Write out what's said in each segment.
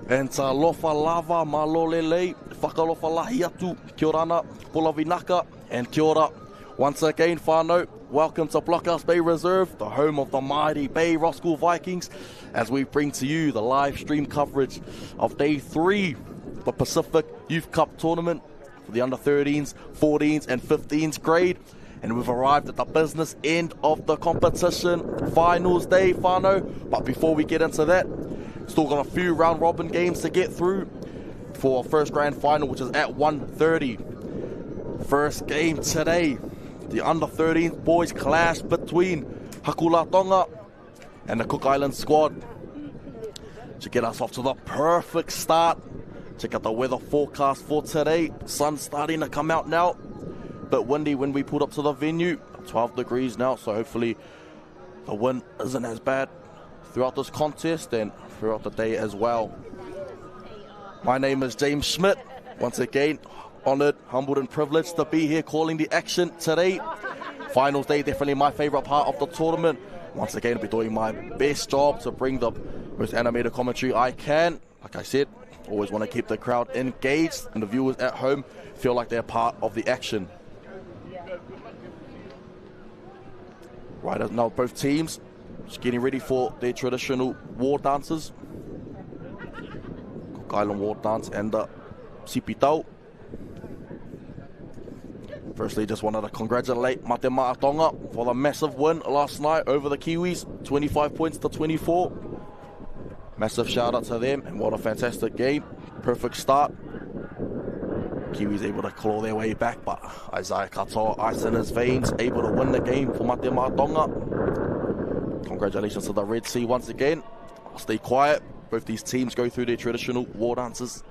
And lofa lava malolelei, whakalofa lahi atu, kia ora ana, pula vinaka, and kia ora. Once again, whānau, welcome to Blockhouse Bay Reserve, the home of the mighty Bay Roskill Vikings, as we bring to you the live stream coverage of Day 3, the Pacific Youth Cup Tournament for the under-13s, 14s and 15s grade. And we've arrived at the business end of the competition, finals day, whānau. But before we get into that, still got a few round-robin games to get through for our first grand final, which is at 1:30. First game today, the under-13 boys clash between U14 Tonga and the Cook Islands squad. To get us off to the perfect start, check out the weather forecast for today. Sun's starting to come out now. Bit windy when we pulled up to the venue, 12 degrees now, so hopefully the wind isn't as bad throughout this contest and throughout the day as well. My name is James Schmidt. Once again, honoured, humbled and privileged to be here calling the action today. Finals day, definitely my favourite part of the tournament. Once again, I'll be doing my best job to bring the most animated commentary I can. Like I said, always want to keep the crowd engaged and the viewers at home feel like they're part of the action. Right now, both teams just getting ready for their traditional war dances. Cook Island war dance and the Sipitau. Firstly, just wanted to congratulate Mate Maa Tonga for the massive win last night over the Kiwis, 25 points to 24. Massive shout out to them, and what a fantastic game. Perfect start. Kiwis able to claw their way back, but Isaiah Katoa, ice in his veins, able to win the game for Mate Maa Tonga. Congratulations to the Red Sea once again. I'll stay quiet. Both these teams go through their traditional war dances.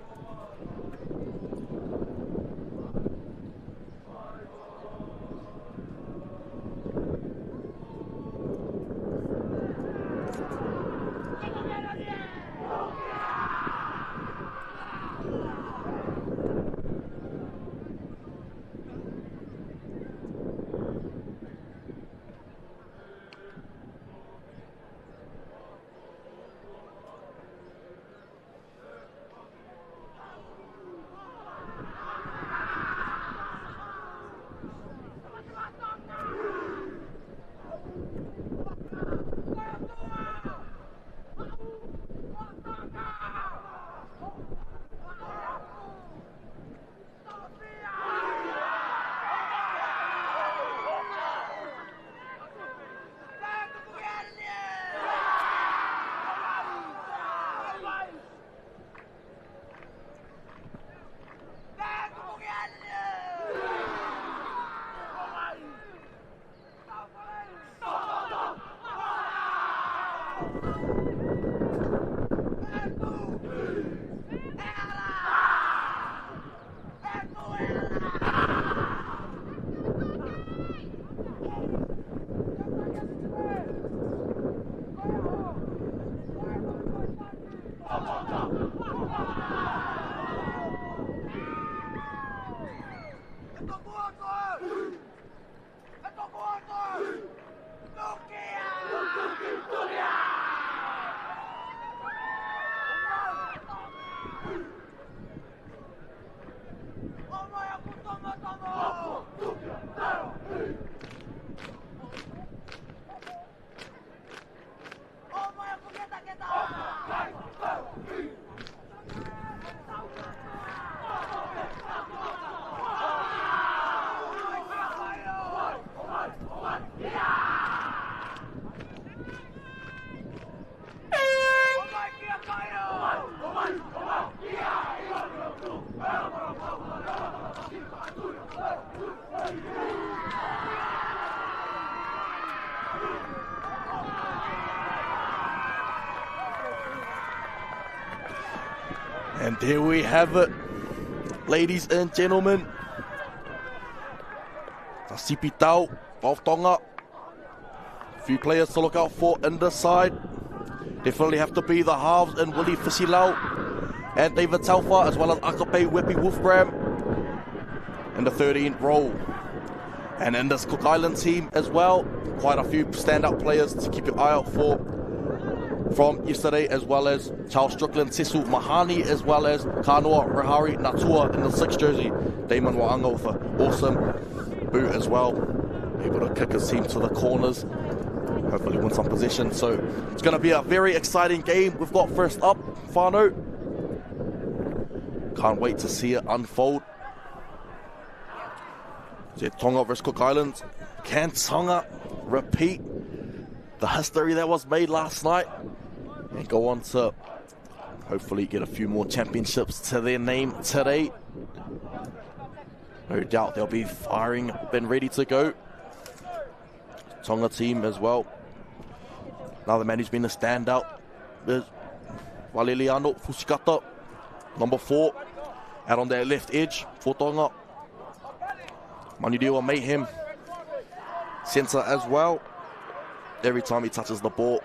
And there we have it, ladies and gentlemen. The Sipitau of Tonga. A few players to look out for in this side. Definitely have to be the halves and Willie Fisilau and David Taufa, as well as Akape Wepi Wolfgram in the 13th role. And in this Cook Island team as well, quite a few standout players to keep your eye out for from yesterday, as well as Charles Strickland, Tesu Mahani, as well as Kanoa Rehari Natua in the 6th jersey. Damon Waanga with an awesome boot as well. Able to kick his team to the corners. Hopefully win some possession. So it's going to be a very exciting game. We've got first up, whānau. Can't wait to see it unfold. Tonga versus Cook Islands. Can Tonga repeat the history that was made last night and go on to hopefully get a few more championships to their name today? No doubt they'll be firing, been ready to go. Tonga team as well. Another man who's been a standout is Waleliano Fusikata, number 4, out on their left edge for Tonga. Manidiwa Mayhem, centre as well. Every time he touches the ball,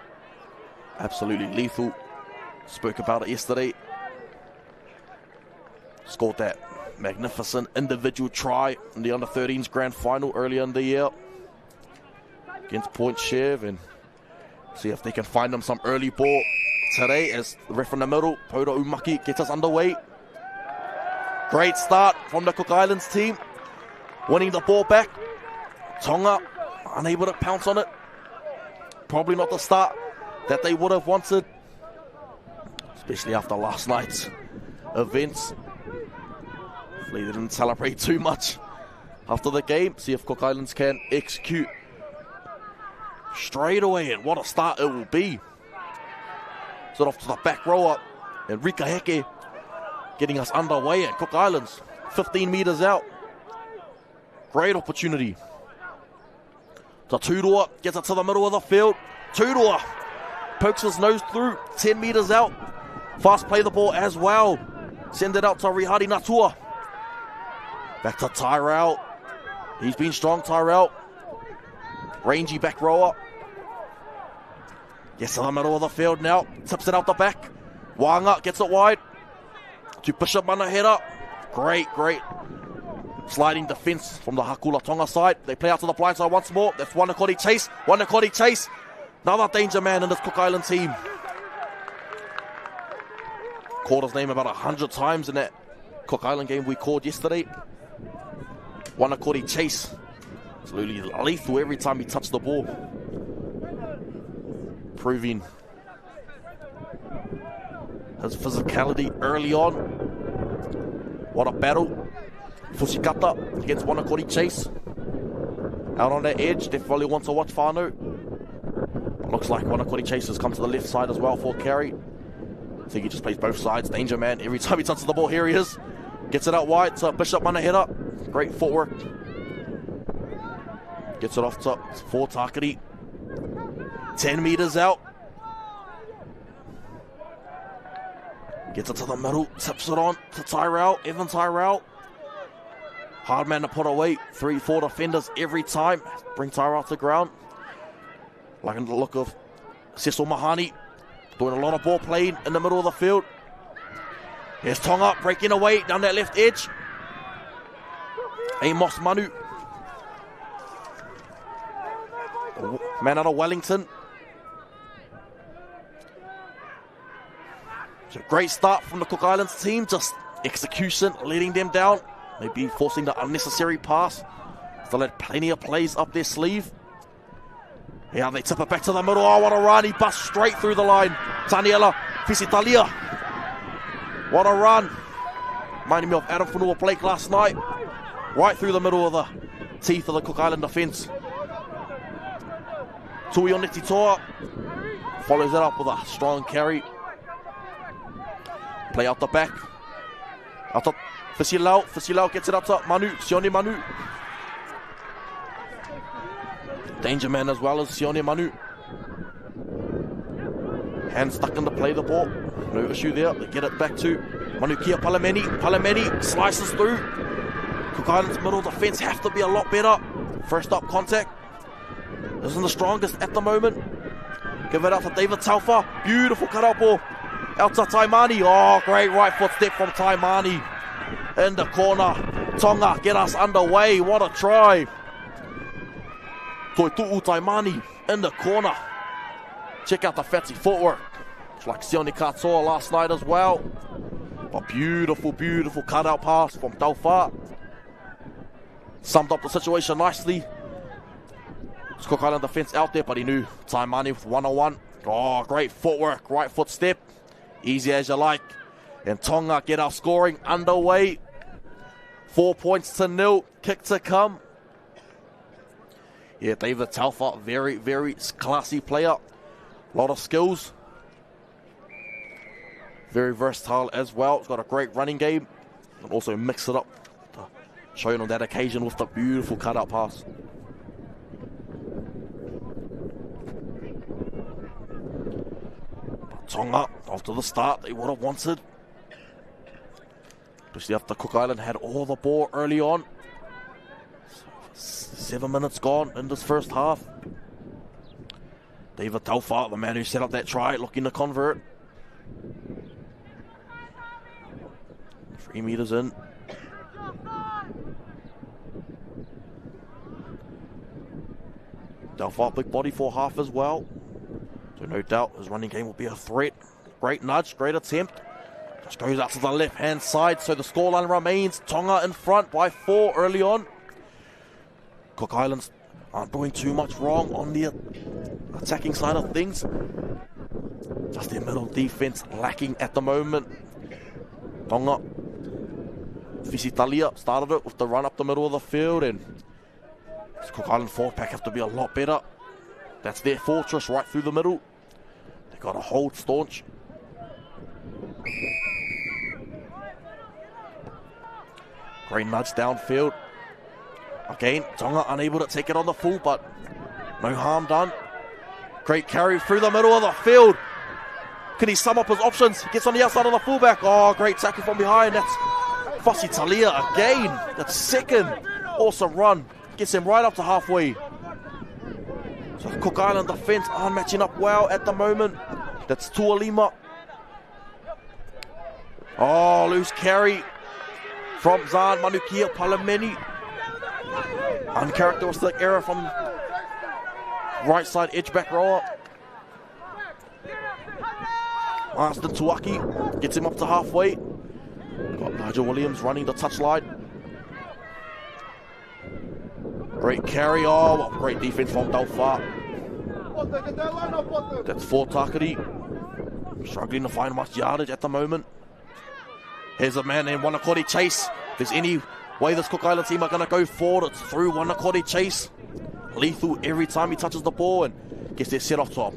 absolutely lethal. Spoke about it yesterday. Scored that magnificent individual try in the under-13s grand final earlier in the year against Point Chev, and see if they can find them some early ball today as the ref in the middle, Poda Umaki, gets us underway. Great start from the Cook Islands team, winning the ball back. Tonga unable to pounce on it. Probably not the start that they would have wanted, especially after last night's events. Hopefully they didn't celebrate too much after the game. See if Cook Islands can execute straight away, and what a start it will be. Sort off to the back row up, and Rika Heke getting us underway at Cook Islands. 15 metres out. Great opportunity. Tudor gets it to the middle of the field. Tudor pokes his nose through, 10 metres out. Fast play the ball as well. Send it out to Rihari Natua. Back to Tyrell. He's been strong, Tyrell. Rangy back rower. Gets to the middle of the field now. Tips it out the back. Wanga gets it wide to Bishop Manahera. Great sliding defence from the Hakula Tonga side. They play out to the blind side once more. That's Wanakori Chase. Wanakori Chase. Another danger man in this Cook Island team. Called his name about 100 times in that Cook Island game we called yesterday. Wanakori Chase. Absolutely lethal every time he touched the ball. Proving his physicality early on. What a battle. Fusikata against Wanakori Chase. Out on that edge, definitely wants to watch whānau. Looks like Wanakori Chase has come to the left side as well for carry. I think he just plays both sides. Danger man every time he touches the ball. Here he is. Gets it out wide to Bishop Manahera. Great footwork. Gets it off to for Takari. 10 metres out. Gets it to the middle. Tips it on to Tyrell. Evan Tyrell. Hard man to put away. 3-4 defenders every time. Bring Tyrell to ground. Liking the look of Cecil Mahani. Doing a lot of ball playing in the middle of the field. Here's Tonga breaking away down that left edge. Amos Manu. Man out of Wellington. It's a great start from the Cook Islands team. Just execution, letting them down. Maybe forcing the unnecessary pass. Still had plenty of plays up their sleeve. Yeah, they tip it back to the middle. Oh, what a run. He busts straight through the line. Taniela Fisitalia. What a run. Reminding me of Adam Whanua Blake last night. Right through the middle of the teeth of the Cook Island defence. Tui Oneti Toa follows it up with a strong carry. Play out the back. Out to Fisilau. Fisilau gets it up to Manu. Sione Manu. Danger man as well as Sione Manu. Hand stuck in the play the ball. No issue there. They get it back to Manukia Palameni. Palameni slices through. Cook Island's middle defence have to be a lot better. First up contact. Isn't the strongest at the moment. Give it out to David Taufa. Beautiful cut-out ball. Out to Taimani. Oh, great right foot step from Taimani. In the corner. Tonga get us underway. What a try. Toitu'u Taimani in the corner. Check out the fancy footwork. It's like Sione Katoa last night as well. A beautiful, beautiful cutout pass from Tauwha. Summed up the situation nicely. It's Cook Island defense out there, but he knew Taimani with 1-on-1. Oh, great footwork, right foot step. Easy as you like. And Tonga get our scoring underway. 4 points to 0. Kick to come. Yeah, David Tauwha, very, very classy player. A lot of skills. Very versatile as well. He's got a great running game. And also mix it up. Showing on that occasion with the beautiful cutout pass. But Tonga, after the start, they would have wanted. Especially after Cook Island had all the ball early on. 7 minutes gone in this first half. David Tauwha, the man who set up that try, looking to convert. 3 meters in. Tauwha, big body for half as well. So no doubt his running game will be a threat. Great nudge, great attempt. Just goes out to the left-hand side, so the scoreline remains Tonga in front by 4 early on. Cook Islands aren't doing too much wrong on the attacking side of things. Just their middle defense lacking at the moment. Tonga, Fiji Talia started it with the run up the middle of the field, and Cook Island forward pack have to be a lot better. That's their fortress right through the middle. They got to hold staunch. Great nudge downfield. Again, Tonga unable to take it on the full, but no harm done. Great carry through the middle of the field. Can he sum up his options? Gets on the outside of the fullback. Oh, great tackle from behind. That's Fasi Talia again. That's second. Awesome run. Gets him right up to halfway. So Cook Island defense aren't matching up well at the moment. That's Tualima. Oh, loose carry from Zan Manukia Palameni. Uncharacteristic error from right side edge back rower. Marston Tuaki gets him up to halfway. Got Nigel Williams running the touchline. Great carry. Oh, well, great defense from Tauwha. That's for Takari. Struggling to find much yardage at the moment. Here's a man in Wanakori chase. If there's any way this Cook Island team are going to go forward, it's through Wanakori chase. Lethal every time he touches the ball and gets their set off top.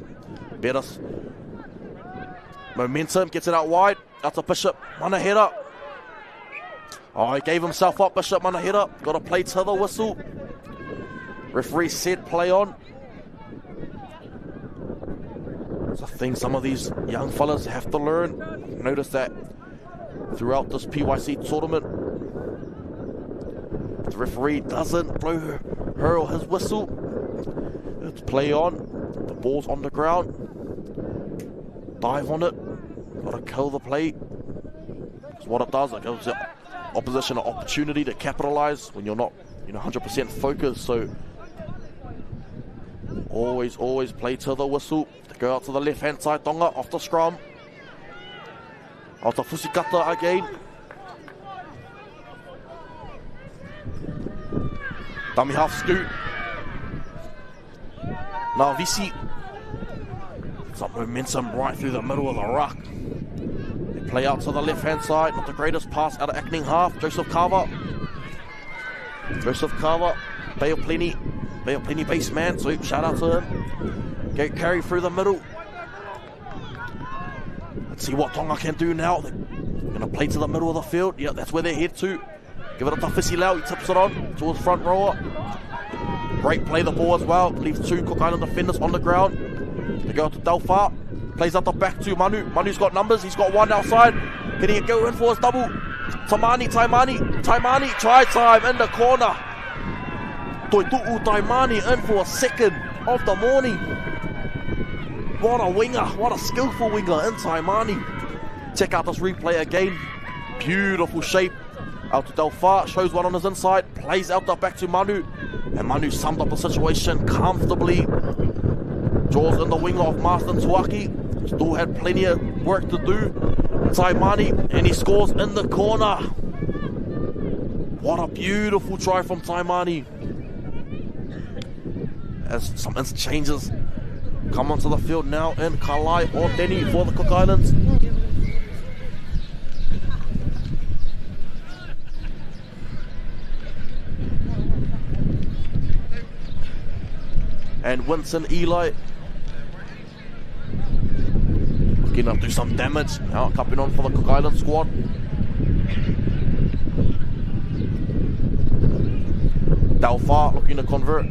Better momentum, gets it out wide. Out to Bishop, Manahera. Oh, he gave himself up, Bishop Manahera. Got a play to the whistle. Referee said play on. It's a thing some of these young fellas have to learn. Notice that throughout this PYC tournament, the referee doesn't blow her or his whistle. It's play on. The ball's on the ground. Dive on it. Gotta kill the play. Because what it does, it gives the opposition an opportunity to capitalize when you're not 100% focused. So always play to the whistle. They go out to the left-hand side. Tonga off the scrum. Out to Fusikata again. Dummy half scoot. Now Visi. Some momentum right through the middle of the ruck. They play out to the left-hand side. Not the greatest pass out of Acting half. Joseph Carver. Bay of Plenty base man. So shout out to him. Great carry through the middle. Let's see what Tonga can do now. They're going to play to the middle of the field. Yeah, that's where they're head to. Give it up to Fisi Lau. He tips it on towards front rower. Great play the ball as well. Leaves 2 Cook Island defenders on the ground. They go to Tauwha. Plays out the back to Manu. Manu's got numbers. He's got 1 outside. Can he go in for his double? Taimani. Try time in the corner. Toitu'u Taimani in for a second of the morning. What a winger. What a skillful winger in Taimani. Check out this replay again. Beautiful shape. Out to Tauwha. Shows one on his inside. Plays out the back to Manu. And Manu summed up the situation comfortably. Draws in the winger of Marston Tuaki. still had plenty of work to do. Taimani, and he scores in the corner. What a beautiful try from Taimani. As some changes come onto the field now in Kalai or Denny for the Cook Islands. And Winston Eli looking to do some damage. Now coming on for the Cook Island squad. Dalfar looking to convert.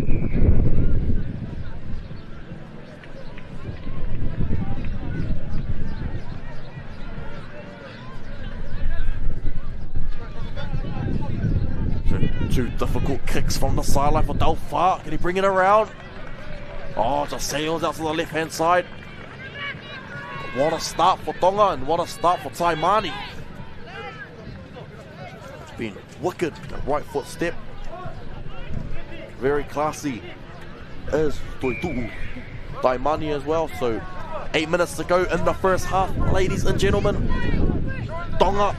Two difficult kicks from the sideline for Dalfar. Can he bring it around? Oh, just sails out to the left-hand side. What a start for Tonga and what a start for Taimani. It's been wicked. The right foot step. Very classy. As Toitu'u. Taimani as well. So 8 minutes to go in the first half, ladies and gentlemen. Tonga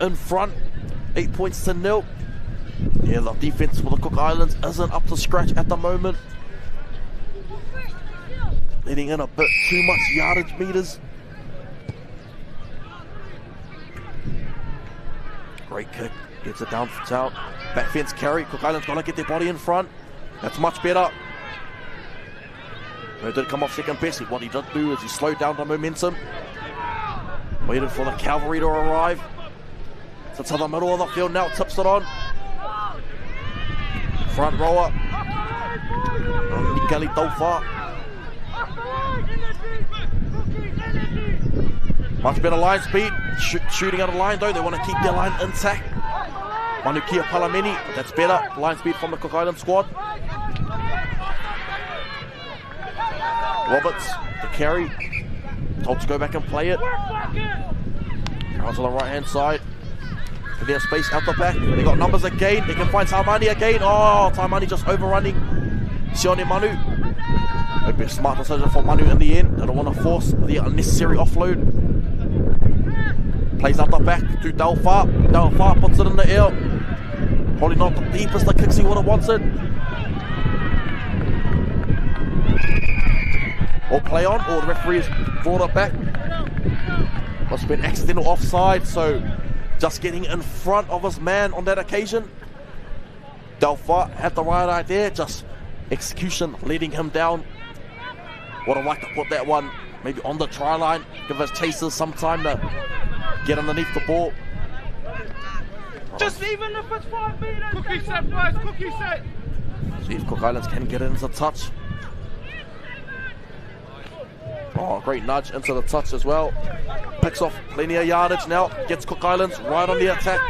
in front. 8 points to 0. Yeah, the defense for the Cook Islands isn't up to scratch at the moment. Letting in a bit too much yardage meters. Great kick. Gets it down for out. Back fence carry. Cook Islands gonna get their body in front. That's much better. He did come off second best. What he did do is he slowed down the momentum. Waited for the cavalry to arrive. So to the middle of the field now. Tips it on. Front rower. Nikali Dalfar. Much better line speed. Shooting out of line though. They want to keep their line intact. Manukia Palamini. That's better. Line speed from the Cook Island squad. Roberts, the carry. Told to go back and play it. Out to the right hand side. Their space out the back. They got numbers again. They can find Taimani again. Oh, Taimani just overrunning Sione Manu. Maybe a smart decision for Manu in the end. They don't want to force the unnecessary offload. Plays out the back to Dalfar. Dalfar puts it in the air. Probably not the deepest the kicks he would have wanted. Or play on, or the referee has brought it back. Must have been accidental offside, so just getting in front of his man on that occasion. Dalfar had the right idea, just execution leading him down. Would have liked to put that one maybe on the try line, give his chasers some time to get underneath the ball. Just even if it's 5 meters. Cookie set, boys, cookie set. See if Cook Islands can get it into touch. Oh, great nudge into the touch as well. Picks off plenty of yardage now. Gets Cook Islands right on the attack.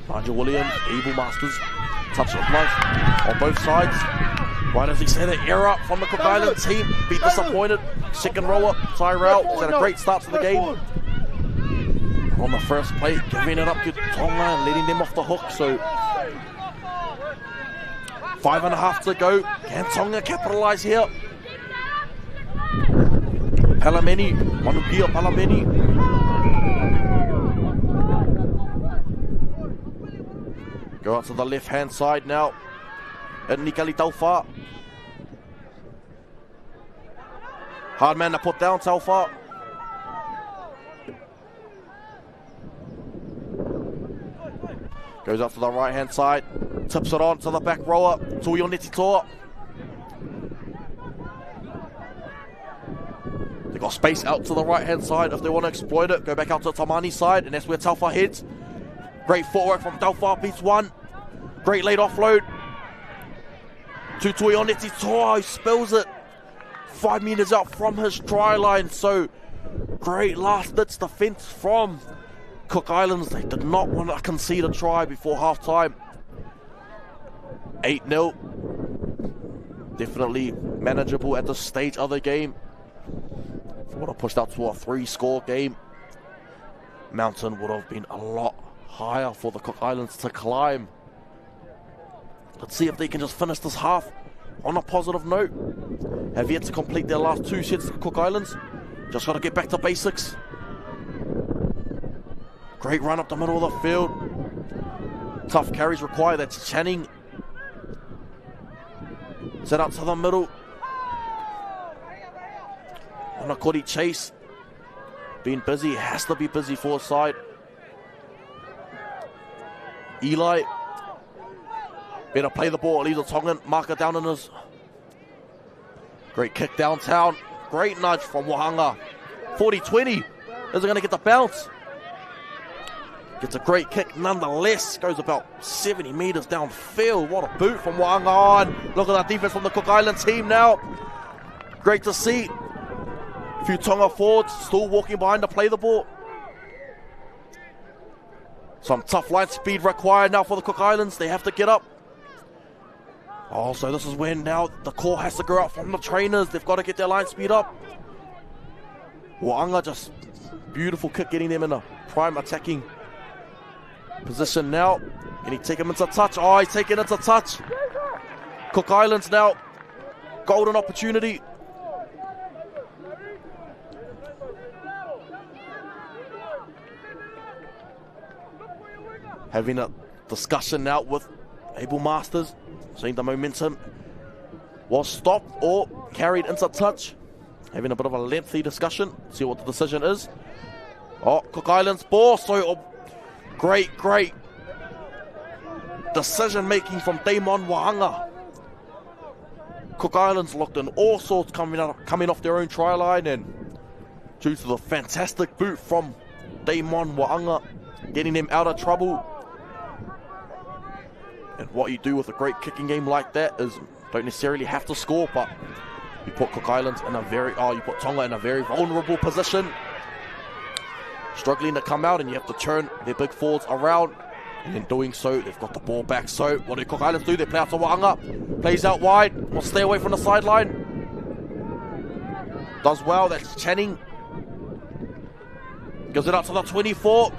Nigel Williams, Evil Masters, touch of life on both sides. Right as he said, an error from the Cook Island team. Be disappointed. Second rower, Tyrell, has had a great start to the game. On the first play, giving it up to Tonga and letting them off the hook. So 5.5 to go. Can Tonga capitalise here? Palameni, Manukia Palameni. Go out to the left-hand side now. And Nikali Dalfar. Hard man to put down, Dalfar. Goes up to the right-hand side. Tips it on to the back rower. Tuioneti Toa. They got space out to the right-hand side if they want to exploit it. Go back out to Taimani's side, and that's where Dalfar heads. Great footwork from Dalfar, beats one. Great late offload. To Tuioneti Toa, who spills it 5 meters out from his try line. So great last-ditch defense from Cook Islands. They did not want to concede a try before half-time. 8-0. Definitely manageable at this stage of the game. If it would have pushed out to a 3-score game, mountain would have been a lot higher for the Cook Islands to climb. Let's see if they can just finish this half on a positive note. Have yet to complete their last 2 sets, the Cook Islands. Just got to get back to basics. Great run up the middle of the field. Tough carries required. That's Channing. Set out to the middle. Onakori chase. Being busy. Has to be busy for side. Eli. Better play the ball. Leaves the Tongan. Marker down in his. Great kick downtown. Great nudge from Wahanga. 40-20. Is it going to get the bounce? Gets a great kick nonetheless. Goes about 70 meters downfield. What a boot from Wahanga on. Look at that defense from the Cook Island team now. Great to see. A few Tonga forwards still walking behind to play the ball. Some tough line speed required now for the Cook Islands. They have to get up. Oh, so this is when now the call has to go out from the trainers. They've got to get their line speed up. Wahanga just beautiful kick, getting them in a prime attacking position now. Can he take him into touch? Oh, he's taking into touch. Cook Islands now. Golden opportunity. Having a discussion now with Able Masters. Seeing the momentum was stopped or carried into touch. Having a bit of a lengthy discussion. See what the decision is. Oh, Cook Islands ball. So great decision making from Damon Wahanga. Cook Islands looked in all sorts coming off their own try line, and due to the fantastic boot from Damon Wahanga, getting them out of trouble. And what you do with a great kicking game like that is don't necessarily have to score, but you put Cook Islands in a you put Tonga in a very vulnerable position, struggling to come out, and you have to turn their big forwards around. And in doing so, they've got the ball back. So what do Cook Islands do? They play out to Wahanga, plays out wide, will stay away from the sideline. Does well. That's Channing. Gives it up to the 24.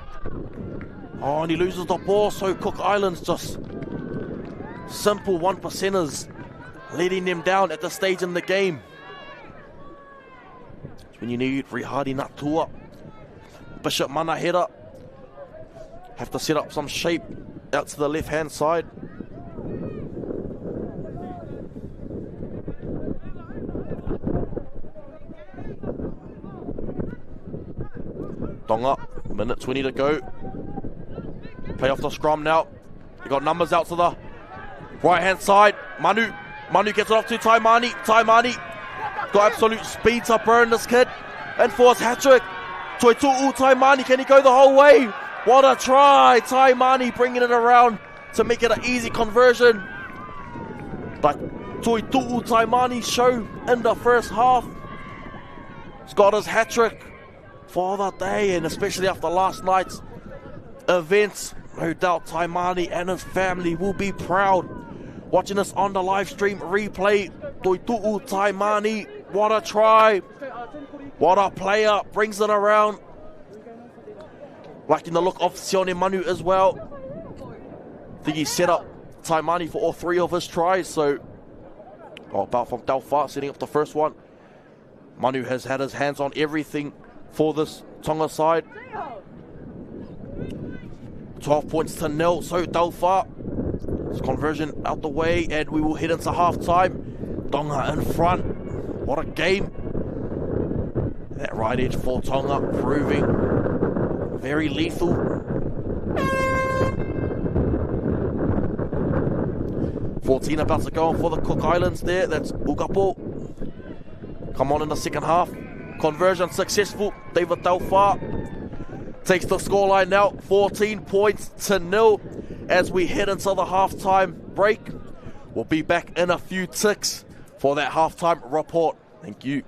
Oh, and he loses the ball. So Cook Islands just simple 1%ers, letting them down at this stage in the game. It's when you need Rihari Natua, Bishop Manahera. Have to set up some shape out to the left-hand side. Tonga, minute 20 to go. Play off the scrum now. They got numbers out to the right-hand side. Manu gets it off to Taimani. Taimani got absolute speed to burn this kid. And force hat-trick. Toitu'u Taimani, can he go the whole way? What a try. Taimani bringing it around to make it an easy conversion. But Toitu'u Taimani show in the first half. He's got his hat-trick for the day, and especially after last night's events. No doubt Taimani and his family will be proud watching us on the live stream replay. Toitu'u Taimani, what a try. What a player, brings it around. Liking the look of Sione Manu as well. I think he set up Taimani for all 3 of his tries. So, apart from Dalfa setting up the first one, Manu has had his hands on everything for this Tonga side. 12 points to 0. So Dalfa, this conversion out the way, and we will head into half time. Tonga in front. What a game. That right edge for Tonga proving very lethal. U14 about to go on for the Cook Islands there. That's Ugapo. Come on in the second half. Conversion successful. David Dalfa takes the scoreline now. 14 points to 0 as we head into the halftime break. We'll be back in a few ticks for that halftime report. Thank you.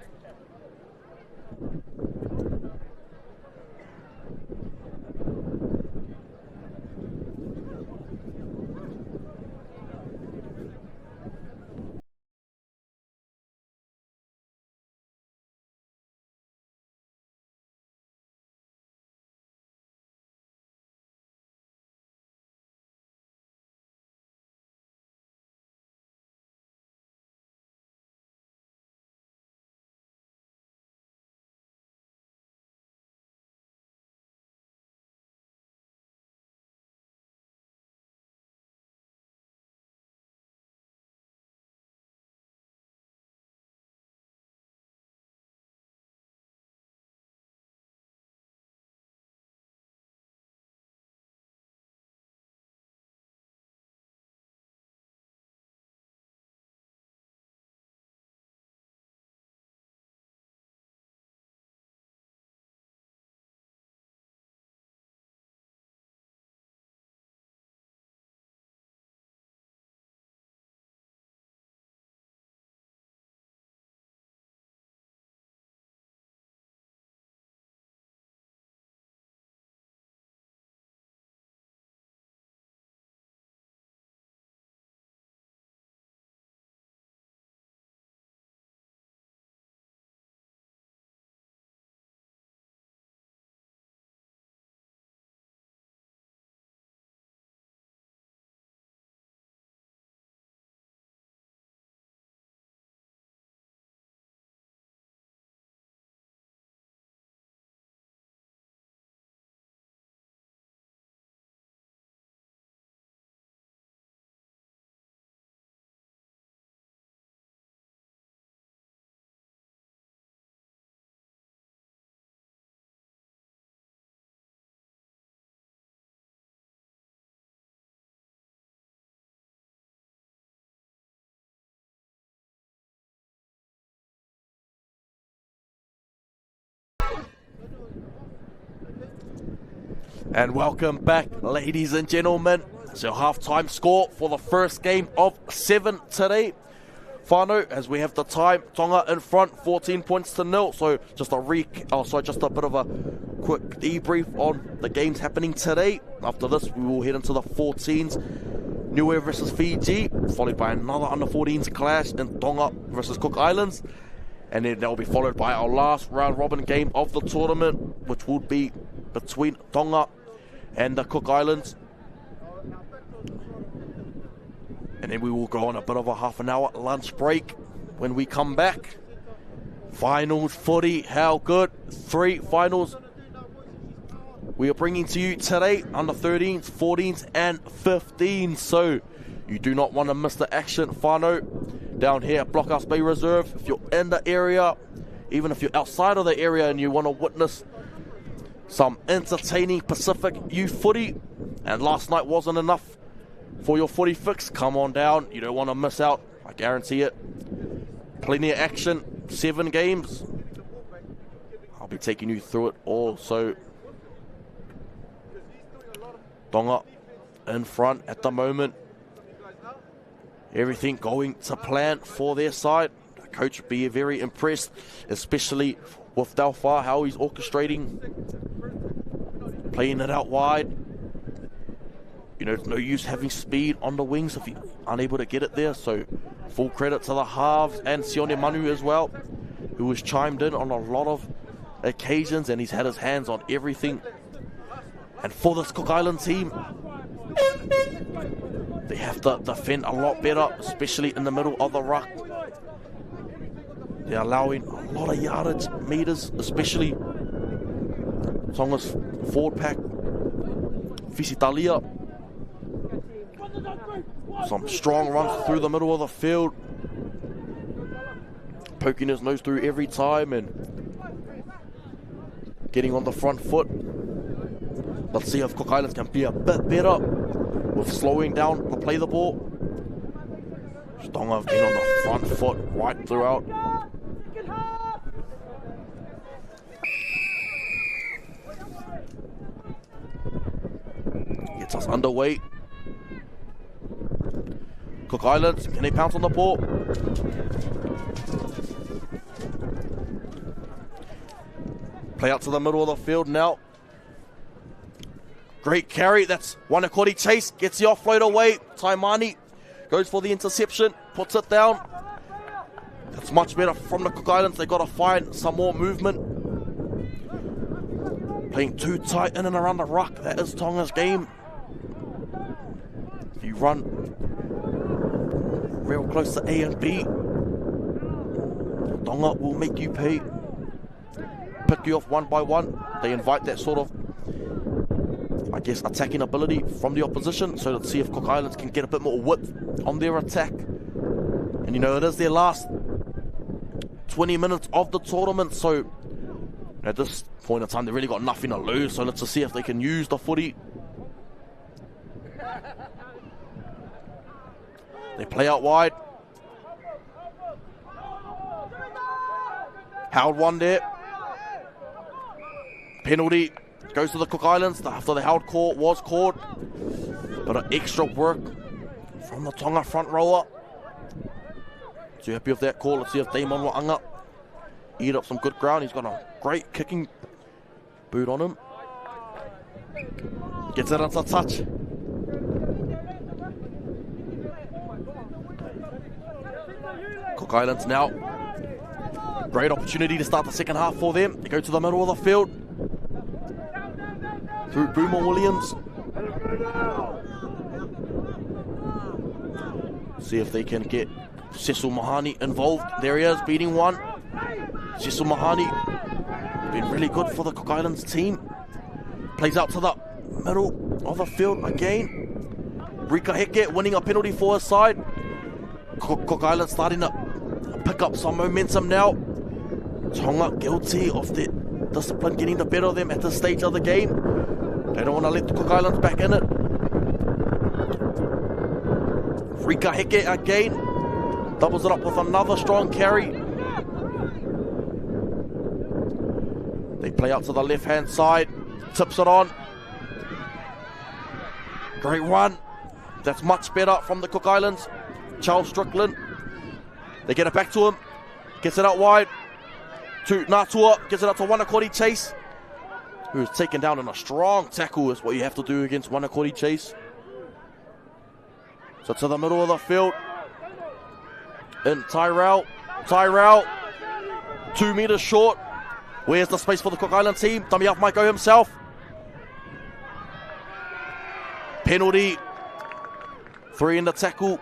And welcome back, ladies and gentlemen. It's your half-time score for the first game of 7 today. Whānau, as we have the time, Tonga in front, 14 points to 0. So just a bit of a quick debrief on the games happening today. After this, we will head into the 14s, Niue versus Fiji, followed by another under-14s clash in Tonga versus Cook Islands. And then that will be followed by our last round-robin game of the tournament, which would be between Tonga and the Cook Islands. And then we will go on a bit of a half-an-hour lunch break. When we come back, finals footy, how good? 3 finals we are bringing to you today, under 13s, 14s and 15s. So you do not want to miss the action, whānau, down here at Blockhouse Bay Reserve. If you're in the area, even if you're outside of the area and you want to witness some entertaining Pacific youth footy, and last night wasn't enough for your footy fix, come on down. You don't want to miss out, I guarantee it. Plenty of action, 7 games. I'll be taking you through it all. So Tonga in front at the moment. Everything going to plan for their side. The coach would be very impressed, especially with Dalfa, how he's orchestrating, playing it out wide. You know, it's no use having speed on the wings if you're unable to get it there. So full credit to the halves and Sione Manu as well, who has chimed in on a lot of occasions, and he's had his hands on everything. And for this Cook Island team, they have to defend a lot better, especially in the middle of the ruck. They're allowing a lot of yardage meters, especially Tonga's forward pack. Fisitalia, some strong runs through the middle of the field, poking his nose through every time and getting on the front foot. Let's see if Cook Islands can be a bit better with slowing down to play the ball. Tonga have been on the front foot right throughout. Gets us underway. Cook Islands, can they pounce on the ball? Play out to the middle of the field now. Great carry, that's Wanakori Chase, gets the offload away. Taimani goes for the interception, puts it down. That's much better from the Cook Islands. They've got to find some more movement. Playing too tight in and around the ruck, that is Tonga's game. If you run real close to A and B, Tonga will make you pay. Pick you off one by one. They invite that sort of, I guess, attacking ability from the opposition. So let's see if Cook Islands can get a bit more width on their attack. And you know, it is their last 20 minutes of the tournament. So at this point in time, they've really got nothing to lose. So let's just see if they can use the footy. They play out wide. Howard one there. Penalty goes to the Cook Islands after the Howard call was called. But an extra work from the Tonga front rower. So happy with that call. Let's see if Damon Wa'anga eat up some good ground. He's got a great kicking boot on him. Gets it into touch. Cook Islands now. Great opportunity to start the second half for them. They go to the middle of the field. Through Boomer Williams. See if they can get Cecil Mahani involved. There he is, beating one. Cecil Mahani been really good for the Cook Islands team. Plays out to the middle of the field again. Rika Heke winning a penalty for his side. Cook Islands starting to pick up some momentum now. Tonga guilty of the discipline getting the better of them at this stage of the game. They don't want to let the Cook Islands back in it. Rika Heke again. Doubles it up with another strong carry. They play out to the left-hand side. Tips it on. Great run. That's much better from the Cook Islands. Charles Strickland. They get it back to him. Gets it out wide to Natua. Gets it out to Wanakori Chase, who's taken down in a strong tackle. Is what you have to do against Wanakori Chase. So to the middle of the field. In Tyrell. Tyrell. 2 meters short. Where's the space for the Cook Island team? Tamiaf might go himself. Penalty. 3 in the tackle.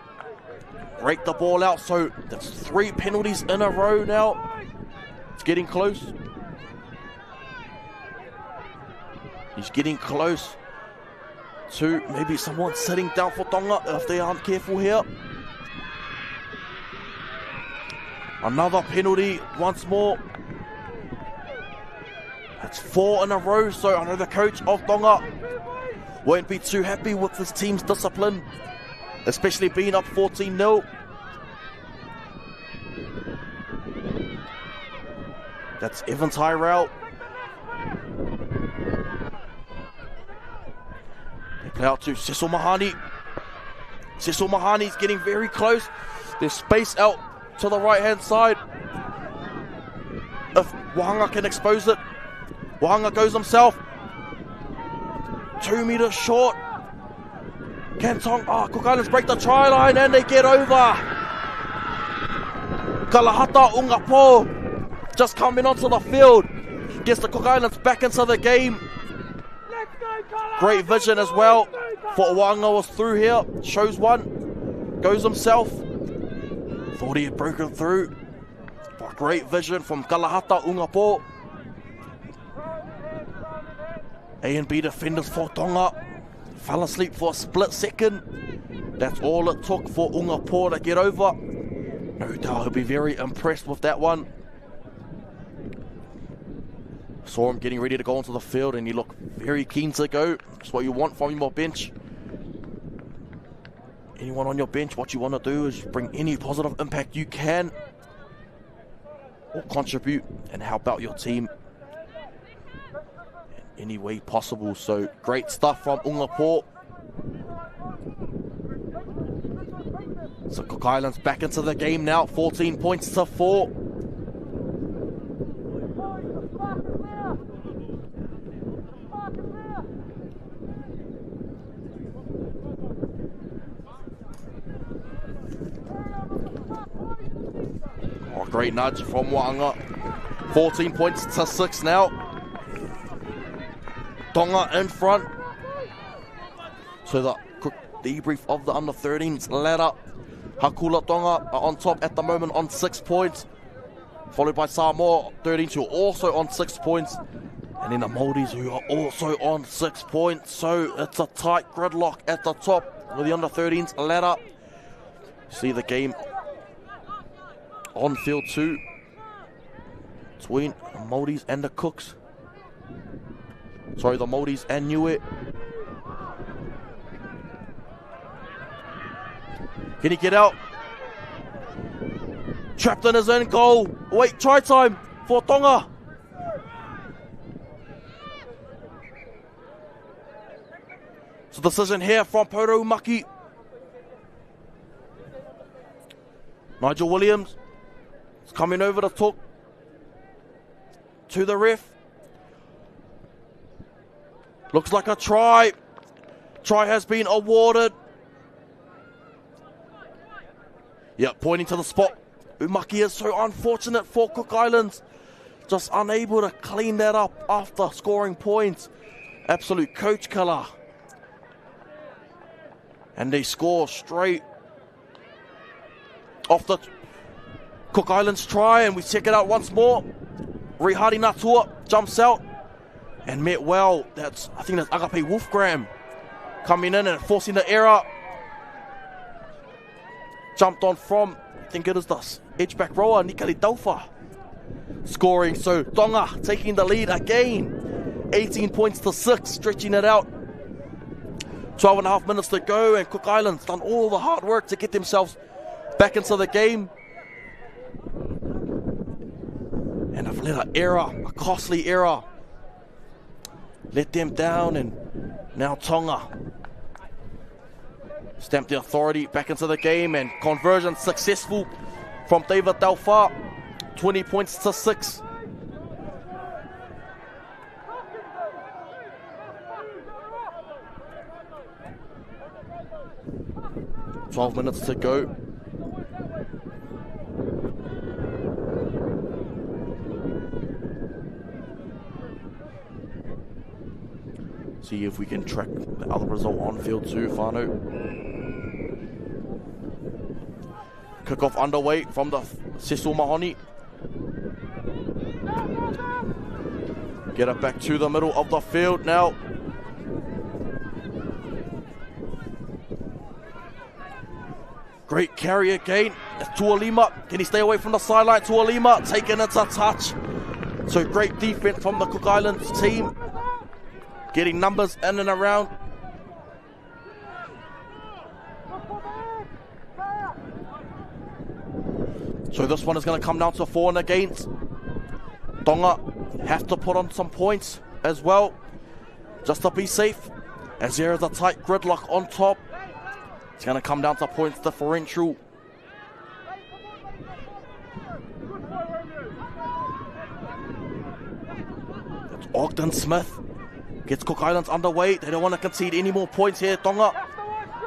Break the ball out. So that's 3 penalties in a row now. It's getting close. He's getting close to maybe someone sitting down for Tonga if they aren't careful here. Another penalty once more. That's 4 in a row, so I know the coach of Tonga won't be too happy with this team's discipline, especially being up 14-0. That's Evan Tyrell. They play out to Cecil Mahani. Cecil Mahani's getting very close. There's space out to the right-hand side. If Wahanga can expose it. Wahanga goes himself. 2 meters short. Can Cook Islands break the try line and they get over. Kalahata Ungapo just coming onto the field. Gets the Cook Islands back into the game. Great vision as well. For Wahanga was through here. Shows one. Goes himself. Thought he had broken through. But great vision from Kalahata Ungapo. A and B defenders for Tonga fell asleep for a split second. That's all it took for Ungapo to get over. No doubt he'll be very impressed with that one. Saw him getting ready to go onto the field and he looked very keen to go. That's what you want from your bench. Anyone on your bench, what you want to do is bring any positive impact you can, or contribute and help out your team any way possible. So great stuff from Ungapo. So Cook Islands back into the game now, 14 points to 4. Oh, great nudge from Wahanga. 14 points to 6 now. Tonga in front. So the quick debrief of the under-13s ladder. Hakula Tonga are on top at the moment on 6 points. Followed by Samoa 13s who are also on 6 points. And then the Māoris who are also on 6 points. So it's a tight gridlock at the top with the under-13s ladder. See the game on field 2 between the Māoris and the Cooks. Sorry, the Māoris and Niue. Can he get out? Trapped in his own goal. Wait, try time for Tonga. So decision here from Pouroumaki. Nigel Williams is coming over to talk to the ref. Looks like a try. Try has been awarded. Yeah, pointing to the spot. Umaki is so unfortunate for Cook Islands. Just unable to clean that up after scoring points. Absolute coach killer. And they score straight off the Cook Islands try. And we check it out once more. Rihari Natua jumps out. And met well, I think that's Agape Wolfgram coming in and forcing the error. Jumped on from, I think it is the edge-back rower, Nikari Daufa. Scoring, so Tonga taking the lead again. 18 points to 6, stretching it out. 12.5 minutes to go, and Cook Islands done all the hard work to get themselves back into the game. And I've let an error, a costly error, let them down, and now Tonga Stamp the authority back into the game, and conversion successful from David Delfar. 20 points to 6. "12 minutes to go." See if we can track the other result on field too, Whānau. Kickoff underway from the Cecil Mahoney. Get it back to the middle of the field now. Great carry again. It's Tuolima. Can he stay away from the sideline? Tuolima taking it to touch. So great defense from the Cook Islands team. Getting numbers in and around. So this one is going to come down to 4 and against. Tonga have to put on some points as well, just to be safe, as there is a tight gridlock on top. It's going to come down to points differential. It's Ogden Smith. Gets Cook Islands underway. They don't want to concede any more points here. Tonga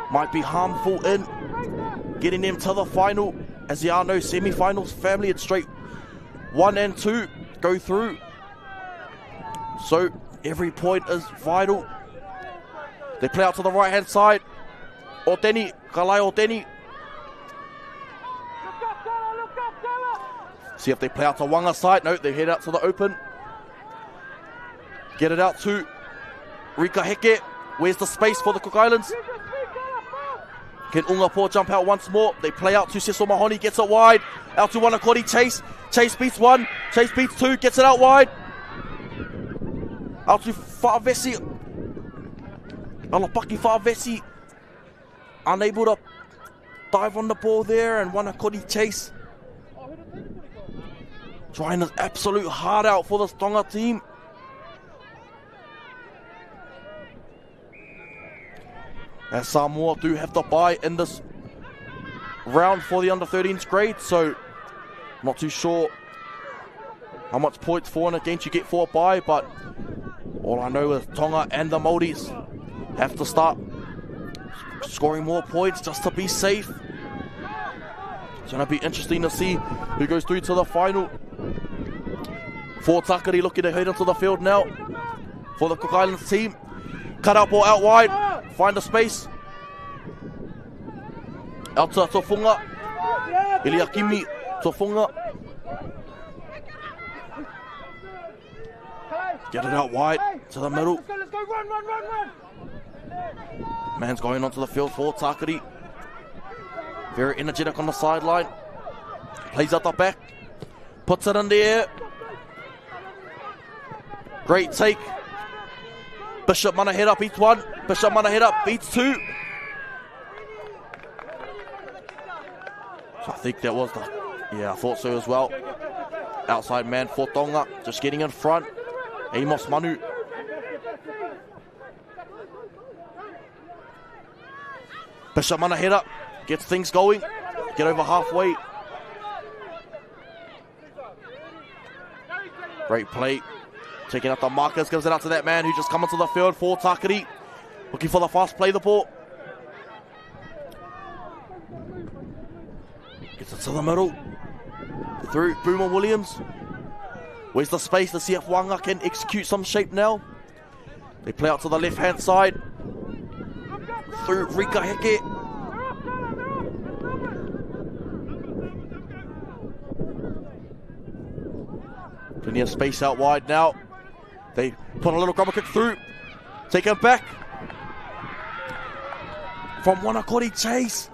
might be harmful in getting them to the final. As there are no semi-finals, family, it's straight 1 and 2 go through. So every point is vital. They play out to the right-hand side. Ordeni, Kalai Ordeni. See if they play out to Wanga side. No, they head out to the open. Get it out to Rika Heke. Where's the space for the Cook Islands? Can Ungapo jump out once more? They play out to Cecil Mahoney, gets it wide. Out to Wanakori, Chase. Chase beats 1. Chase beats 2, gets it out wide. Out to Fa'avesi. Alapaki Fa'avesi. Unable to dive on the ball there, and Wanakori Chase trying his absolute heart out for the Tonga team. As Samoa do have to bye in this round for the under-13s grade, so not too sure how much points for and against you get for a bye, but all I know is Tonga and the Māoris have to start scoring more points just to be safe. It's going to be interesting to see who goes through to the final. For Takari looking to head into the field now for the Cook Islands team. Cut out ball out wide. Find a space. Out to Tofunga. Iliakimi Tofunga. Get it out wide to the middle. Let's go, run. Man's going onto the field for Takari. Very energetic on the sideline. Plays out the back. Puts it in the air. Great take. Bishop Mana head up, beats 1. Bishop Mana head up, beats 2. So I think that was the... Yeah, I thought so as well. Outside man for Tonga, just getting in front. Amos Manu. Bishop Mana head up, gets things going. Get over halfway. Great play. Taking out the markers, gives it out to that man who just come onto the field for Takari. Looking for the fast play the ball. Gets it to the middle. Through Boomer Williams. Where's the space to see if Wanga can execute some shape now? They play out to the left-hand side. Through Rika Heke. Plenty of space out wide now. They put a little grubber kick through. Take him back. From Wanakori Chase.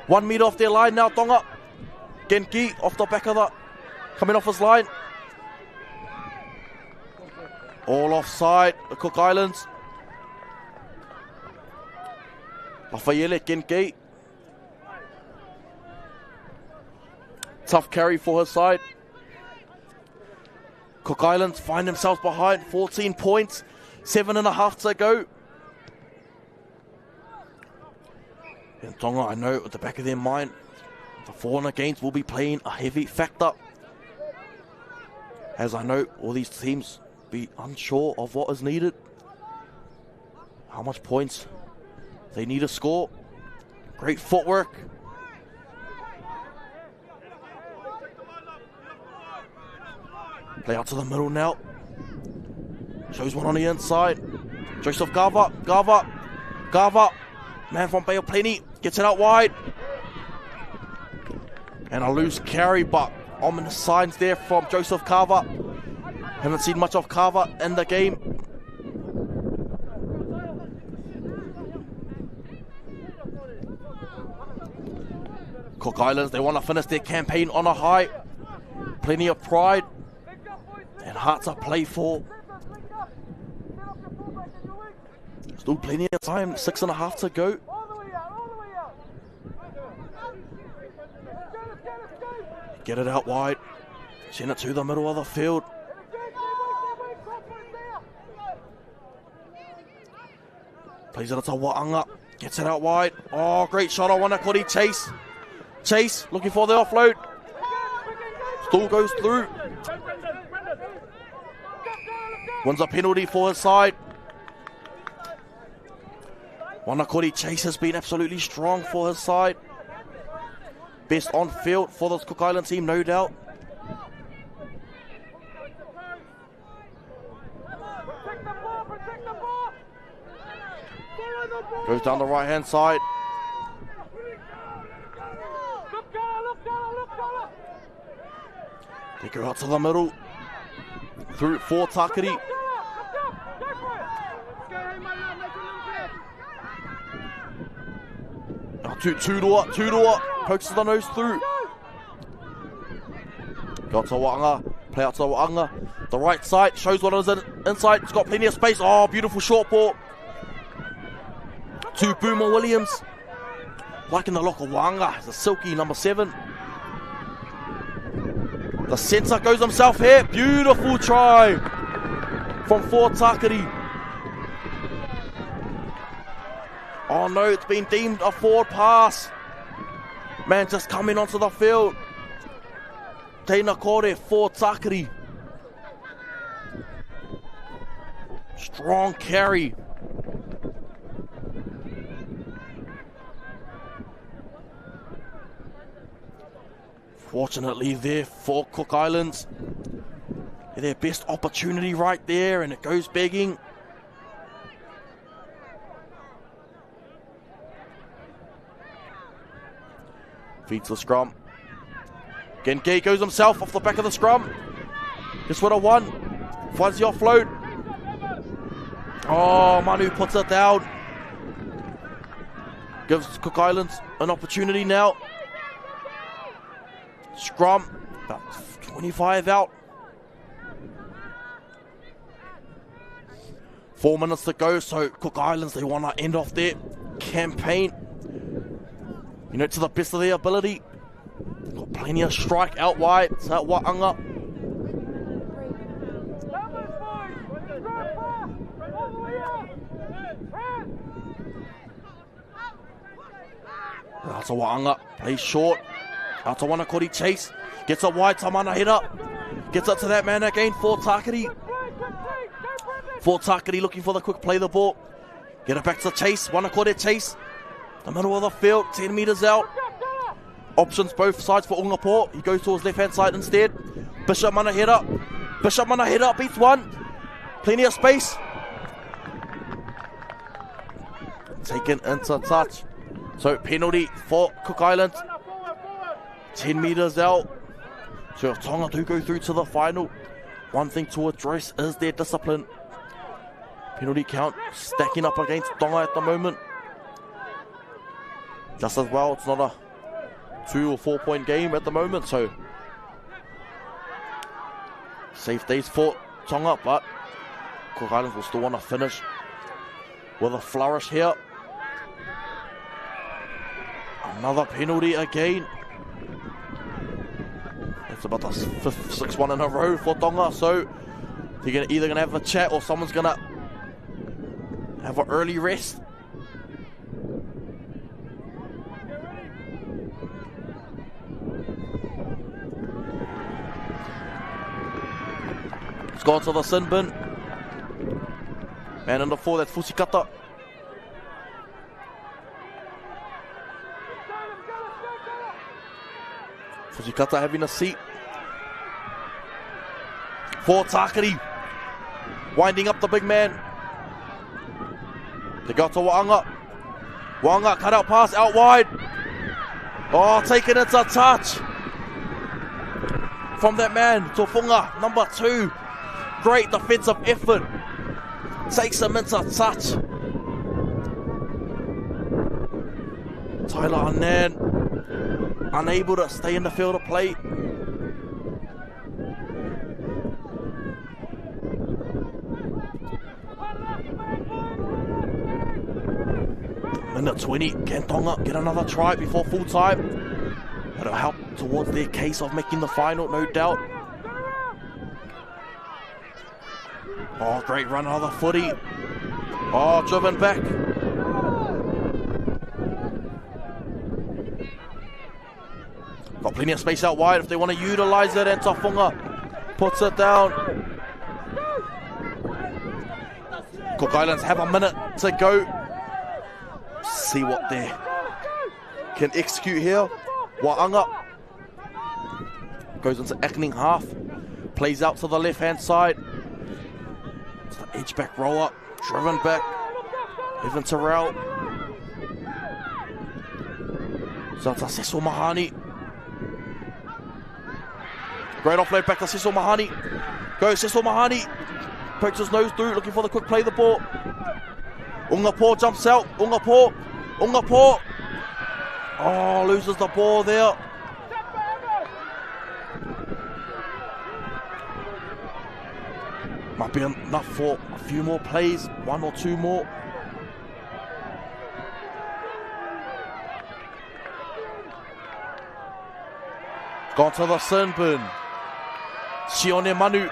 1 meter off their line now, Tonga. Genki off the back of the... Coming off his line. All offside, the Cook Islands. Lafayette Genki. Tough carry for his side. Cook Islands find themselves behind, 14 points, 7.5 to go. And Tonga, I know at the back of their mind, the foreigner games will be playing a heavy factor. As I know, all these teams be unsure of what is needed. How much points they need to score. Great footwork. Play out to the middle now. Shows one on the inside. Joseph Gava. Man from Bay of Plenty. Gets it out wide. And a loose carry, but ominous signs there from Joseph Carver. Haven't seen much of Carver in the game. Cook Islands, they want to finish their campaign on a high. Plenty of pride and heart to play for. Still plenty of time, 6.5 to go. Get it out wide. Send it to the middle of the field. Plays it to Waanga. Gets it out wide. Oh, great shot on Wanakori. Chase looking for the offload. Still goes through. Wins a penalty for his side. Wanakori Chase has been absolutely strong for his side. Best on field for this Cook Island team, no doubt. Goes down the right hand side. They go out to the middle. Through for Takiri. Two-door. Pokes the nose through. Got to Waanga. Play out to Waanga. The right side. Shows what it is inside. It's got plenty of space. Oh, beautiful short ball. To Boomer Williams. Liking the lock of Waanga. It's a silky number 7. The centre goes himself here. Beautiful try from Fort Takiri. Oh no, it's been deemed a forward pass. Man just coming onto the field. Teina Kore for Takiri. Strong carry. Fortunately there for Cook Islands. Their best opportunity right there, and it goes begging. Feeds the scrum. Again, Gay goes himself off the back of the scrum. This would have won. Finds the offload. Oh, Manu puts it down. Gives Cook Islands an opportunity now. Scrum, about 25 out. 4 minutes to go, so Cook Islands, they want to end off their campaign, you know, to the best of their ability. Got plenty of strike out wide. It's at Waanga. Out to Waanga. Plays short. Out to Wanakori Chase. Gets it wide. Tamana head up. Gets it to that man again for Takiri. For Takiri looking for the quick play the ball. Get it back to Chase. Wanakori Chase. The middle of the field, 10 metres out. Options both sides for Ungapore. He goes to his left-hand side instead. Bishop Mana head up. Beats one. Plenty of space. Taken into touch. So penalty for Cook Island. 10 metres out. So if Tonga do go through to the final, one thing to address is their discipline. Penalty count stacking up against Tonga at the moment. Just as well, it's not a 2 or 4 point game at the moment, so safe days for Tonga, but Cook Islands will still want to finish with a flourish here. Another penalty again. It's about the 5th, 6th one in a row for Tonga, so they're either going to have a chat or someone's going to have an early rest. It's gone to the sin bin. Man in the 4, that's Fusikata. Fusikata having a seat. For Takari. Winding up the big man. They go to Waanga. Waanga cut out pass out wide. Oh, taking it to touch. From that man, Tofunga, number 2. Great defensive effort. Takes him into touch. Tyler Anand, unable to stay in the field of play. Minute 20, can Tonga get another try before full time? It'll help towards their case of making the final, no doubt. Oh, great run on the footy. Oh, driven back. Got plenty of space out wide if they want to utilise it, and Tafunga puts it down. Cook Islands have a minute to go. See what they can execute here. Waanga goes into Ekning half. Plays out to the left hand side. To the edge back roll up. Driven back. Evan Terrell. So to Cecil Mahani. Great offload back to Cecil Mahani. Goes Cecil Mahani. Pokes his nose through, looking for the quick play the ball. Ungapo jumps out. Ungapo. Oh, loses the ball there. Might be enough for a few more plays. 1 or 2 more. Gone to the sin bin. Sione Manu.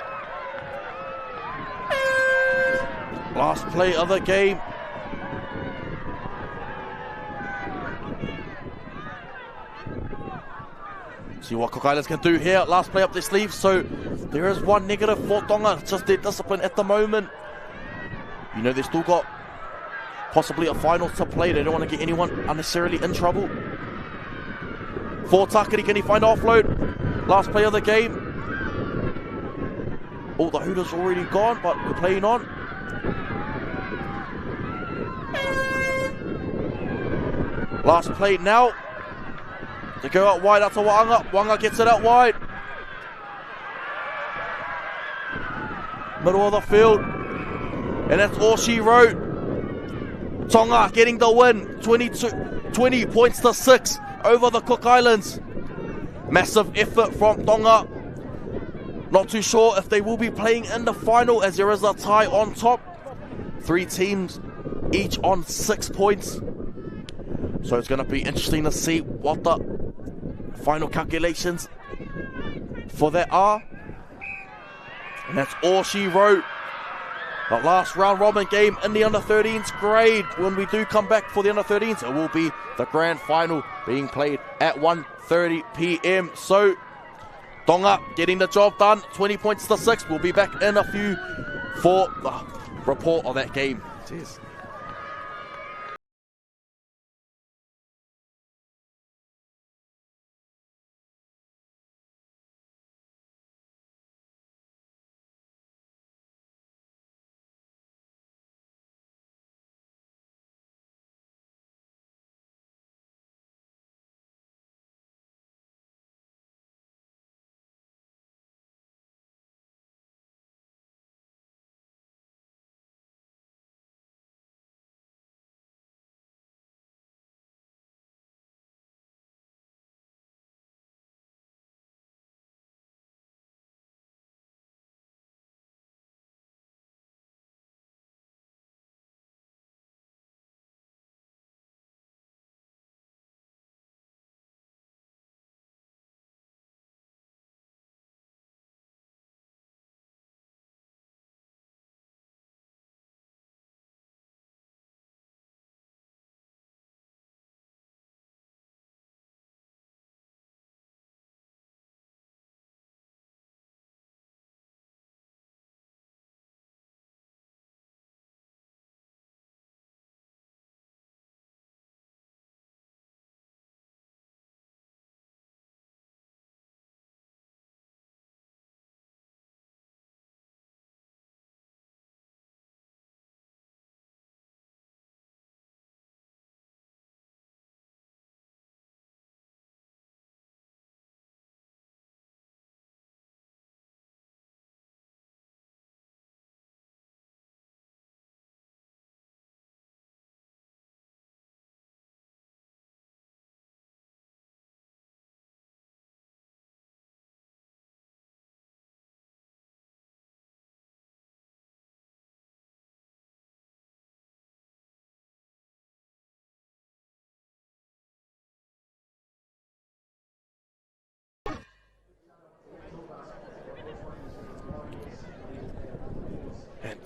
Last play of the game. See what Cook Islands can do here. Last play up their sleeves. So there is 1 negative for Tonga. It's just their discipline at the moment. You know, they've still got possibly a final to play. They don't want to get anyone unnecessarily in trouble. For Takari, can he find offload? Last play of the game. Oh, the Hooters already gone, but we're playing on. Last play now. They go out wide out to Waanga. Waanga gets it out wide. Middle of the field. And that's all she wrote. Tonga getting the win. 20 points to 6 over the Cook Islands. Massive effort from Tonga. Not too sure if they will be playing in the final as there is a tie on top. 3 teams each on 6 points. So it's going to be interesting to see what the final calculations for that are. And that's all she wrote. The last round robin game in the under-13s grade. When we do come back for the under-13s, it will be the grand final being played at 1:30 p.m. So Tonga getting the job done. 20 points to 6. We'll be back in a few for the report of that game. Cheers.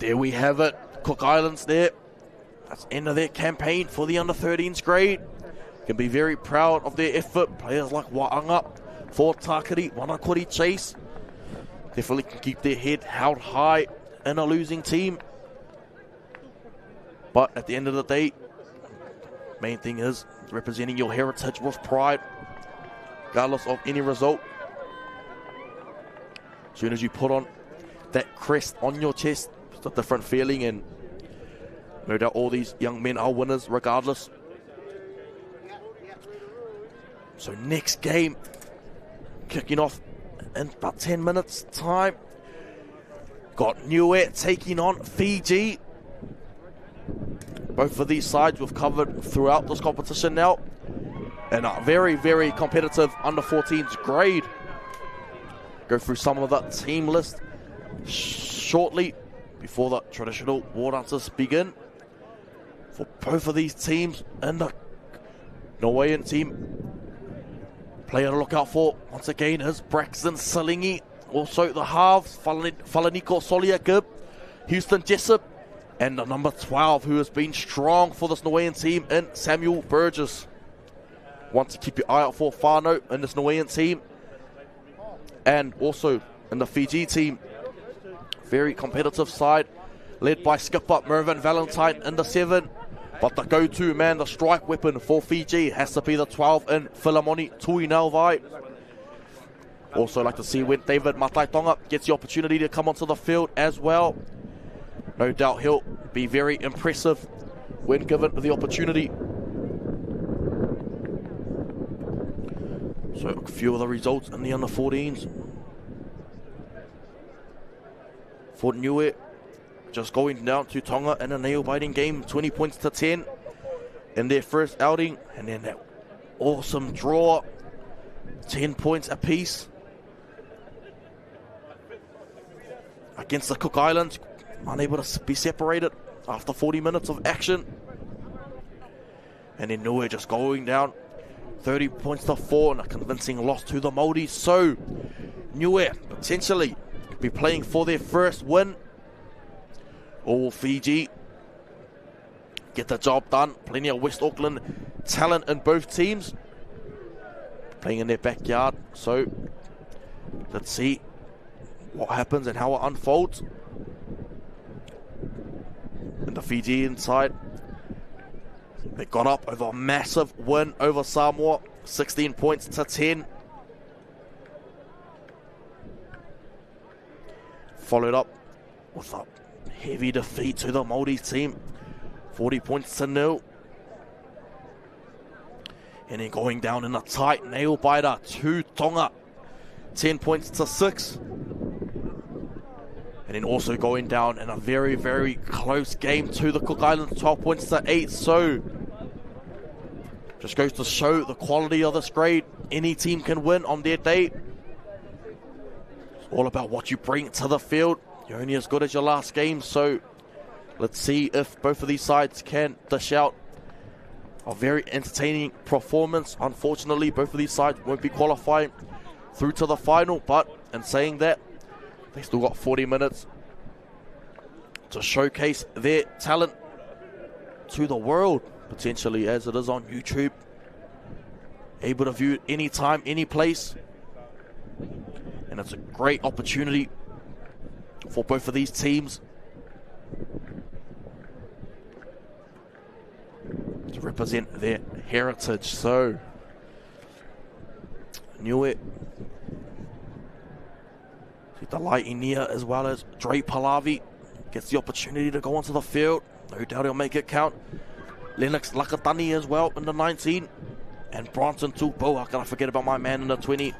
there we have it. Cook Islands there. That's the end of their campaign for the under-13s grade. Can be very proud of their effort. Players like Waanga, for Takari, Wanakori Chase. Definitely can keep their head held high in a losing team. But at the end of the day, main thing is representing your heritage with pride, regardless of any result. As soon as you put on that crest on your chest, it's a different feeling, and no doubt all these young men are winners regardless. So next game, kicking off in about 10 minutes time. Got Niue taking on Fiji. Both of these sides we've covered throughout this competition now. And a very, very competitive under-14s grade. Go through some of the team list shortly before the traditional war dances begin. For both of these teams, and the Norwegian team, player to look out for once again is Braxton Salingi. Also the halves, Falaniko Soliakib, Houston Jessup, and the number 12 who has been strong for this Norwegian team in Samuel Burgess. Want to keep your eye out for Fano in this Norwegian team, and also in the Fiji team. Very competitive side, led by skipper Mervyn Valentine in the 7. But the go-to man, the strike weapon for Fiji, has to be the 12 in Philemoni Tuinalvai. Also like to see when David Matai Tonga gets the opportunity to come onto the field as well. No doubt he'll be very impressive when given the opportunity. So a few of the results in the under-14s. For Niue, just going down to Tonga in a nail-biting game, 20 points to 10 in their first outing. And then that awesome draw, 10 points apiece against the Cook Islands. Unable to be separated after 40 minutes of action. And then Niue just going down 30 points to 4 and a convincing loss to the Māori. So Niue potentially could be playing for their first win. Or will Fiji get the job done? Plenty of West Auckland talent in both teams, playing in their backyard. So let's see what happens and how it unfolds. In the Fijian side, they got up over a massive win over Samoa, 16 points to 10. Followed up with a heavy defeat to the Māori team, 40 points to 0. And then going down in a tight nail biter to Tonga, 10 points to 6. And then also going down in a very, very close game to the Cook Islands, 12 points to 8. So just goes to show the quality of this grade. Any team can win on their day. It's all about what you bring to the field. You're only as good as your last game. So let's see if both of these sides can dish out a very entertaining performance. Unfortunately, both of these sides won't be qualifying through to the final. But in saying that, they still got 40 minutes to showcase their talent to the world, potentially, as it is on YouTube. Able to view it anytime, any place. And it's a great opportunity for both of these teams to represent their heritage. So, Niue, Delight Inia as well as Dre Palavi gets the opportunity to go onto the field. No doubt he'll make it count. Lennox Lakatani as well in the 19. And Bronson Tupou, how can I forget about my man in the 20?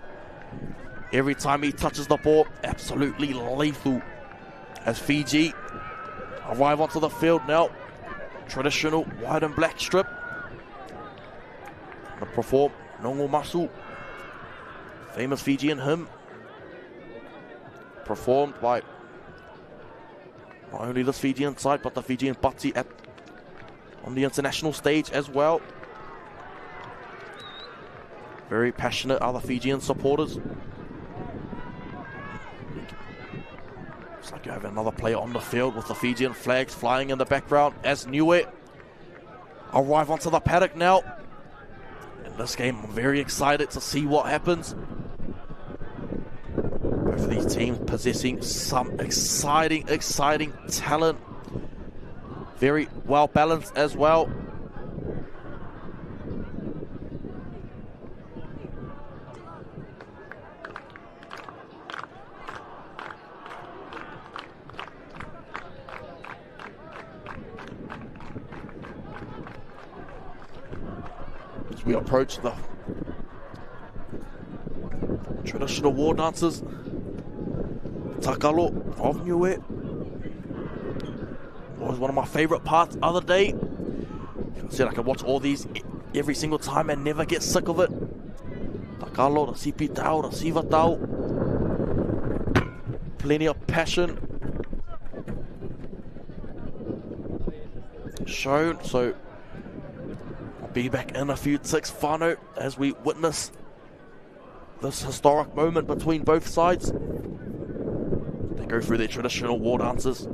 Every time he touches the ball, absolutely lethal. As Fiji arrive onto the field now. Traditional white and black strip. To perform Nongo Masu, famous Fijian hymn, performed by not only this Fijian side but the Fijian Bati on the international stage as well. Very passionate are the Fijian supporters. Looks like you have another player on the field with the Fijian flags flying in the background as Niue arrive onto the paddock now. In this game, I'm very excited to see what happens. Both of these teams possessing some exciting talent. Very well balanced as well. As we approach the traditional war dances, Takalo of Niue. Was one of my favorite parts of the day. I said I can watch all these every single time and never get sick of it. Takalo, the sipi tau, the siva tau. Plenty of passion shown. So I'll be back in a few ticks, whānau, as we witness this historic moment between both sides. They go through their traditional war dances.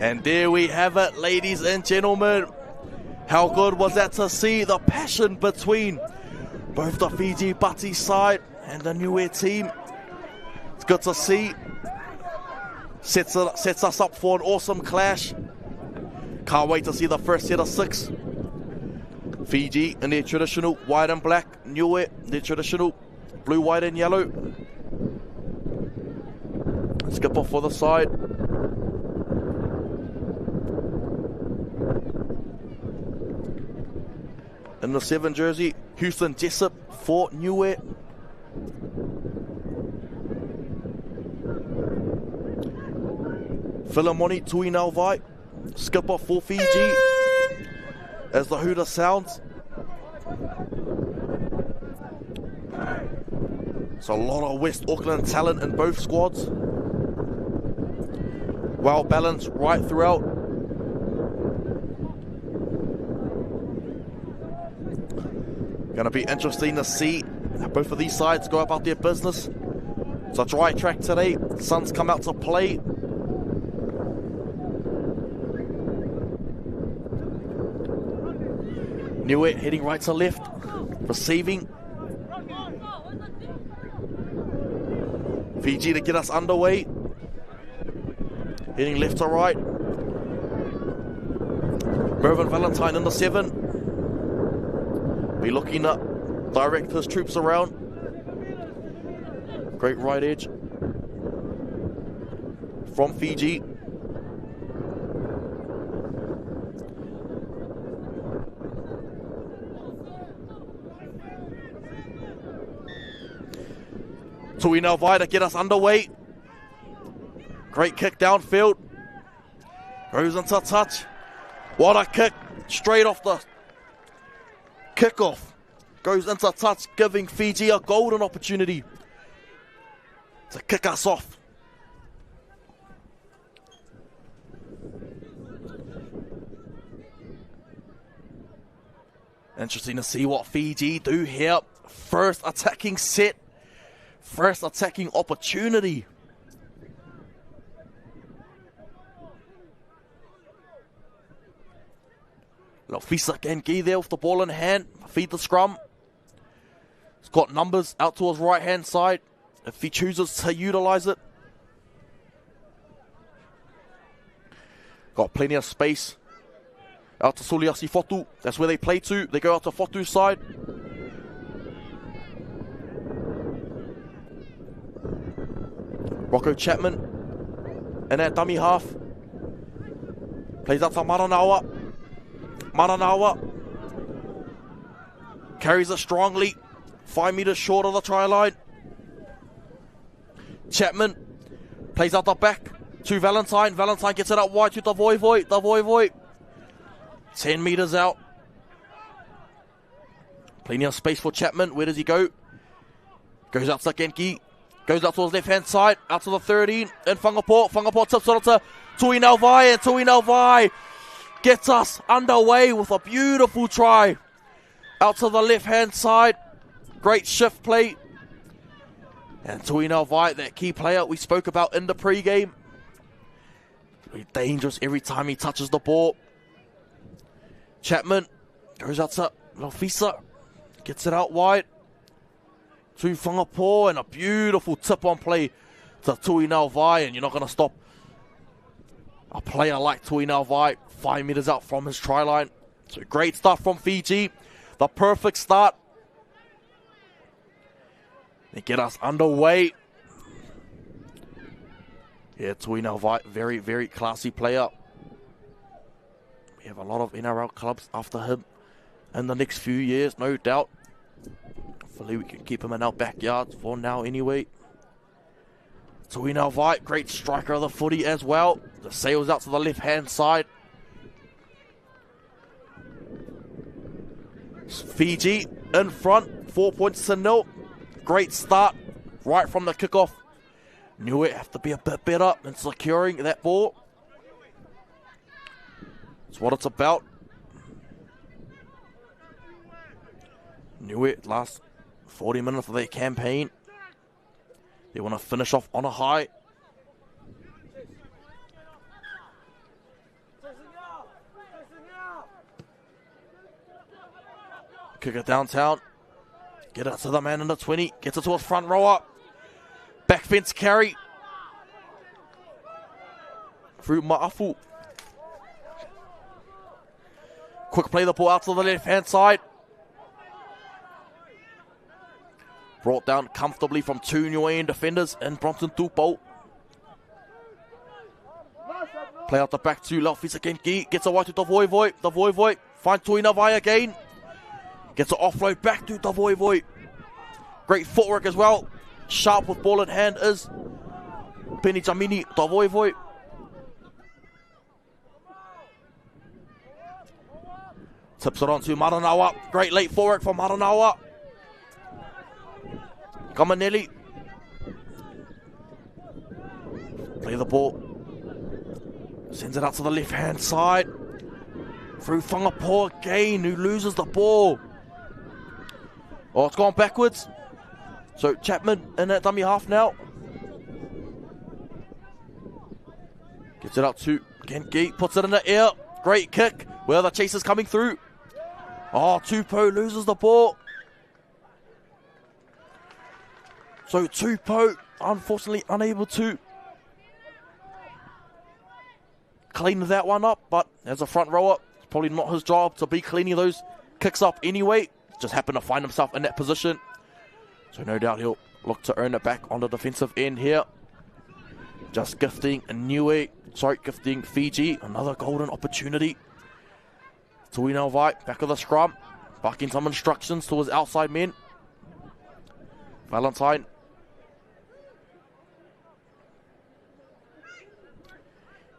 And there we have it, ladies and gentlemen. How good was that to see the passion between both the Fiji Bati side and the Niue team. It's good to see. Sets us up for an awesome clash. Can't wait to see the first set of 6. Fiji in their traditional white and black. Niue, their traditional blue, white and yellow. Skip off for the side. In the 7 jersey, Houston Jessup for Niue. Philemoni Tuinauwai, skipper for Fiji, as the hooter sounds. So a lot of West Auckland talent in both squads. Well balanced right throughout. Going to be interesting to see how both of these sides go about their business. It's a dry track today. Sun's come out to play. Niue heading right to left, receiving. Fiji to get us underway. Heading left to right. Mervyn Valentine in the 7. Be looking to direct his troops around. Great right edge from Fiji. Tuinauwai to get us underway. Great kick downfield. Goes into touch. What a kick. Straight off the kickoff. Goes into touch, giving Fiji a golden opportunity to kick us off. Interesting to see what Fiji do here. First attacking set. First attacking opportunity. Lofisa Gengi there with the ball in hand. Feed the scrum. He's got numbers out to his right hand side if he chooses to utilize it. Got plenty of space. Out to Suliasi Fotu. That's where they play to. They go out to Fotu's side. Rocco Chapman in that dummy half. Plays out to Maranawa. Maranawa carries it strongly. 5 meters short of the try line. Chapman plays out the back to Valentine. Valentine gets it out wide to the Voivoi. The Voivoi 10 meters out. Plenty of space for Chapman. Where does he go? Goes out to Genki. Goes out to his left hand side. Out to the 13. And Whangapo. Whangapo tips it to Tuinauwai. And Tuinauwai gets us underway with a beautiful try. Out to the left hand side. Great shift play. And Tuinauwai, that key player we spoke about in the pre-game. Very dangerous every time he touches the ball. Chapman goes out to Lofisa. Gets it out wide to Whangapo, and a beautiful tip-on play to Tuinauwai, and you're not going to stop a player like Tuinauwai 5 meters out from his try line. So great start from Fiji. The perfect start. They get us underway. Yeah, Tuinauwai, very, very classy player. We have a lot of NRL clubs after him in the next few years, no doubt. Hopefully we can keep him in our backyard for now anyway. Tuinauwai, great striker of the footy as well. The sails out to the left-hand side. Fiji in front, 4 points to 0. Great start right from the kickoff. Niue have to be a bit better in securing that ball. That's what it's about. Niue, last 40 minutes of their campaign. They want to finish off on a high. Kick it downtown. Get it to the man in the 20. Gets it to his front rower. Back fence carry. Through Ma'afu. Quick play the ball out to the left-hand side. Brought down comfortably from two Niuean defenders in Bronson Tupou. Play out the back to Laufis again. Gets a wide to the Voivoi. The Voivoi finds Tuinavai again. Gets an offload back to the Voivoi. Great footwork as well. Sharp with ball in hand is Penny Jamini, the Voivoi. Tips it on to Maranawa. Great late forward from Maranawa. Gamanelli. Play the ball. Sends it out to the left-hand side. Through Whangapo again, who loses the ball. Oh, it's gone backwards. So Chapman in that dummy half now. Gets it out to Genki. Puts it in the air. Great kick. Where the chasers coming through. Oh, Tupou loses the ball. So Tupou, unfortunately, unable to clean that one up. But as a front rower, it's probably not his job to be cleaning those kicks up anyway. Just happened to find himself in that position. So no doubt he'll look to earn it back on the defensive end here. Just gifting Fiji another golden opportunity. Tuinavai, back of the scrum. Barking some instructions to his outside men. Valentine.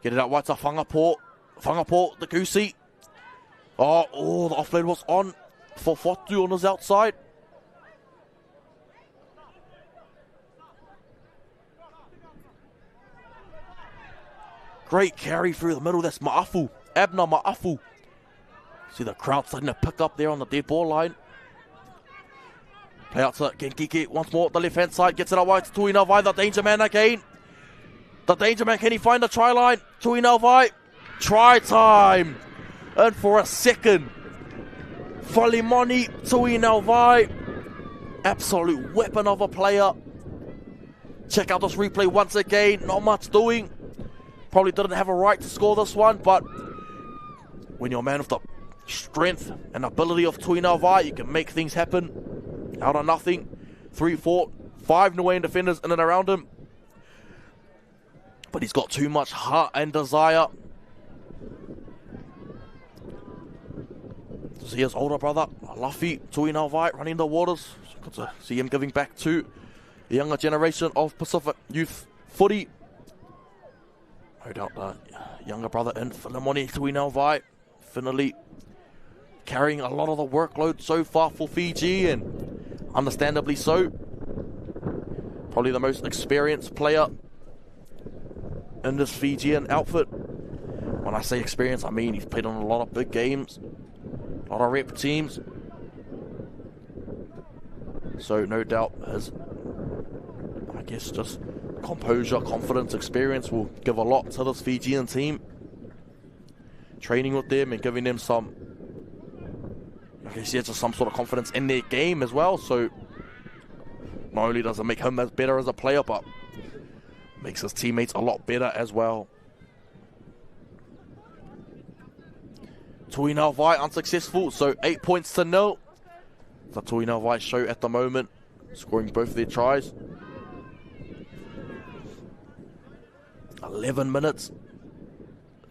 Get it out wide to Whangapo. Whangapo, the goosey. Oh, the offload was on for Fotu on his outside. Great carry through the middle. That's Ma'afu. Abner Ma'afu. See the crowd starting to pick up there on the dead ball line. Play out to Genkiki once more. The left hand side gets it out wide to Tuinavai. The danger man again. The danger man. Can he find the try line? Tuinavai. Try time. And for a second. Falimoni Tuinavai. Absolute weapon of a player. Check out this replay once again. Not much doing. Probably didn't have a right to score this one, but when you're a man with the strength and ability of Tuinavai, you can make things happen out of nothing. 3, 4, 5 Niuean defenders in and around him. But he's got too much heart and desire. See his older brother, Luffy Tuinavai, running the waters. Good to see him giving back to the younger generation of Pacific youth footy. No doubt the younger brother in Filimoni Tuinavai finally carrying a lot of the workload so far for Fiji, and understandably so. Probably the most experienced player in this Fijian outfit. When I say experience, I mean he's played on a lot of big games, a lot of rep teams. So no doubt his, I guess, just composure, confidence, experience will give a lot to this Fijian team. Training with them and giving them some, I guess, just some sort of confidence in their game as well. So not only does it make him as better as a player, but makes his teammates a lot better as well. Tuinavai unsuccessful, so 8 points to 0. The Tuinavai show at the moment, scoring both of their tries. 11 minutes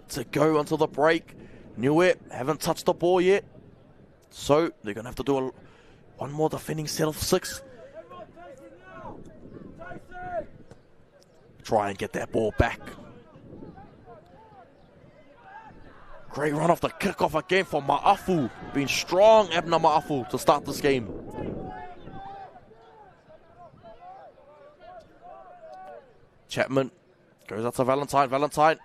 to go until the break. Niue haven't touched the ball yet, so they're going to have to do one more defending set of 6. Try and get that ball back. Great run off the kickoff again for Ma'afu. Being strong, Abner Ma'afu, to start this game. Chapman goes out to Valentine. Valentine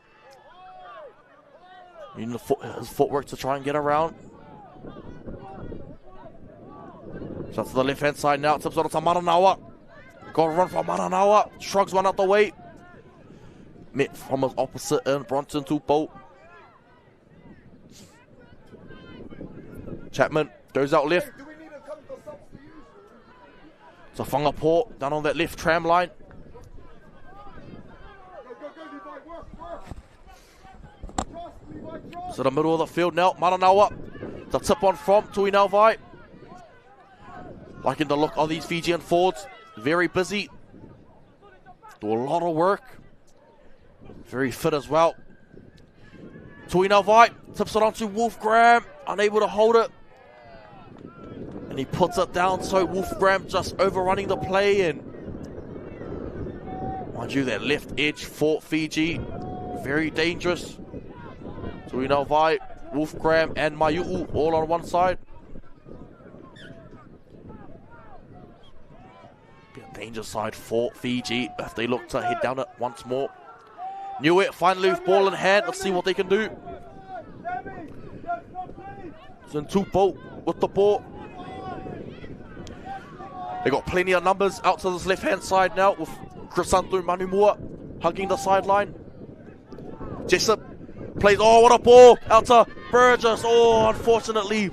needing his footwork to try and get around. So to the left-hand side now, tips on it to Maranawa. Got a run from Maranawa, shrugs one out the way. Met from his opposite end, Bronson to Bolt. Chapman goes out left. So Whangapō down on that left tram line. So the middle of the field now, Maranawa. The tip on from Tui Nauvai. Liking the look of these Fijian forwards. Very busy. Do a lot of work. Very fit as well. Tui Nauvai tips it onto Wolfgram. Unable to hold it. And he puts it down, so Wolfgram just overrunning the play. And mind you, that left edge for Fiji. Very dangerous. Tui Nauvai, Wolfgram and Maiu'u all on one side. Be a danger side for Fiji if they look to head down it once more. Niue finally with ball in hand. Let's see what they can do. Zentupo with the ball. They got plenty of numbers out to this left-hand side now with Crisanto Manumua hugging the sideline. Jessup plays, oh what a ball, out to Burgess. Oh, unfortunately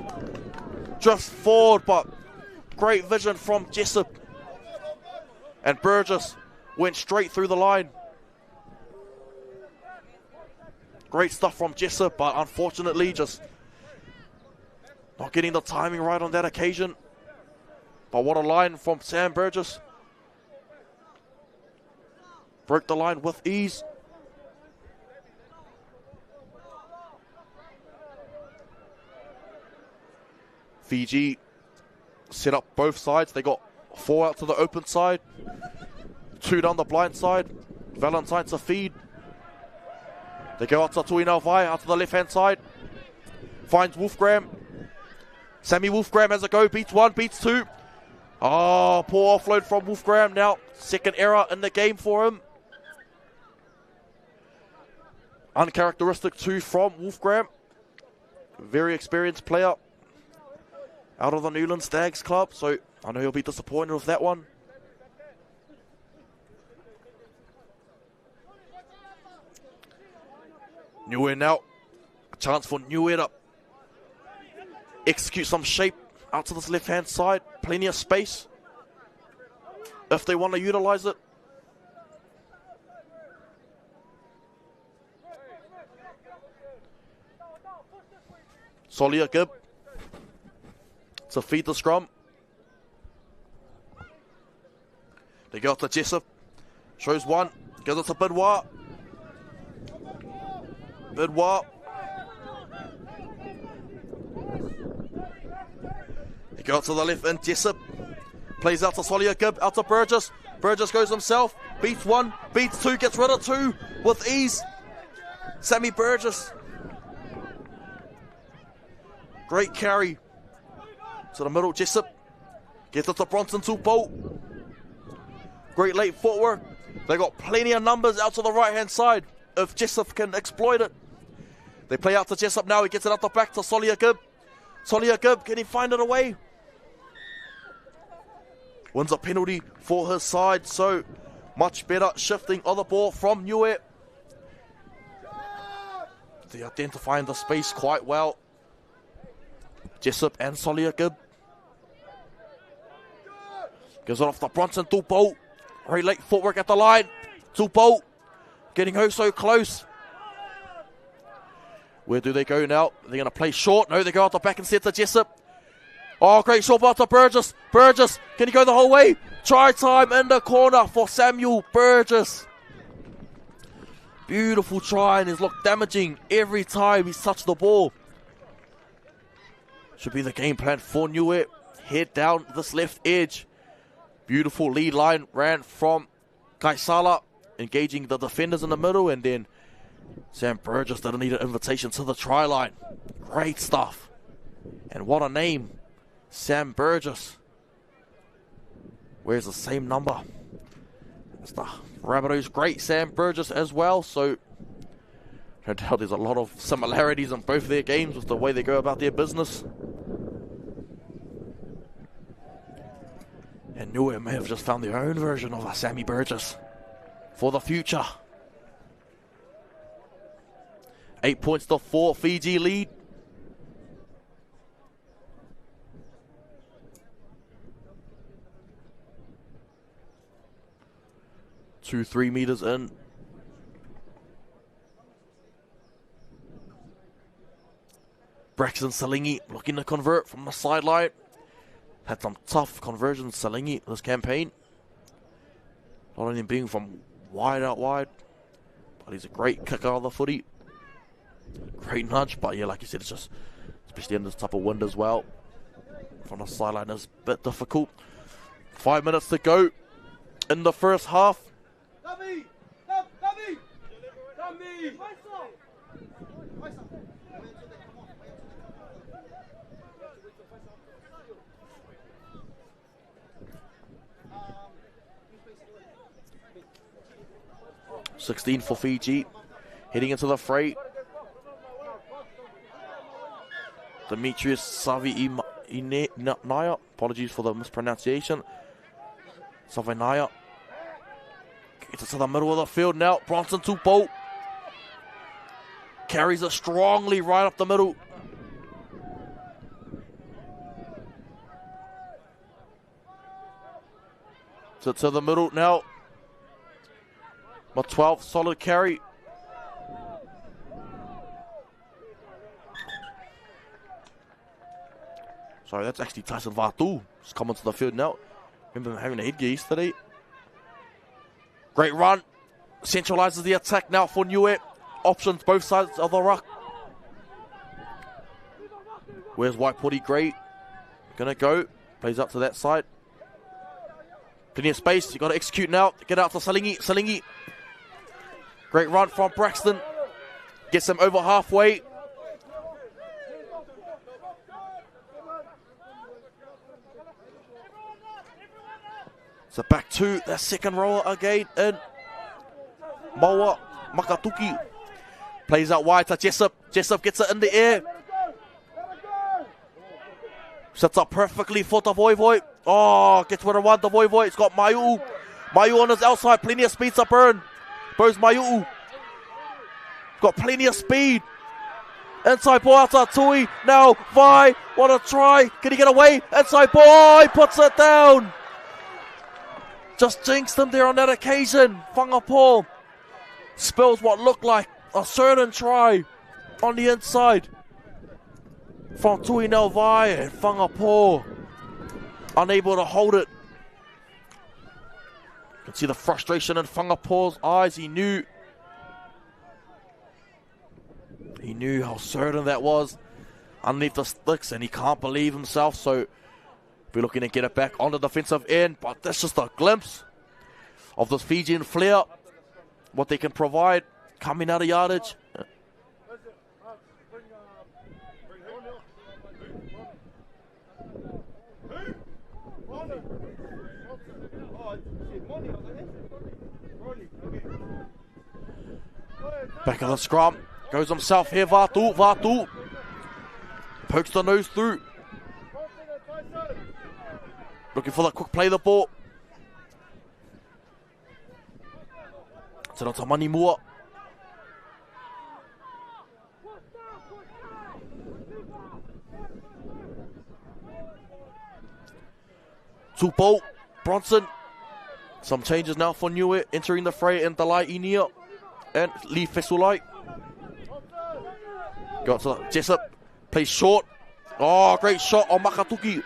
just forward, but great vision from Jessup. And Burgess went straight through the line. Great stuff from Jessup, but unfortunately just not getting the timing right on that occasion. But what a line from Sam Burgess. Broke the line with ease. Fiji set up both sides. They got 4 out to the open side, 2 down the blind side. Valentine to feed. They go out to Tui Nauvai, out to the left-hand side. Finds Wolfgram. Sammy Wolfgram has a go, beats 1, beats 2. Oh, poor offload from Wolfgram now. Second error in the game for him. Uncharacteristic too from Wolfgram. Very experienced player out of the Newland Stags club, so I know he'll be disappointed with that one. Niue now. A chance for Niue to execute some shape out to this left-hand side. Plenty of space if they want to utilize it. Solia Gibb to feed the scrum. They go to Jessup. Shows 1. Goes it to Bidwa. Bidwa. They go to the left and Jessup. Plays out to Solia Gibb. Out to Burgess. Burgess goes himself. Beats 1. Beats 2. Gets rid of 2 with ease. Sammy Burgess. Great carry to the middle. Jessup gets it to Bronson to Bolt. Great late footwork. They got plenty of numbers out to the right hand side if Jessup can exploit it. They play out to Jessup now. He gets it out the back to Solia Gibb. Solia Gibb, can he find it away? Wins a penalty for his side, so much better shifting of the ball from Niue. They're identifying the space quite well. Jessup and Solia Gibb. Gives it off to Bronson to Bolt. Very late footwork at the line. To Bolt. Getting oh so close. Where do they go now? They're going to play short. No, they go out the back and set to Jessup. Oh, great short ball to Burgess. Burgess, can he go the whole way? Try time in the corner for Samuel Burgess. Beautiful try, and he's looked damaging every time he's touched the ball. Should be the game plan for Niue. Head down this left edge. Beautiful lead line ran from Kaisala, engaging the defenders in the middle, and then Sam Burgess didn't need an invitation to the try line. Great stuff. And what a name. Sam Burgess. Wears the same number. It's the Rabbitohs' great Sam Burgess as well, so no doubt there's a lot of similarities in both their games with the way they go about their business. And Niue may have just found their own version of a Sammy Burgess for the future. 8 points to 4, Fiji lead. Two 3 meters in. Braxton Salingi looking to convert from the sideline. Had some tough conversions, Salingi, this campaign. Not only being from wide out wide, but he's a great kicker of the footy. Great nudge, but yeah, like you said, it's just, especially in this type of wind as well, from the sideline is a bit difficult. 5 minutes to go in the first half. 16 for Fiji, heading into the fray. Demetrius Savinaya, apologies for the mispronunciation. Savinaya gets it to the middle of the field now. Bronson Tupou carries it strongly right up the middle. To the middle now. My 12th solid carry. Sorry, that's actually Tyson Vatu. Just coming to the field now. Remember him having a headgear yesterday. Great run. Centralizes the attack now for Niue. Options both sides of the ruck. Where's Waipori Gray? Gonna go. Plays up to that side. Plenty of space. You got to execute now. Get out to Salingi. Salingi. Great run from Braxton. Gets him over halfway. So back to the second rower again in Maua Makatuki. Plays out wide to Jessup. Jessup gets it in the air. Sets up perfectly for the Voivoi. Oh, gets rid of one, the Voivoi. It's got Mayu. Mayu on his outside. Plenty of speed to burn. Burns Mayu. Got plenty of speed. Inside ball out to Tui. Now, Vai. What a try. Can he get away? Inside ball. He puts it down. Just jinxed him there on that occasion. Whangapō spills what looked like a certain try on the inside from Tui Vai, and Whangapō unable to hold it. You can see the frustration in Whangapō's eyes. He knew how certain that was underneath the sticks, and he can't believe himself. So we're looking to get it back on the defensive end, but that's just a glimpse of this Fijian flair, what they can provide coming out of yardage. Back of the scrum, goes himself here, Vatu, pokes the nose through. Looking for the quick play the ball. It's Mani Mua. Tupou, Bronson. Some changes now for Niue, entering the fray in Dalai Inia and Lee Fesulai. Got to Jessup, plays short. Oh, great shot on Makatuki.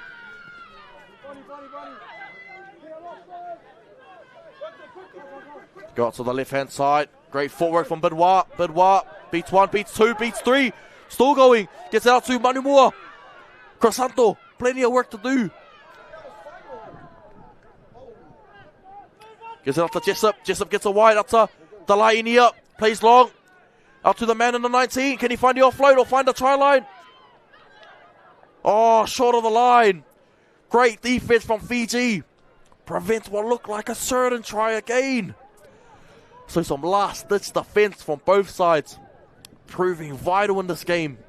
Got to the left-hand side. Great footwork from Benoit. Benoit beats one, beats two, beats three. Still going. Gets out to Manumua. Crosanto. Plenty of work to do. Gets it out to Jessup. Jessup gets a wide out to Dalainia. Plays long. Out to the man in the 19. Can he find the offload or find the try line? Oh, short of the line. Great defense from Fiji. Prevents what looked like a certain try again. So some last-ditch defense from both sides, proving vital in this game.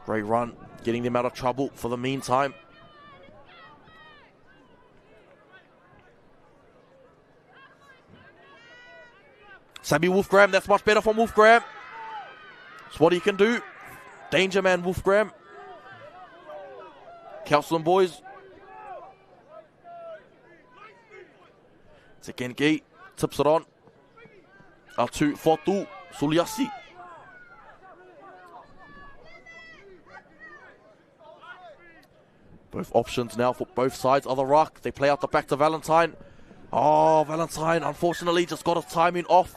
Great run getting them out of trouble for the meantime. Sammy Wolfgram, that's much better from Wolfgram. That's what he can do. Danger man Wolfgram. Councilman boys. Sekengi tips it on. To Fotu Suliasi. Both options now for both sides of the rock. They play out the back to Valentine. Oh, Valentine unfortunately just got his timing off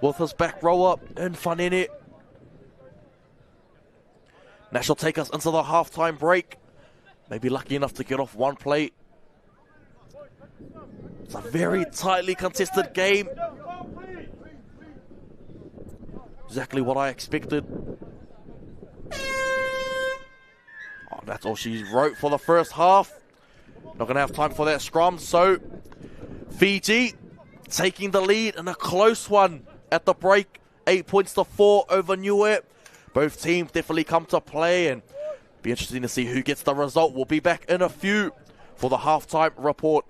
with his back rower in Fanene. Nash will take us into the halftime break. Maybe lucky enough to get off one play. It's a very tightly contested game. Exactly what I expected. Oh, that's all she wrote for the first half. Not going to have time for that scrum, so Fiji taking the lead in a close one at the break. 8 points to 4 over Niue. Both teams definitely come to play, and be interesting to see who gets the result. We'll be back in a few for the halftime report.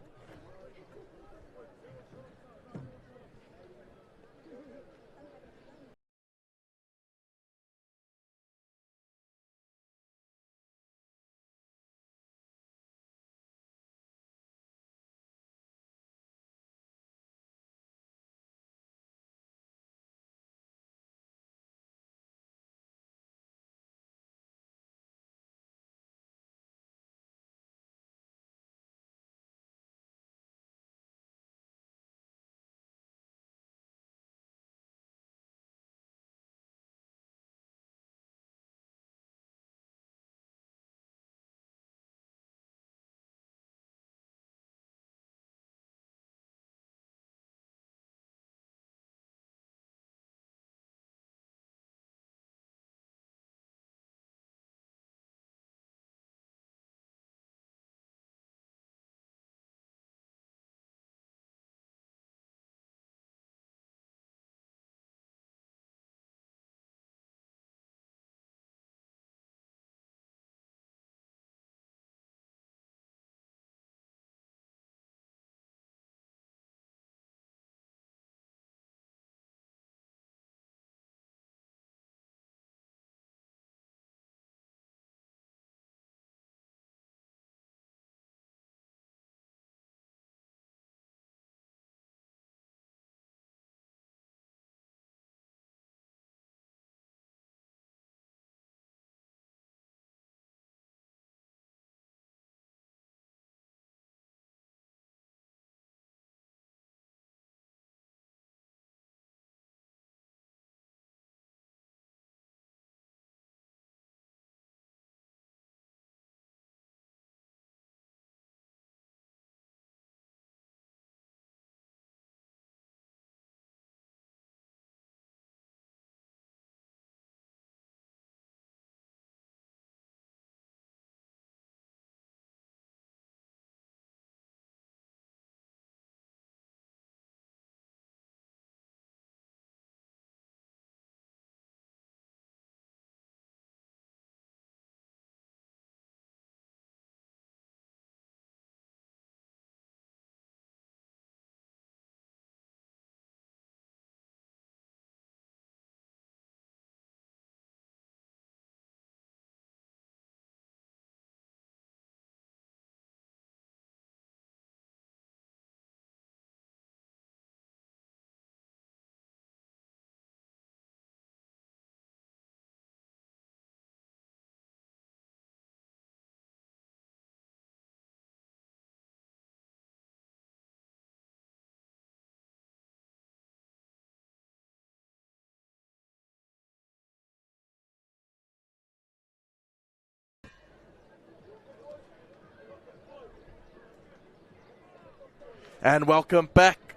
And welcome back,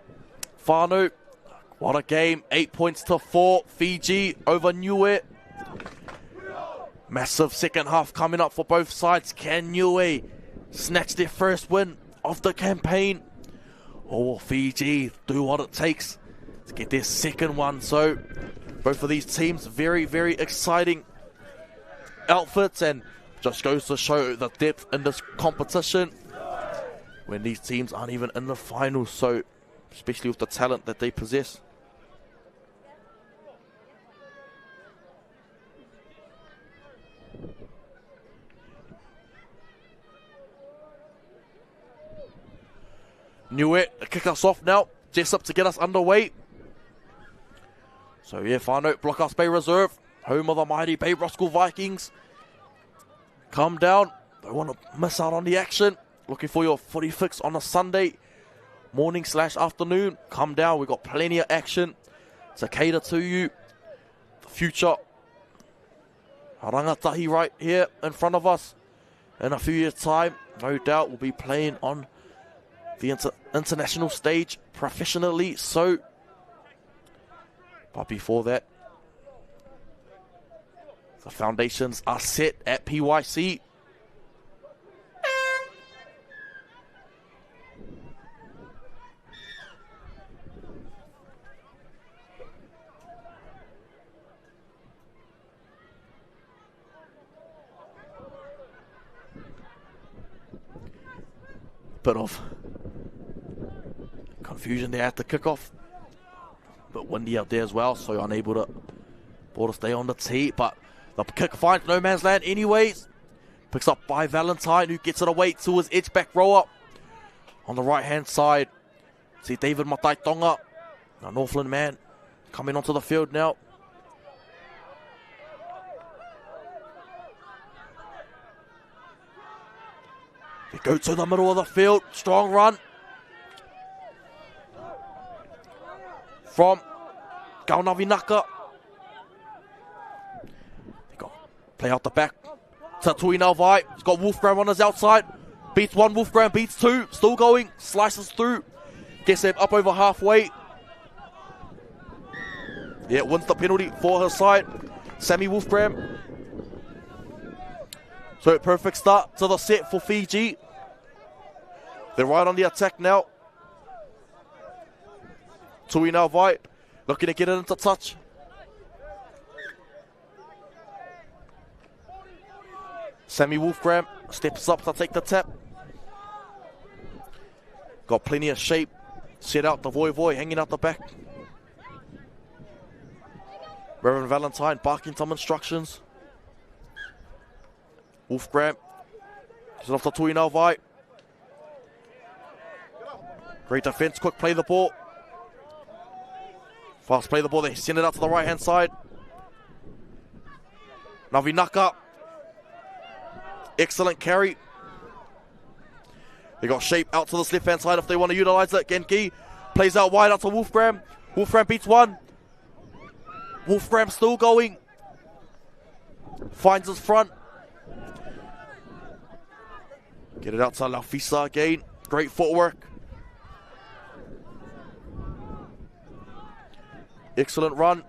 Whānau. What a game, 8 points to 4, Fiji over Niue. Massive second half coming up for both sides. Can Niue snatch their first win of the campaign? Or will Fiji do what it takes to get their second one? So both of these teams very, very exciting outfits, and Just goes to show the depth in this competition when these teams aren't even in the finals, so especially with the talent that they possess. Niue to kick us off now. Jessup to get us underway. So yeah, whānau, Blockhouse Bay Reserve, home of the mighty Bay Roskill Vikings. Come down, don't want to miss out on the action. Looking for your footy fix on a Sunday morning / afternoon. Come down, we've got plenty of action to cater to you. The future rangatahi right here in front of us. In a few years' time, no doubt we'll be playing on the international stage professionally. So, but before that, the foundations are set at PYC. Bit of confusion there at the kickoff. But windy out there as well, so unable to ball to stay on the tee. But the kick finds no man's land anyways. Picks up by Valentine, who gets it away to his edge back rower. On the right hand side, see David Matai Tonga, a Northland man, coming onto the field now. They go to the middle of the field, strong run from Kaunavinaka. They got play out the back to Tui Nalvai. He's got Wolfgram on his outside. Beats one, Wolfgram beats two. Still going, slices through. Gets him up over halfway. Yeah, wins the penalty for her side. Sammy Wolfgram. So perfect start to the set for Fiji. They're right on the attack now. Tui Nalvai looking to get it into touch. Sammy Wolfgram steps up to take the tap. Got plenty of shape. Set out the Voivoi hanging out the back. Reverend Valentine barking some instructions. Wolfgram. He's off to Tui Nalvai. Great defense, quick play the ball. Fast play the ball, they send it out to the right hand side. Navinaka. Excellent carry. They got shape out to the left hand side if they want to utilize it. Genki plays out wide out to Wolfgram. Wolfgram beats one. Wolfgram still going. Finds his front. Get it out to Laufisa again. Great footwork. Excellent run.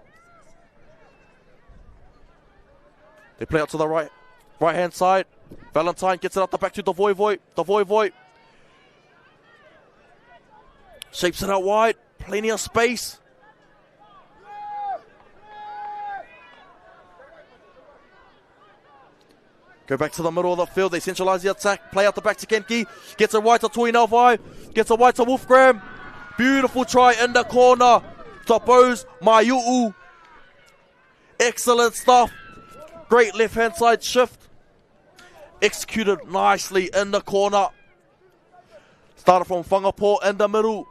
They play out to the right hand side. Valentine gets it out the back to the Voivoi. The Voivoi shapes it out wide. Plenty of space. Go back to the middle of the field. They centralize the attack. Play out the back to Genki. Gets it wide to Tui Nalvai. Gets it wide to Wolfgram. Beautiful try in the corner. To Bose Maiu'u. Excellent stuff. Great left hand side shift. Executed nicely in the corner. Started from Whangapo in the middle.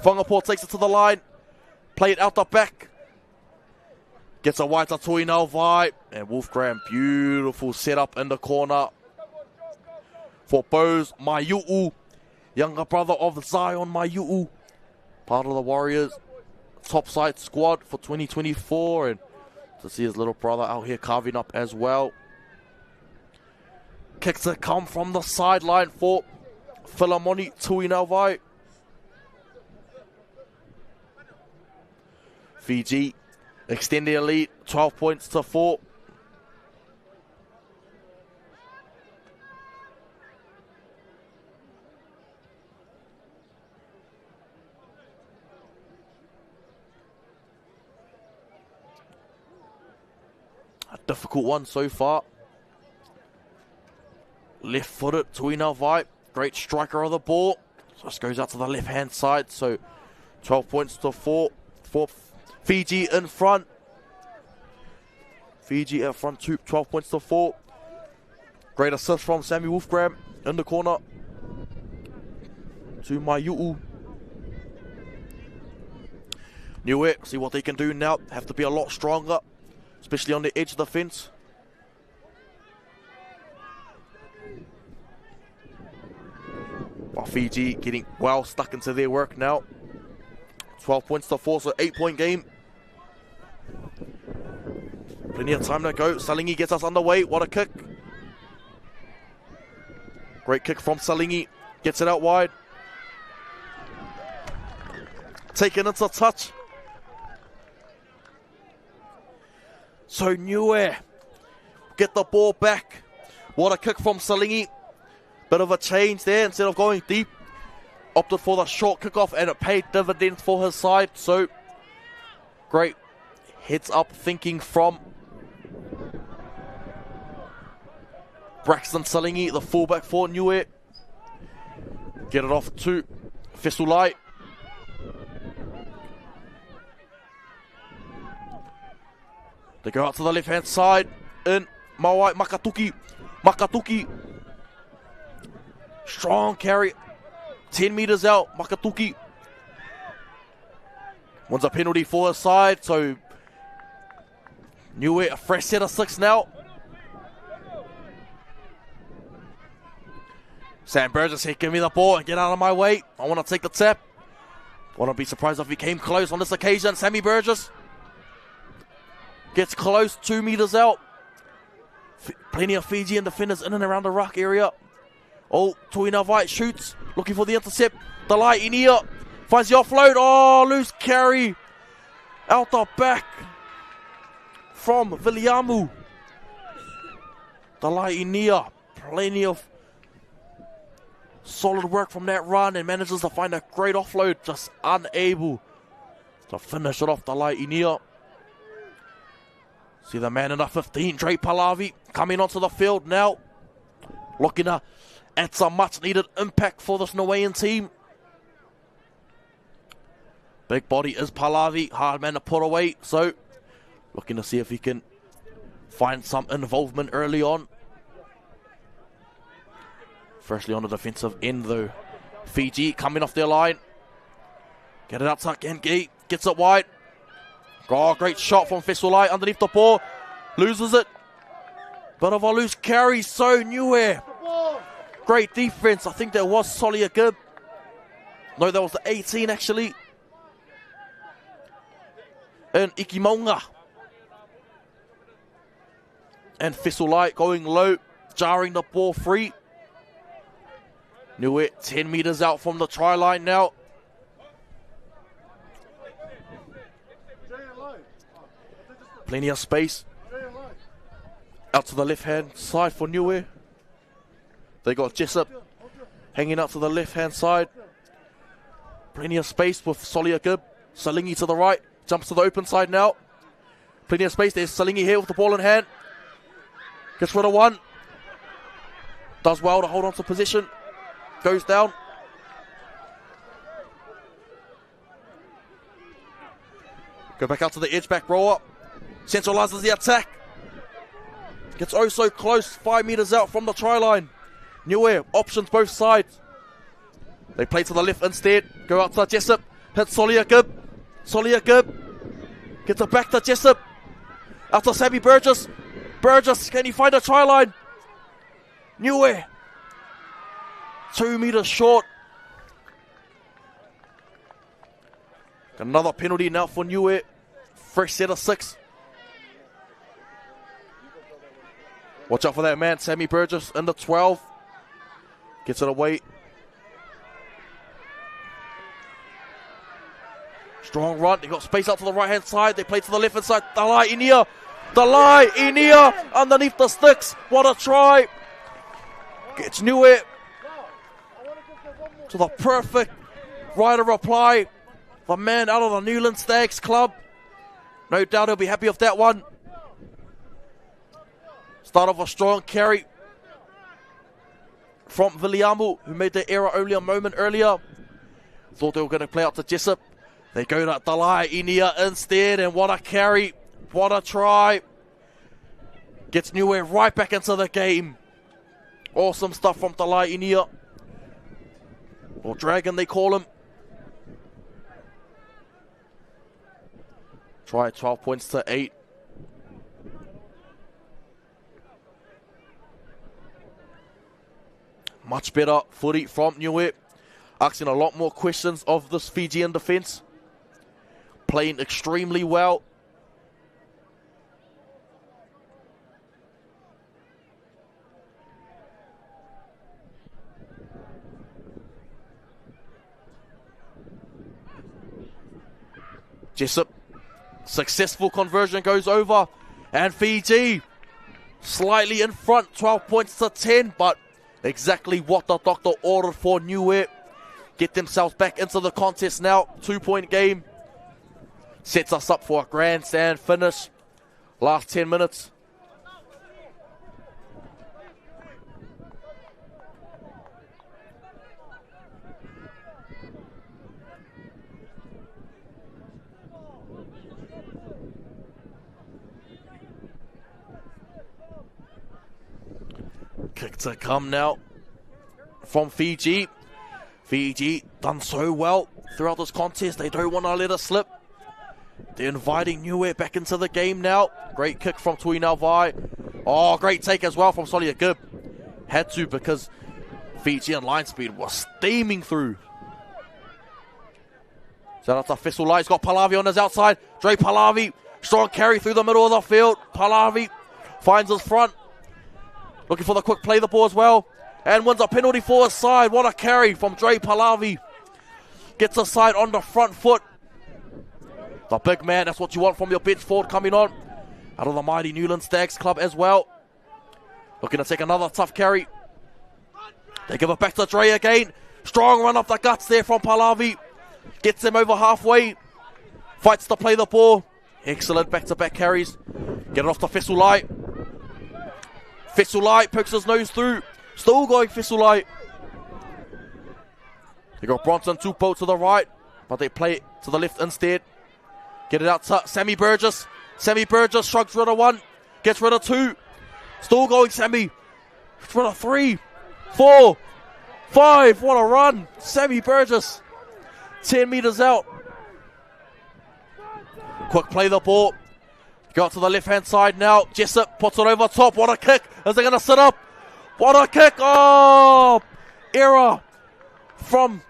Whangapo takes it to the line. Play it out the back. Gets a wide to Tui Nalvai. And Wolfgram, beautiful setup in the corner. For Bose Maiu'u. Younger brother of Zion Maiu'u. Part of the Warriors topside squad for 2024. And to see his little brother out here carving up as well. Kicks that come from the sideline for Philemoni Tui Nalvai. Fiji extending a lead, 12 points to 4. difficult one so far. Left-footed, Tuina Vai, great striker of the ball. Just goes out to the left-hand side, so 12 points to 4 for Fiji in front. Fiji at front, 12 points to 4. Great assist from Sammy Wolfgram in the corner to Maiu'u. Niue, see what they can do now. Have to be a lot stronger, especially on the edge of the fence. While Fiji getting well stuck into their work now. 12 points to 4, so 8-point game. Plenty of time to go. Salingi gets us underway. What a kick. Great kick from Salingi. Gets it out wide. Taken into touch. So Niue get the ball back. What a kick from Salingi. Bit of a change there. Instead of going deep, opted for the short kickoff, and it paid dividends for his side. So great heads up thinking from Braxton Salingi, the fullback for Niue. Get it off to Fesulai. They go out to the left-hand side in Mawai Makatuki. Makatuki. Strong carry. 10 meters out. Makatuki. Wants a penalty for his side. So Niue a fresh set of 6 now. Sam Burgess said, give me the ball and get out of my way. I want to take the tap. Wouldn't be surprised if he came close on this occasion. Sammy Burgess gets close, 2 meters out. Plenty of Fijian defenders in and around the ruck area. Oh, Tuina Vai shoots, looking for the intercept. Dalai Inia finds the offload. Oh, loose carry out the back from Viliamu. Dalai Inia, plenty of solid work from that run and manages to find a great offload, just unable to finish it off. Dalai Inia. See the man in the 15, Dre Palavi, coming onto the field now. Looking to add some much needed impact for this Niuean team. Big body is Palavi, hard man to put away. So looking to see if he can find some involvement early on. Firstly on the defensive end though. Fiji coming off their line. Get it out to Gengi, gets it wide. Oh, great shot from Fesulai underneath the ball. Loses it. Bit of a loose carry, so Niue. Great defense. I think that was Solia Gibb. No, that was the 18 actually. And Ikimonga. And Fesulai going low, jarring the ball free. Niue 10 meters out from the try line now. Plenty of space. Out to the left-hand side for Niue. They got Jessup hanging out to the left-hand side. Plenty of space with Solia Gibb. Salingi to the right. Jumps to the open side now. Plenty of space. There's Salingi here with the ball in hand. Gets rid of one. Does well to hold on to position. Goes down. Go back out to the edge, back row up. Centralizes the attack. Gets oh so close, 5 meters out from the try line. Niue, options both sides. They play to the left instead. Go out to Jessup. Hits Solia Gibb. Solia Gibb. Gets it back to Jessup. Out to Sammy Burgess. Burgess, can he find a try line? Niue. 2 meters short. Another penalty now for Niue. Fresh set of 6. Watch out for that man, Sammy Burgess in the 12. Gets it away. Strong run. They got space out to the right-hand side. They play to the left-hand side. Dalai Inia. Dalai Inia underneath the sticks. What a try. Gets Niue to the perfect right of reply. The man out of the Newland Stags club. No doubt he'll be happy with that one. Start off a strong carry from Viliamu, who made the error only a moment earlier. Thought they were going to play out to Jessup. They go to Dalai Inia instead, and what a carry, what a try. Gets Niue right back into the game. Awesome stuff from Dalai Inia. Or Dragon, they call him. Try 12 points to 8. Much better footy from Niue. Asking a lot more questions of this Fijian defence. Playing extremely well. Jessup, successful conversion goes over, and Fiji slightly in front, 12 points to 10, but exactly what the doctor ordered for Niue. Get themselves back into the contest now, 2-point game. Sets us up for a grandstand finish. Last 10 minutes. Kick to come now from Fiji. Fiji done so well throughout this contest. They don't want to let it slip. They're inviting Niue back into the game now. Great kick from Tui Nauvai. Oh, great take as well from Solia Gibb. Had to, because Fijian line speed was steaming through. Shout out to Fesulai. He's got Pallavi on his outside. Dre Pallavi. Strong carry through the middle of the field. Pallavi finds his front. Looking for the quick play the ball as well. And wins a penalty for his side. What a carry from Dre Pallavi. Gets a side on the front foot. The big man, that's what you want from your bench forward coming on. Out of the mighty Newland Stags club as well. Looking to take another tough carry. They give it back to Dre again. Strong run off the guts there from Pallavi. Gets him over halfway. Fights to play the ball. Excellent back-to-back carries. Get it off to Fesulai. Fesulai pokes his nose through. Still going Fesulai. They got Bronson Tupou to the right, but they play it to the left instead. Get it out to Sammy Burgess. Sammy Burgess shrugs rid of 1. Gets rid of 2. Still going Sammy. Gets rid of 3, 4, 5. What a run. Sammy Burgess. 10 meters out. Quick play the ball. Go out to the left-hand side now. Jessup puts it over top. What a kick. Is they going to sit up? What a kick. Oh! Error from,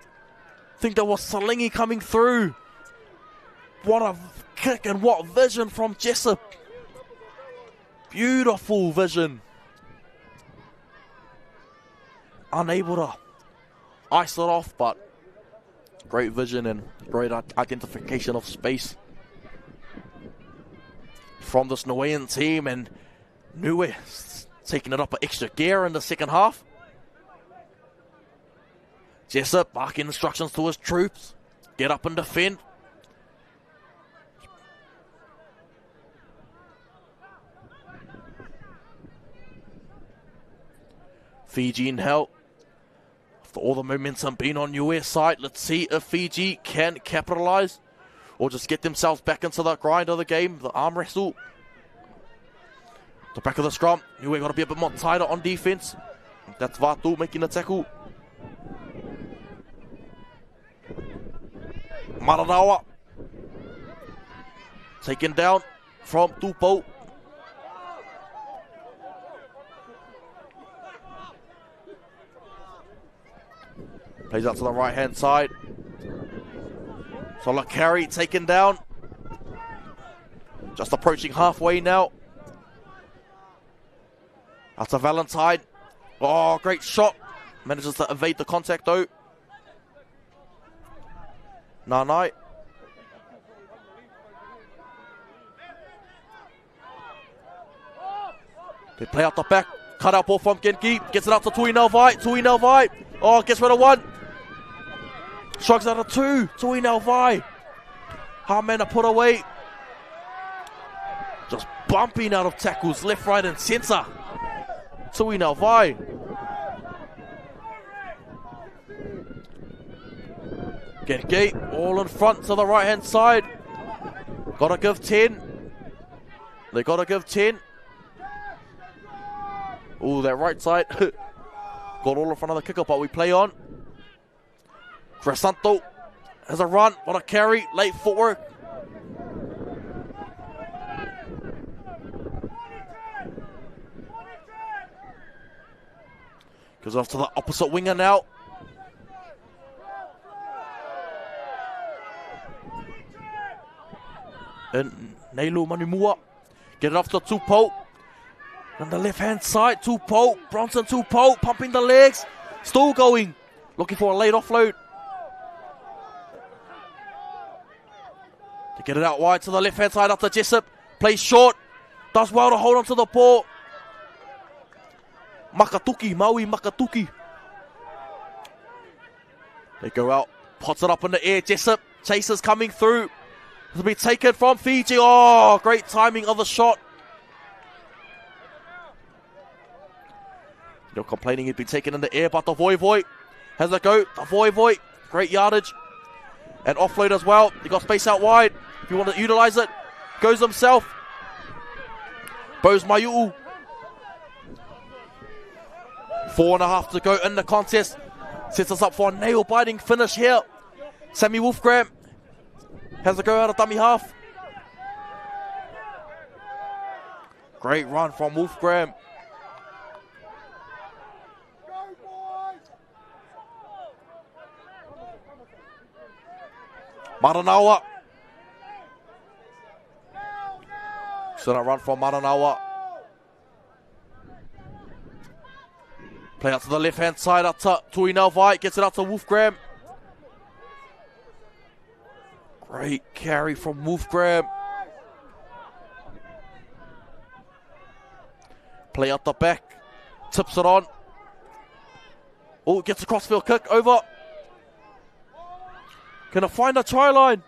I think that was Salingi coming through. What a kick and what vision from Jessup. Beautiful vision. Unable to ice it off, but great vision and great identification of space from this Niuean team, and Niue taking it up an extra gear in the second half. Jessup barking instructions to his troops. Get up and defend. Fiji in hell. After all the momentum being on Niue's side, let's see if Fiji can capitalize or just get themselves back into the grind of the game, the arm wrestle. The back of the scrum, Niue got to be a bit more tighter on defense. That's Vatu making the tackle. Mararawa taken down from Tupou. Plays out to the right hand side. Solakari taken down. Just approaching halfway now. Out to Valentine. Oh, great shot. Manages to evade the contact though. Nanai. They play out the back. Cut out ball from Genki. Gets it out to Tui Nauvai. Tui Nauvai. Oh, gets rid of 1. Shrugs out of 2. Tui Nauvai. Harmana put away. Just bumping out of tackles left, right and centre. Tui now, Vai. Get Gate all in front to the right hand side. Gotta give 10. They gotta give 10. Ooh, that right side. Got all in front of the kicker, but we play on. Crescento has a run. What a carry. Late footwork. Goes off to the opposite winger now. And Neilu Manimua. Get it off to Tupou. On the left hand side, Tupou. Bronson Tupou pumping the legs. Still going. Looking for a late offload. To get it out wide to the left hand side up to Jessup. Plays short. Does well to hold on to the ball. Makatuki, Maui Makatuki. They go out. Pots it up in the air. Jessup. Chasers coming through. It'll be taken from Fiji. Oh, great timing of the shot. No complaining, he'd been taken in the air, but the Voivoi has a go. The Voivoi, great yardage. And offload as well. He got space out wide. If you want to utilize it, goes himself. Bose Maiu'u. 4.5 to go in the contest. Sets us up for a nail-biting finish here. Sammy Wolfgram has a go out of dummy half. Great run from Wolfgram. Maranawa. Still a run from Maranawa. Play out to the left hand side, up to Tui Nelvai. Gets it out to Wolfgram. Great carry from Wolfgram. Play out the back. Tips it on. Oh, gets a crossfield kick over. Can I find a try line?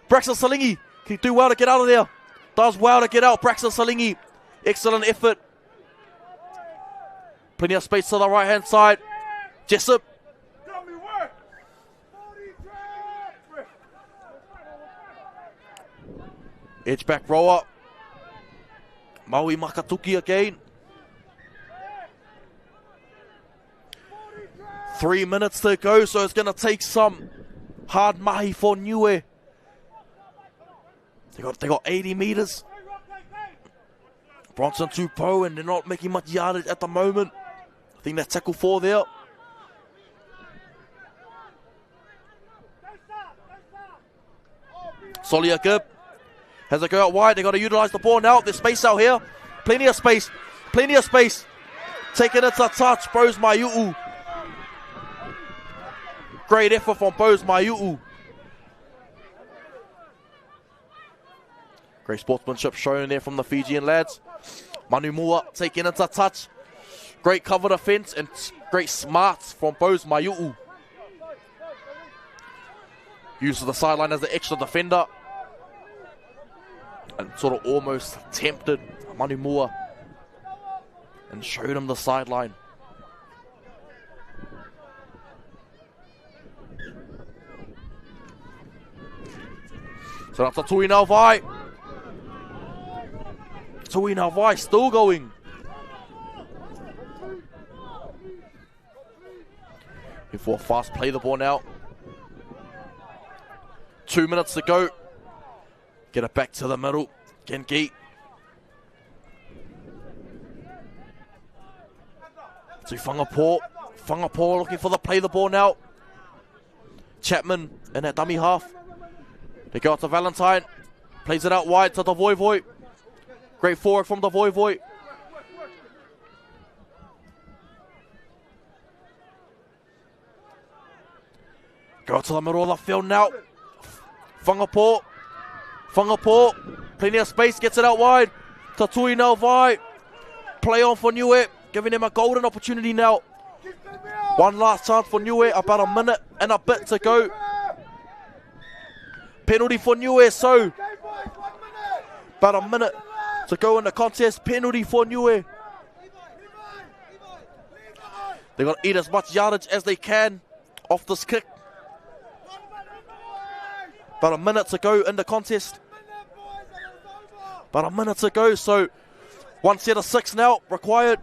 Braxton Salingi can do well to get out of there. Does well to get out. Braxton Salingi. Excellent effort. Plenty of space to the right hand side. Jessup. Edge back rower. Maui Makatuki again. 3 minutes to go, so it's going to take some hard mahi for Niue. They got 80 meters. Bronson Tupou, and they're not making much yardage at the moment. I think that's tackle 4 there. Solia Gibb has a go out wide. They got to utilize the ball now. There's space out here. Plenty of space. Plenty of space. Taking it to touch. Bose Maiu'u. Great effort from Bose Maiu'u. Great sportsmanship shown there from the Fijian lads. Manu Mua taking it to touch. Great cover defense and great smarts from Bose Maiu'u. Uses the sideline as the extra defender. And sort of almost tempted Manu Mua and showed him the sideline. So that's a Tui Nelvai. Tui Nelvai still going. Before fast play the ball now. 2 minutes to go. Get it back to the middle. Genki. To Whangapo. Whangapo looking for the play the ball now. Chapman in that dummy half. They go out to Valentine. Plays it out wide to the Voivoi. Great forward from the Voivoi. Go to the middle of the field now. Whangapo. Whangapo. Plenty of space. Gets it out wide. To Tui Nelvai. Play on for Niue. Giving him a golden opportunity now. One last chance for Niue. About a minute and a bit to go. Penalty for Niue. So about a minute to go in the contest. Penalty for Niue. They've got to eat as much yardage as they can off this kick. About a minute to go in the contest. About a minute to go, so one set of 6 now required.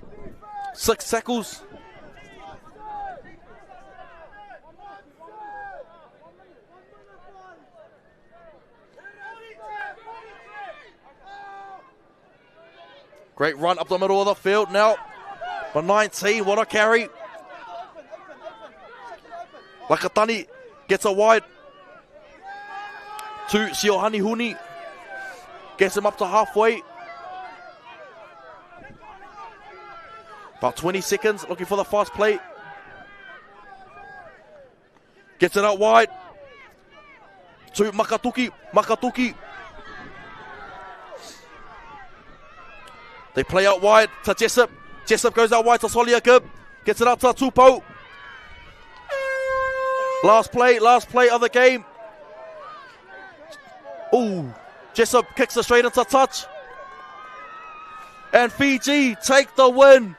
6 tackles. Great run up the middle of the field now. For 19, what a carry. Lakatani gets a wide to Siohani Huni. Gets him up to halfway. About 20 seconds, looking for the fast play. Gets it out wide to Makatuki. Makatuki. They play out wide to Jessup. Jessup goes out wide to Soliakib. Gets it out to Tupo. Last play of the game. Ooh, Jessup kicks it straight into touch. And Fiji take the win.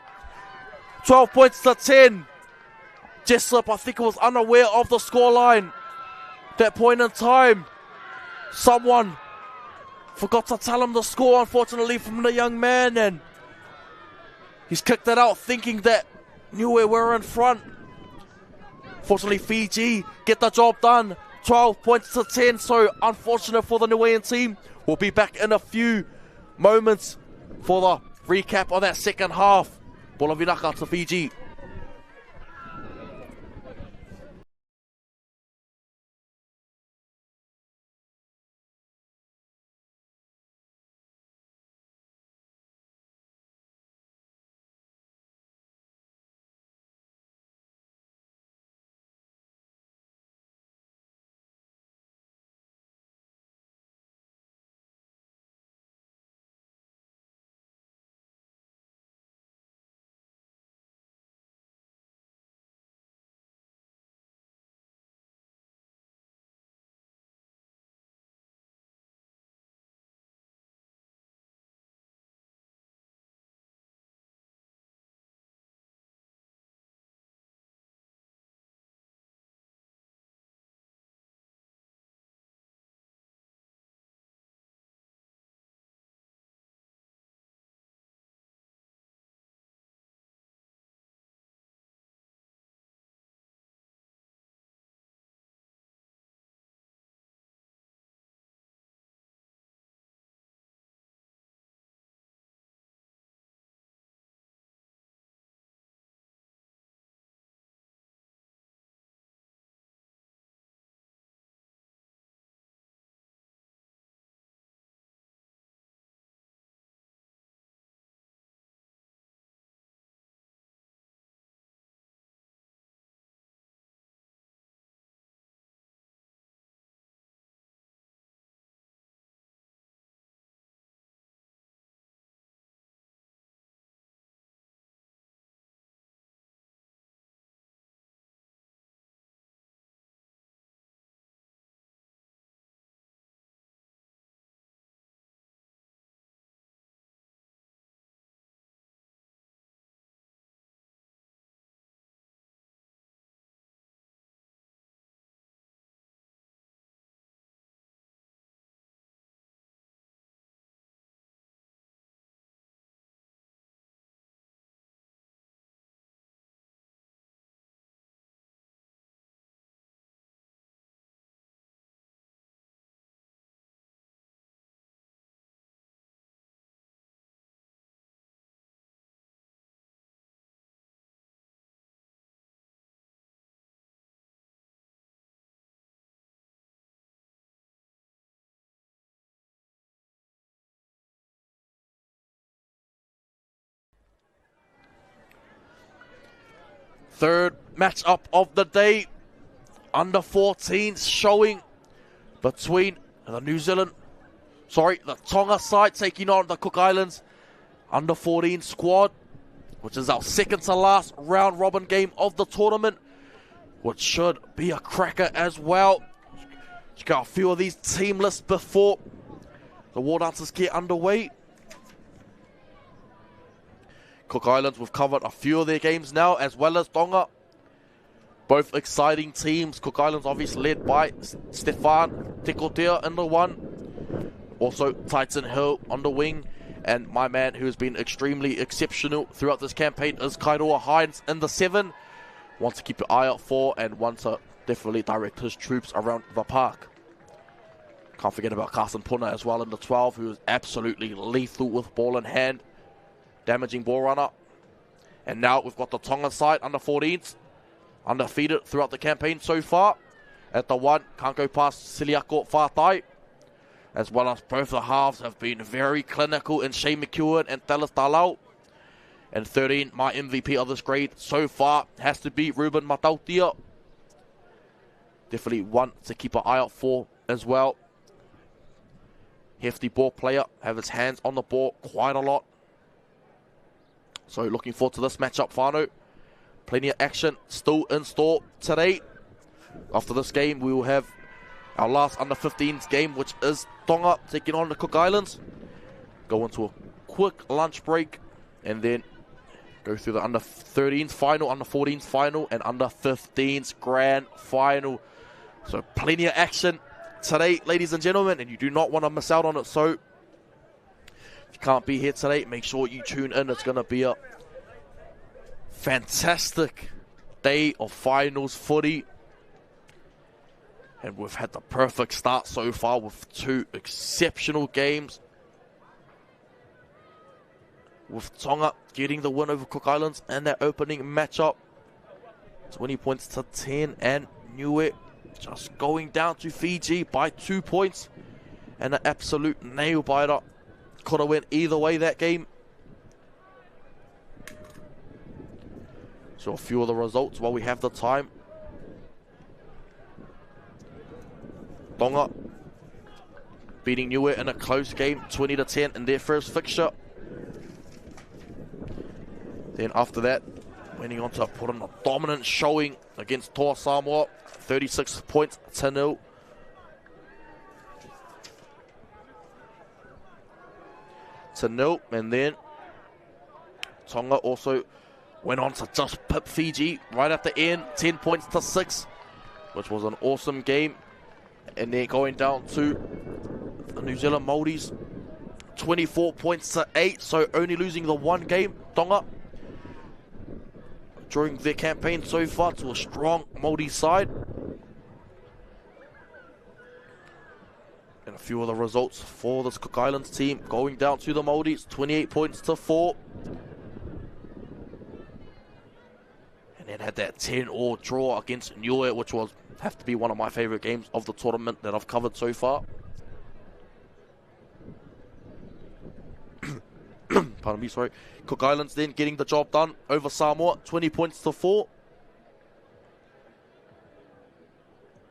12 points to 10. Jessup, I think, was unaware of the scoreline. That point in time, someone forgot to tell him the score, unfortunately, from the young man, and he's kicked it out thinking that Niue were in front. Fortunately, Fiji get the job done. 12 points to 10, so unfortunate for the Niuean team. We'll be back in a few moments for the recap of that second half. Bola Vinaka to Fiji. Third match-up of the day. Under 14s showing between the the Tonga side taking on the Cook Islands under 14 squad, which is our second to last round robin game of the tournament, which should be a cracker as well. Check out a few of these team lists before the war dances get underway. Cook Islands, we've covered a few of their games now, as well as Tonga. Both exciting teams. Cook Islands obviously led by Stefan Tekotea in the 1. Also Titan Hill on the wing. And my man who has been extremely exceptional throughout this campaign is Kairoa Hines in the 7. Want to keep your eye out for and want to definitely direct his troops around the park. Can't forget about Carson Puna as well in the 12, who is absolutely lethal with ball in hand. Damaging ball runner. And now we've got the Tonga side, under 14s. Undefeated throughout the campaign so far. At the 1, can't go past Siliako Whātai. As well as both the halves have been very clinical in Shane McEwen and Talis Talau. And 13, my MVP of this grade so far has to be Ruben Matautia. Definitely one to keep an eye out for as well. Hefty ball player, have his hands on the ball quite a lot. So looking forward to this matchup, whānau. Plenty of action still in store today. After this game, we will have our last under-15s game, which is Tonga taking on the Cook Islands. Go into a quick lunch break and then go through the under-13s final, under-14s final, and under-15s grand final. So plenty of action today, ladies and gentlemen, and you do not want to miss out on it. So if you can't be here today, make sure you tune in. It's going to be a fantastic day of finals footy. And we've had the perfect start so far with 2 exceptional games. With Tonga getting the win over Cook Islands and their opening matchup. 20 points to 10, and Niue just going down to Fiji by 2 points. And an absolute nail-biter. Could have went either way that game. So a few of the results while we have the time. Tonga beating Niue in a close game, 20-10 in their first fixture. Then after that, went on to put on a dominant showing against Toa Samoa, 36 points to 0. And then Tonga also went on to just pip Fiji right at the end, 10 points to 6, which was an awesome game. And then going down to the New Zealand Māoris, 24 points to 8, so only losing the 1 game, Tonga, during their campaign so far, to a strong Māori side. And a few of the results for this Cook Islands team going down to the Māoris, 28 points to 4. And then had that 10-all draw against Niue, which was have to be one of my favourite games of the tournament that I've covered so far. Pardon me, sorry. Cook Islands then getting the job done over Samoa, 20 points to 4.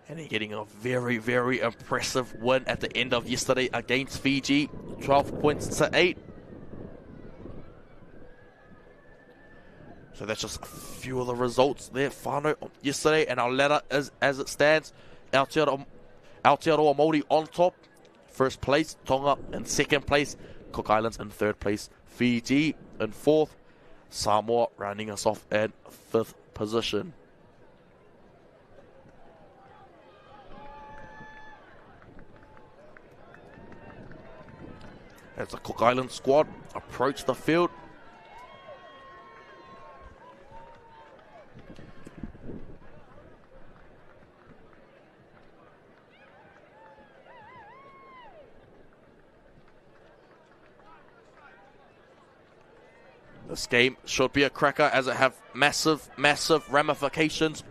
And then getting a very, very impressive win at the end of yesterday against Fiji, 12 points to 8. So that's just a few of the results there, whānau, yesterday. And our ladder is as it stands. Aotearoa Māori on top, first place. Tonga in second place. Cook Islands in third place. Fiji in fourth. Samoa rounding us off in 5th position. As the Cook Islands squad approach the field. This game should be a cracker, as it have massive, massive ramifications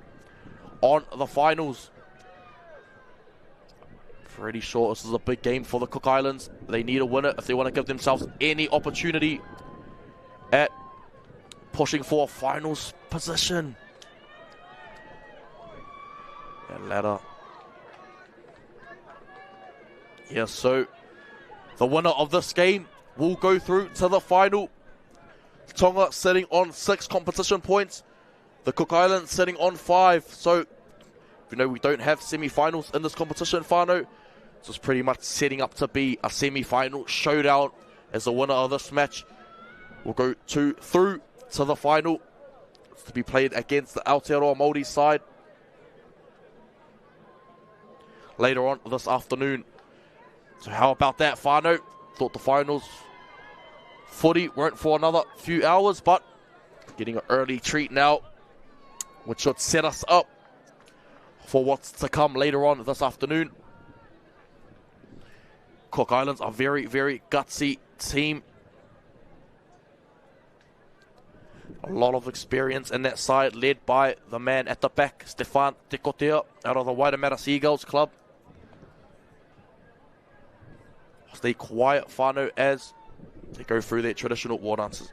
on the finals. Pretty sure this is a big game for the Cook Islands. They need to win it if they want to give themselves any opportunity at pushing for a finals position. And ladder. Yes, so the winner of this game will go through to the final. Tonga sitting on 6 competition points. The Cook Islands sitting on 5. So, you know, we don't have semi-finals in this competition, whānau. So it's pretty much setting up to be a semi-final showdown, as the winner of this match will go through to the final to be played against the Aotearoa Māori side later on this afternoon. So how about that, whānau? Thought the finals footy weren't for another few hours, but getting an early treat now, which should set us up for what's to come later on this afternoon. Cook Islands are a very, very gutsy team. A lot of experience in that side, led by the man at the back, Stefan Tekotea, out of the Waitemata Seagulls club. Stay quiet, whānau, as they go through their traditional war dances.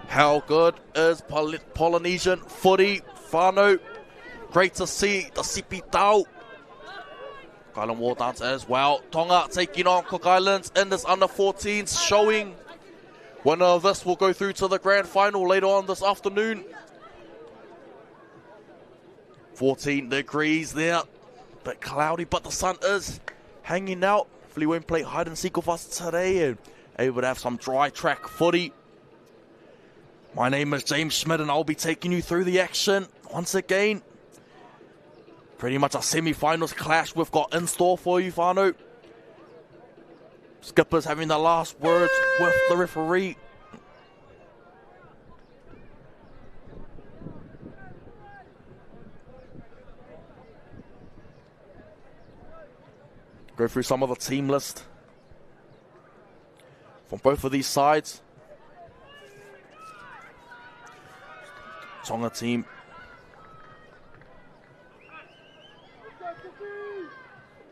How good is Polynesian footy? Whānau, great to see the Sipi Tau. Cook Island War Dance as well. Tonga taking on Cook Islands in this under-14s, showing winner of this will go through to the grand final later on this afternoon. 14 degrees there, bit cloudy, but the sun is hanging out. Hopefully we won't play hide and seek with us today and able to have some dry track footy. My name is James Schmidt and I'll be taking you through the action once again. Pretty much a semi-finals clash we've got in store for you, whānau. Skippers having the last words with the referee. Go through some of the team list from both of these sides. Tonga team.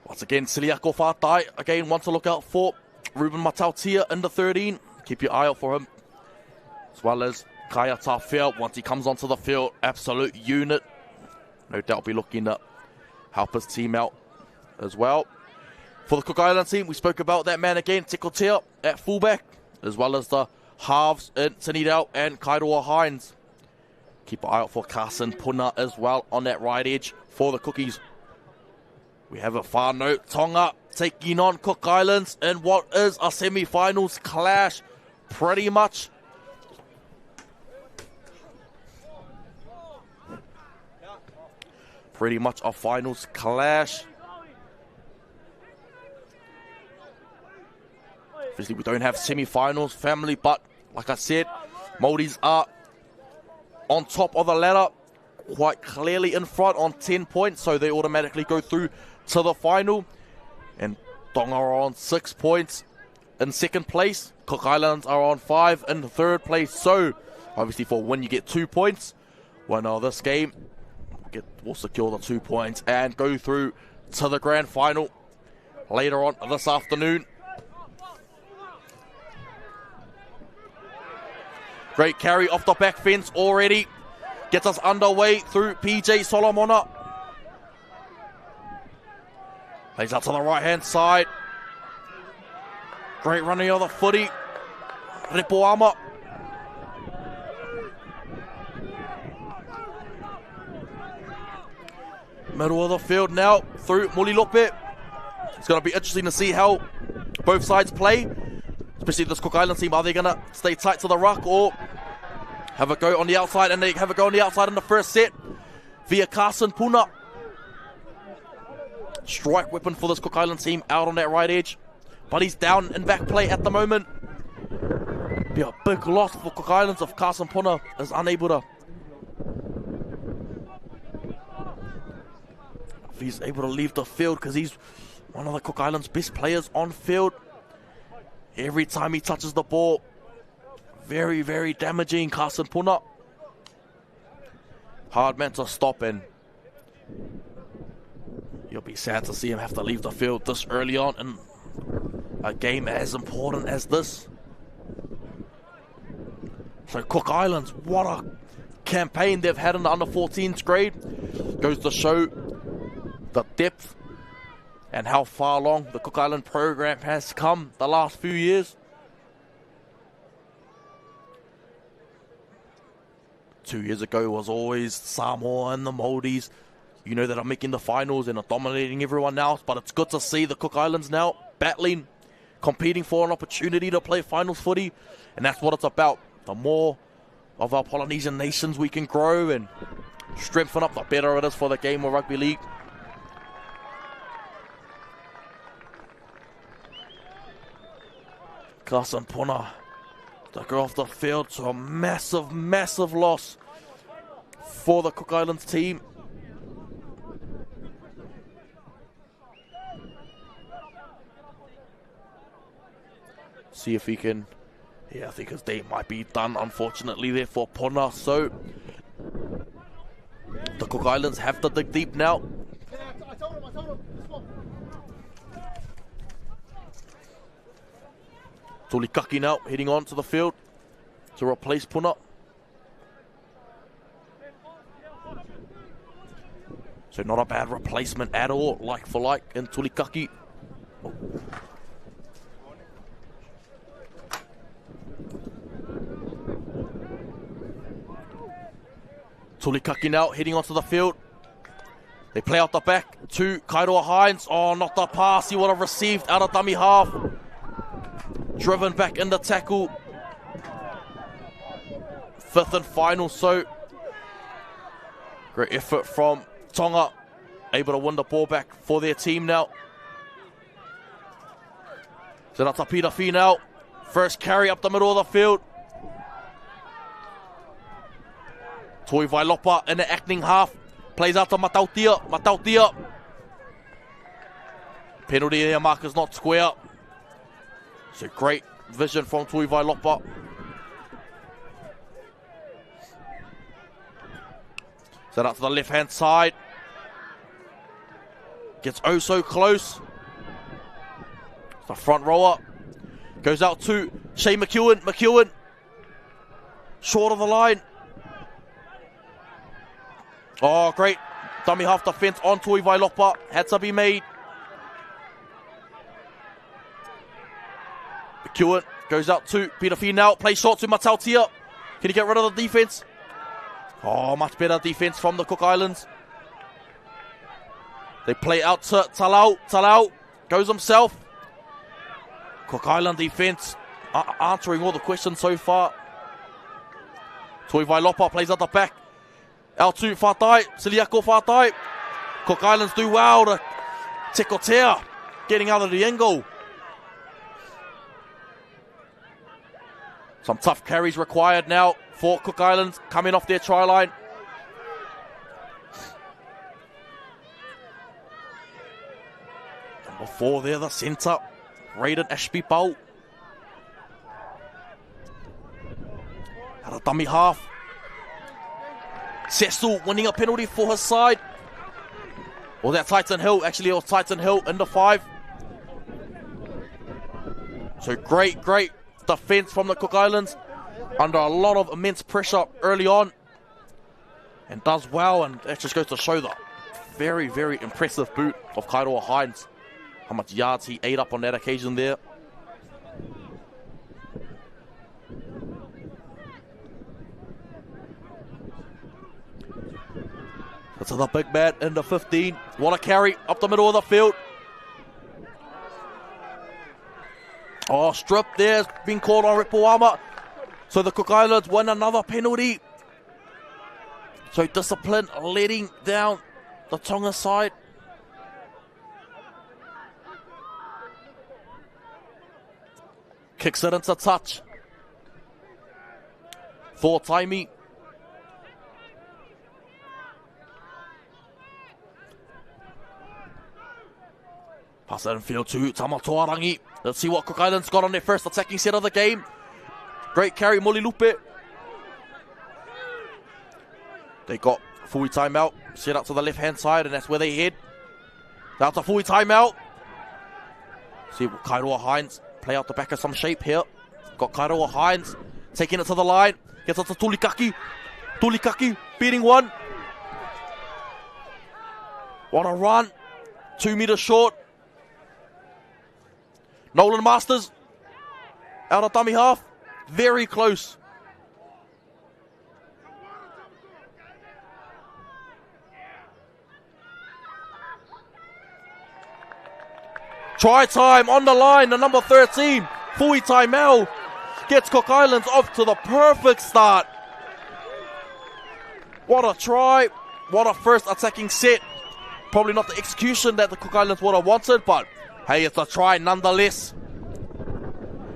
Once again, Siliako Whātai, again, one to look out for. Ruben Matautia in the 13. Keep your eye out for him. As well as Kaya Tawhia, once he comes onto the field, absolute unit. No doubt be looking to help his team out as well. For the Cook Island team, we spoke about that man again, Tikotea at fullback, as well as the halves in Tinidau and Kairoa Hines. Keep an eye out for Carson Puna as well on that right edge for the Cookies. We have a Whānau Tonga taking on Cook Islands in what is a semi-finals clash. Pretty much a finals clash. Obviously, we don't have semi-finals, family, but like I said, Māoris are on top of the ladder, quite clearly in front on 10 points, so they automatically go through to the final. And Tonga are on 6 points in second place. Cook Islands are on 5 in third place. So, obviously, for a win, you get 2 points. Winner of this game will secure the 2 points and go through to the grand final later on this afternoon. Great carry off the back fence already. Gets us underway through PJ Solomona. Plays out to the right-hand side. Great running of the footy. Repoama. Middle of the field now through Mulilope. It's going to be interesting to see how both sides play. Especially this Cook Island team. Are they going to stay tight to the ruck or have a go on the outside? And they have a go on the outside in the first set via Carson Puna. Strike weapon for this Cook Island team out on that right edge. But he's down in back play at the moment. Be a big loss for Cook Islands if Carson Puna is unable to... if he's able to leave the field, because he's one of the Cook Islands' best players on field. Every time he touches the ball, very, very damaging, Carson Puna. Hard man to stop, and you'll be sad to see him have to leave the field this early on in a game as important as this. So Cook Islands, what a campaign they've had in the under-14s grade. Goes to show the depth and how far along the Cook Island program has come the last few years. 2 years ago was always Samoa and the Māoris, you know, that are making the finals and are dominating everyone else. But it's good to see the Cook Islands now battling, competing for an opportunity to play finals footy. And that's what it's about. The more of our Polynesian nations we can grow and strengthen up, the better it is for the game of rugby league. Carson Puna to go off the field to a massive, massive loss for the Cook Islands team. See if he can... yeah, I think his day might be done, unfortunately, there for Puna. So, the Cook Islands have to dig deep now. I told him. Tulikaki now heading on to the field to replace Puna. So not a bad replacement at all, like for like in Tulikaki. Tulikaki now heading onto the field. They play out the back to Kairoa Hines. Oh, not the pass he would have received out of dummy half. Driven back in the tackle. Fifth and final, so great effort from Tonga. Able to win the ball back for their team now. So that's a Peter Fee now. First carry up the middle of the field. Toi Vailopa in the acting half. Plays out to Matautia. Matautia. Penalty there, marker's not square. So great vision from Toi Vailopa. Set up to the left-hand side. Gets oh so close. The front rower. Goes out to Shea McEwen. McEwen. Short of the line. Oh, great. Dummy half defense on Toi Vailopa. Had to be made. McEwen goes out to Peter Fee now. Plays short to Matautia. Can he get rid of the defense? Oh, much better defense from the Cook Islands. They play out to Talau. Talau goes himself. Cook Island defense answering all the questions so far. Toi Vailopa plays at the back. Out to Whatai, Siliako Whatai. Cook Islands do well to Tekotea, getting out of the angle. Some tough carries required now for Cook Islands coming off their try line. Number 4 there, the centre, Raiden Ashby Pau. At a dummy half. Cecil winning a penalty for his side. Or that Titan Hill, actually it was Titan Hill in the 5. So great defense from the Cook Islands. Under a lot of immense pressure early on. And does well, and that just goes to show the very, very impressive boot of Kairoa Hines. How much yards he ate up on that occasion there. That's the big man in the 15. What a carry up the middle of the field. Oh, strip there. Being called on Ripuama. So the Cook Islands win another penalty. So discipline letting down the Tonga side. Kicks it into touch. For Taimi. Pass it in field to Tamatoarangi. Let's see what Cook Islands got on their first attacking set of the game. Great carry, Molilupe. They got fully timeout. Set up to the left-hand side, and that's where they head. That's a fully timeout. See what Kairoa Hines play out the back of some shape here. Got Kairoa Hines taking it to the line. Gets it to Tulikaki. Tulikaki beating one. What a run. 2 meters short. Nolan Masters out of dummy half. Very close. Try time on the line. The number 13, Fui Taimau, gets Cook Islands off to the perfect start. What a try. What a first attacking set. Probably not the execution that the Cook Islands would have wanted, but hey, it's a try nonetheless.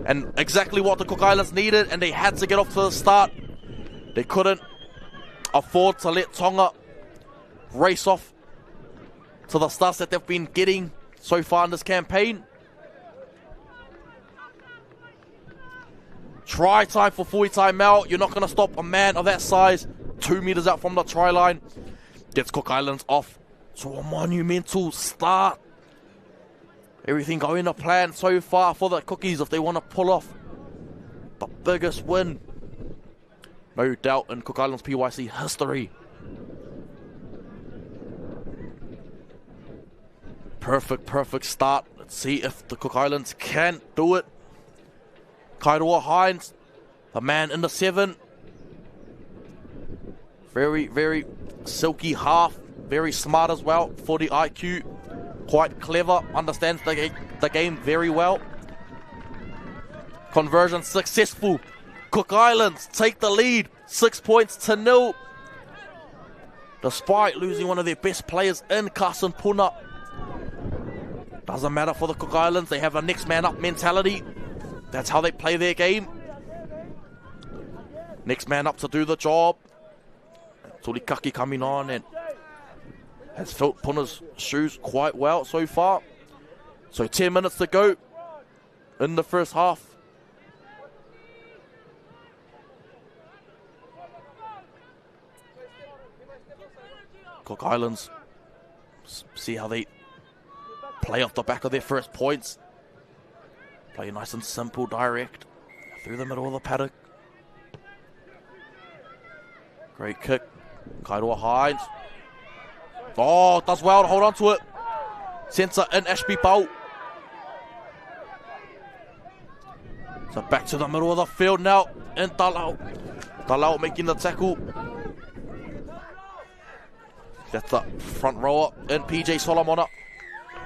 And exactly what the Cook Islands needed, and they had to get off to the start. They couldn't afford to let Tonga race off to the starts that they've been getting so far in this campaign. Try time for Fui Taimau. You're not going to stop a man of that size. 2 meters out from the try line. Gets Cook Islands off to a monumental start. Everything going to plan so far for the Cookies if they want to pull off the biggest win, no doubt, in Cook Islands PYC history. Perfect start. Let's see if the Cook Islands can do it. Kairoa Hines, the man in the 7. Very silky half. Very smart as well. 40 IQ. Quite clever. Understands the game very well. Conversion successful. Cook Islands take the lead. 6 points to 0. Despite losing one of their best players in Carson Puna. Doesn't matter for the Cook Islands. They have a next man up mentality. That's how they play their game. Next man up to do the job. Tulikaki coming on and has filled Puna's shoes quite well so far. So 10 minutes to go in the first half. Cook Islands, see how they play off the back of their first points. Play nice and simple, direct, through the middle of the paddock. Great kick, Kairoa Hines. Oh, does well to hold on to it. Centre in Ashby Bolt. So back to the middle of the field now, and Talau. Talau making the tackle. That's the front rower in PJ Solomona.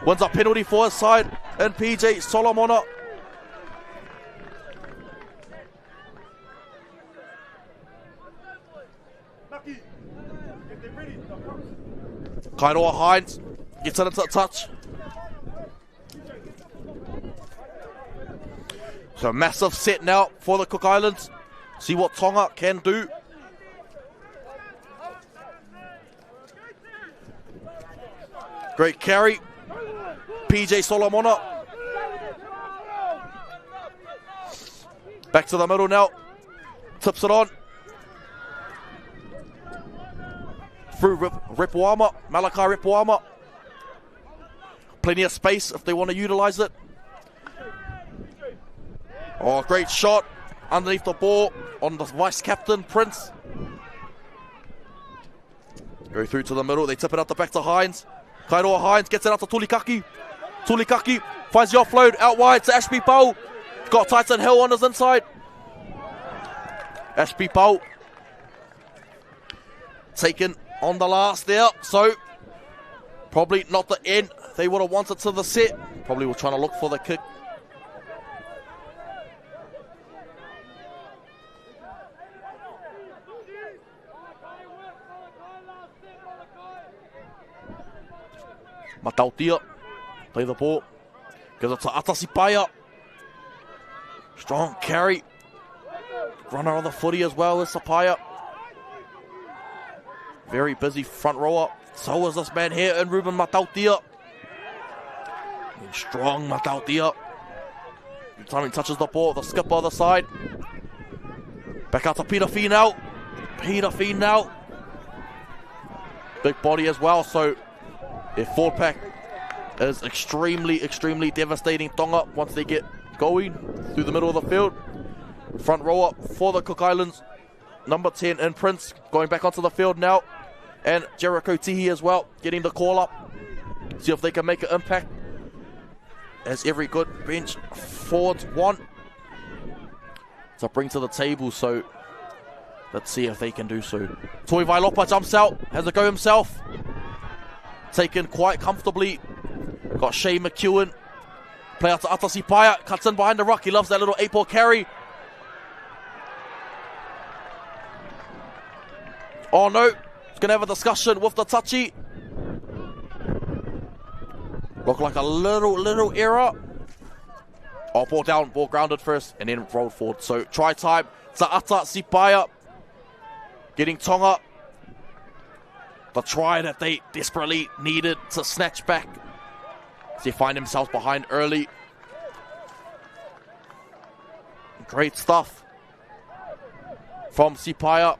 Wins a penalty for his side in PJ Solomona. Kairoa Hines gets it into the touch. So massive set now for the Cook Islands. See what Tonga can do. Great carry. PJ Solomona. Back to the middle now. Tips it on. Through Repuama. Malachi Repuama. Plenty of space if they want to utilize it. Oh, great shot. Underneath the ball on the vice captain, Prince. Go through to the middle. They tip it out the back to Hines. Kairoa Hines gets it out to Tulikaki. Tulikaki finds the offload out wide to Ashby Pau. Got Tyson Hill on his inside. Ashby Pau taken on the last there. So probably not the end they would have wanted to the set. Probably were trying to look for the kick. Matautia, play the ball, gives it to Atasipaya. Strong carry. Runner on the footy as well as Sapaya. Very busy front rower. So is this man here in Ruben Matautia. Strong Matautia. Every time he touches the ball, the skipper on the side. Back out to Peter Fee now. Peter Fee now. Big body as well, so their forward pack is extremely devastating Tonga once they get going through the middle of the field. Front rower for the Cook Islands, number 10 in Prince, going back onto the field now. And Jericho Tihi as well, getting the call up. See if they can make an impact, as every good bench forwards want to bring to the table. So let's see if they can do so. Toi Vailopa jumps out, has a go himself. Taken quite comfortably. Got Shea McEwen. Play out to Atasipaya. Cuts in behind the ruck. He loves that little 8-ball carry. Oh no. He's going to have a discussion with the touchy. Looked like a little error. Oh, ball down. Ball grounded first. And then rolled forward. So try time to Atasipaya. Getting Tonga the try that they desperately needed to snatch back. They find themselves behind early. Great stuff from Sipaya.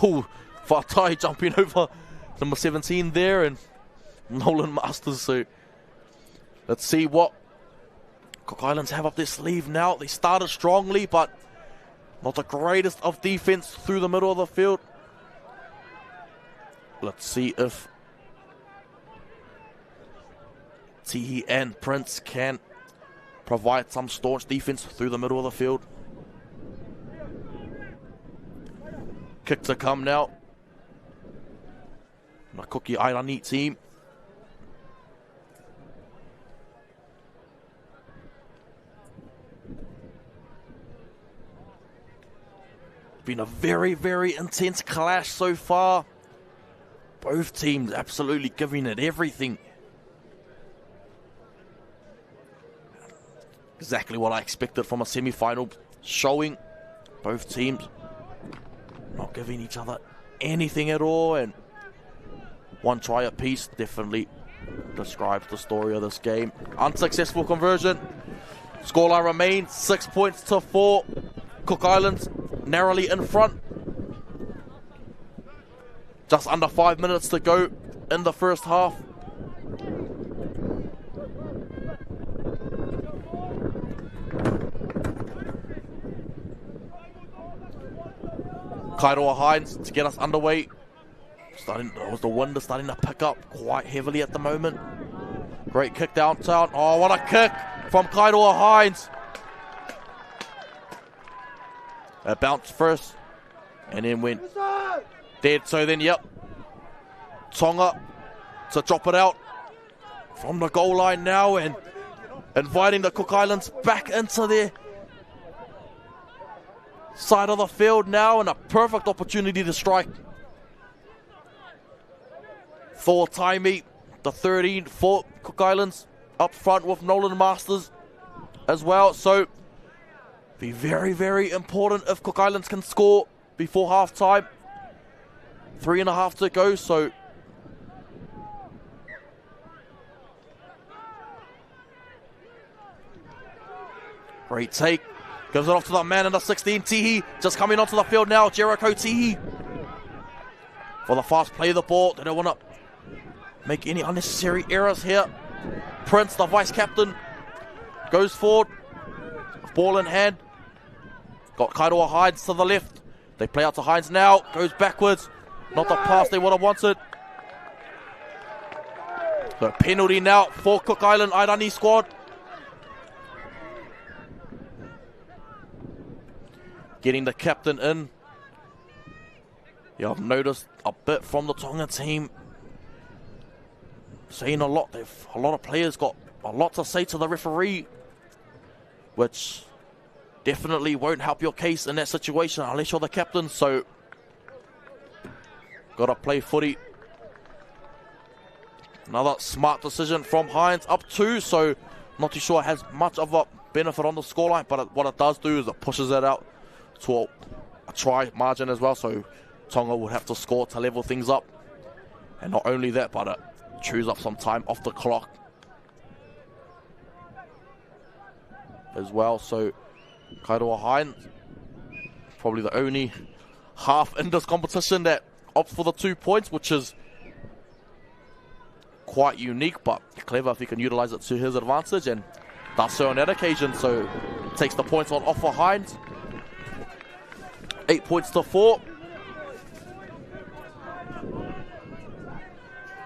Oh, Fatai jumping over number 17 there, and Nolan Masters. So let's see what Cook Islands have up their sleeve now. They started strongly, but not the greatest of defense through the middle of the field. Let's see if Tihi and Prince can provide some staunch defense through the middle of the field. Kick to come now. Nakoki Airani team. Been a very, very intense clash so far. Both teams absolutely giving it everything. Exactly what I expected from a semi-final showing. Both teams not giving each other anything at all, and one try apiece definitely describes the story of this game. Unsuccessful conversion. Scoreline remains 6 points to 4. Cook Islands narrowly in front. Just under 5 minutes to go in the first half. Kairoa Hines to get us underway. The wind is starting to pick up quite heavily at the moment. Great kick downtown. Oh, what a kick from Kairoa Hines. It bounced first and then went dead. So then, yep, Tonga to drop it out from the goal line now and inviting the Cook Islands back into their side of the field now, and a perfect opportunity to strike. Thor Taimi, the 13 for Cook Islands, up front with Nolan Masters as well. So be very, very important if Cook Islands can score before half time. 3.5 to go, so great take. Gives it off to the man in the 16, Tihi. Just coming onto the field now, Jericho Tihi. For the fast play of the ball. They don't want to make any unnecessary errors here. Prince, the vice captain, goes forward. Ball in hand. Got Kairoa Hines to the left. They play out to Hines now. Goes backwards. Not the pass they would have wanted. The penalty now for Cook Island Airani squad. Getting the captain in. Yeah, I've noticed a bit from the Tonga team. Saying a lot. A lot of players got a lot to say to the referee, which definitely won't help your case in that situation unless you're the captain. So, got to play footy. Another smart decision from Hines, up 2. So, not too sure it has much of a benefit on the scoreline, but what it does do is it pushes it out to a try margin as well. So, Tonga would have to score to level things up. And not only that, but it chews up some time off the clock as well. So, Kairoa Hines, probably the only half in this competition that opts for the 2 points, which is quite unique, but clever if he can utilize it to his advantage, and does so on that occasion. So takes the points on off for Hines. 8 points to 4,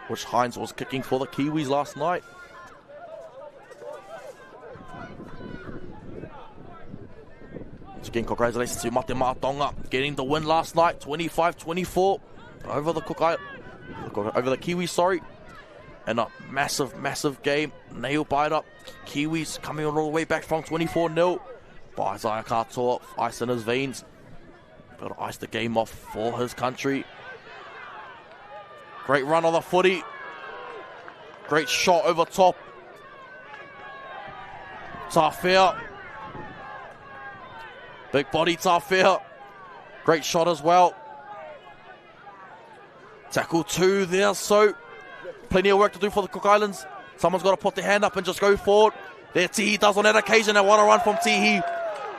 which Hines was kicking for the Kiwis last night. Again, congratulations to Matema Tonga getting the win last night, 25-24 over the Kiwis, sorry. And a massive, massive game. Nail biter. Kiwis coming all the way back from 24-0. But Isaiah Katoa, ice in his veins. Able to ice the game off for his country. Great run on the footy. Great shot over top. Tafea. Big body Tafea. Great shot as well. Tackle 2 there, so plenty of work to do for the Cook Islands. Someone's got to put their hand up and just go forward. There Tihi does on that occasion, and what a run from Tihi.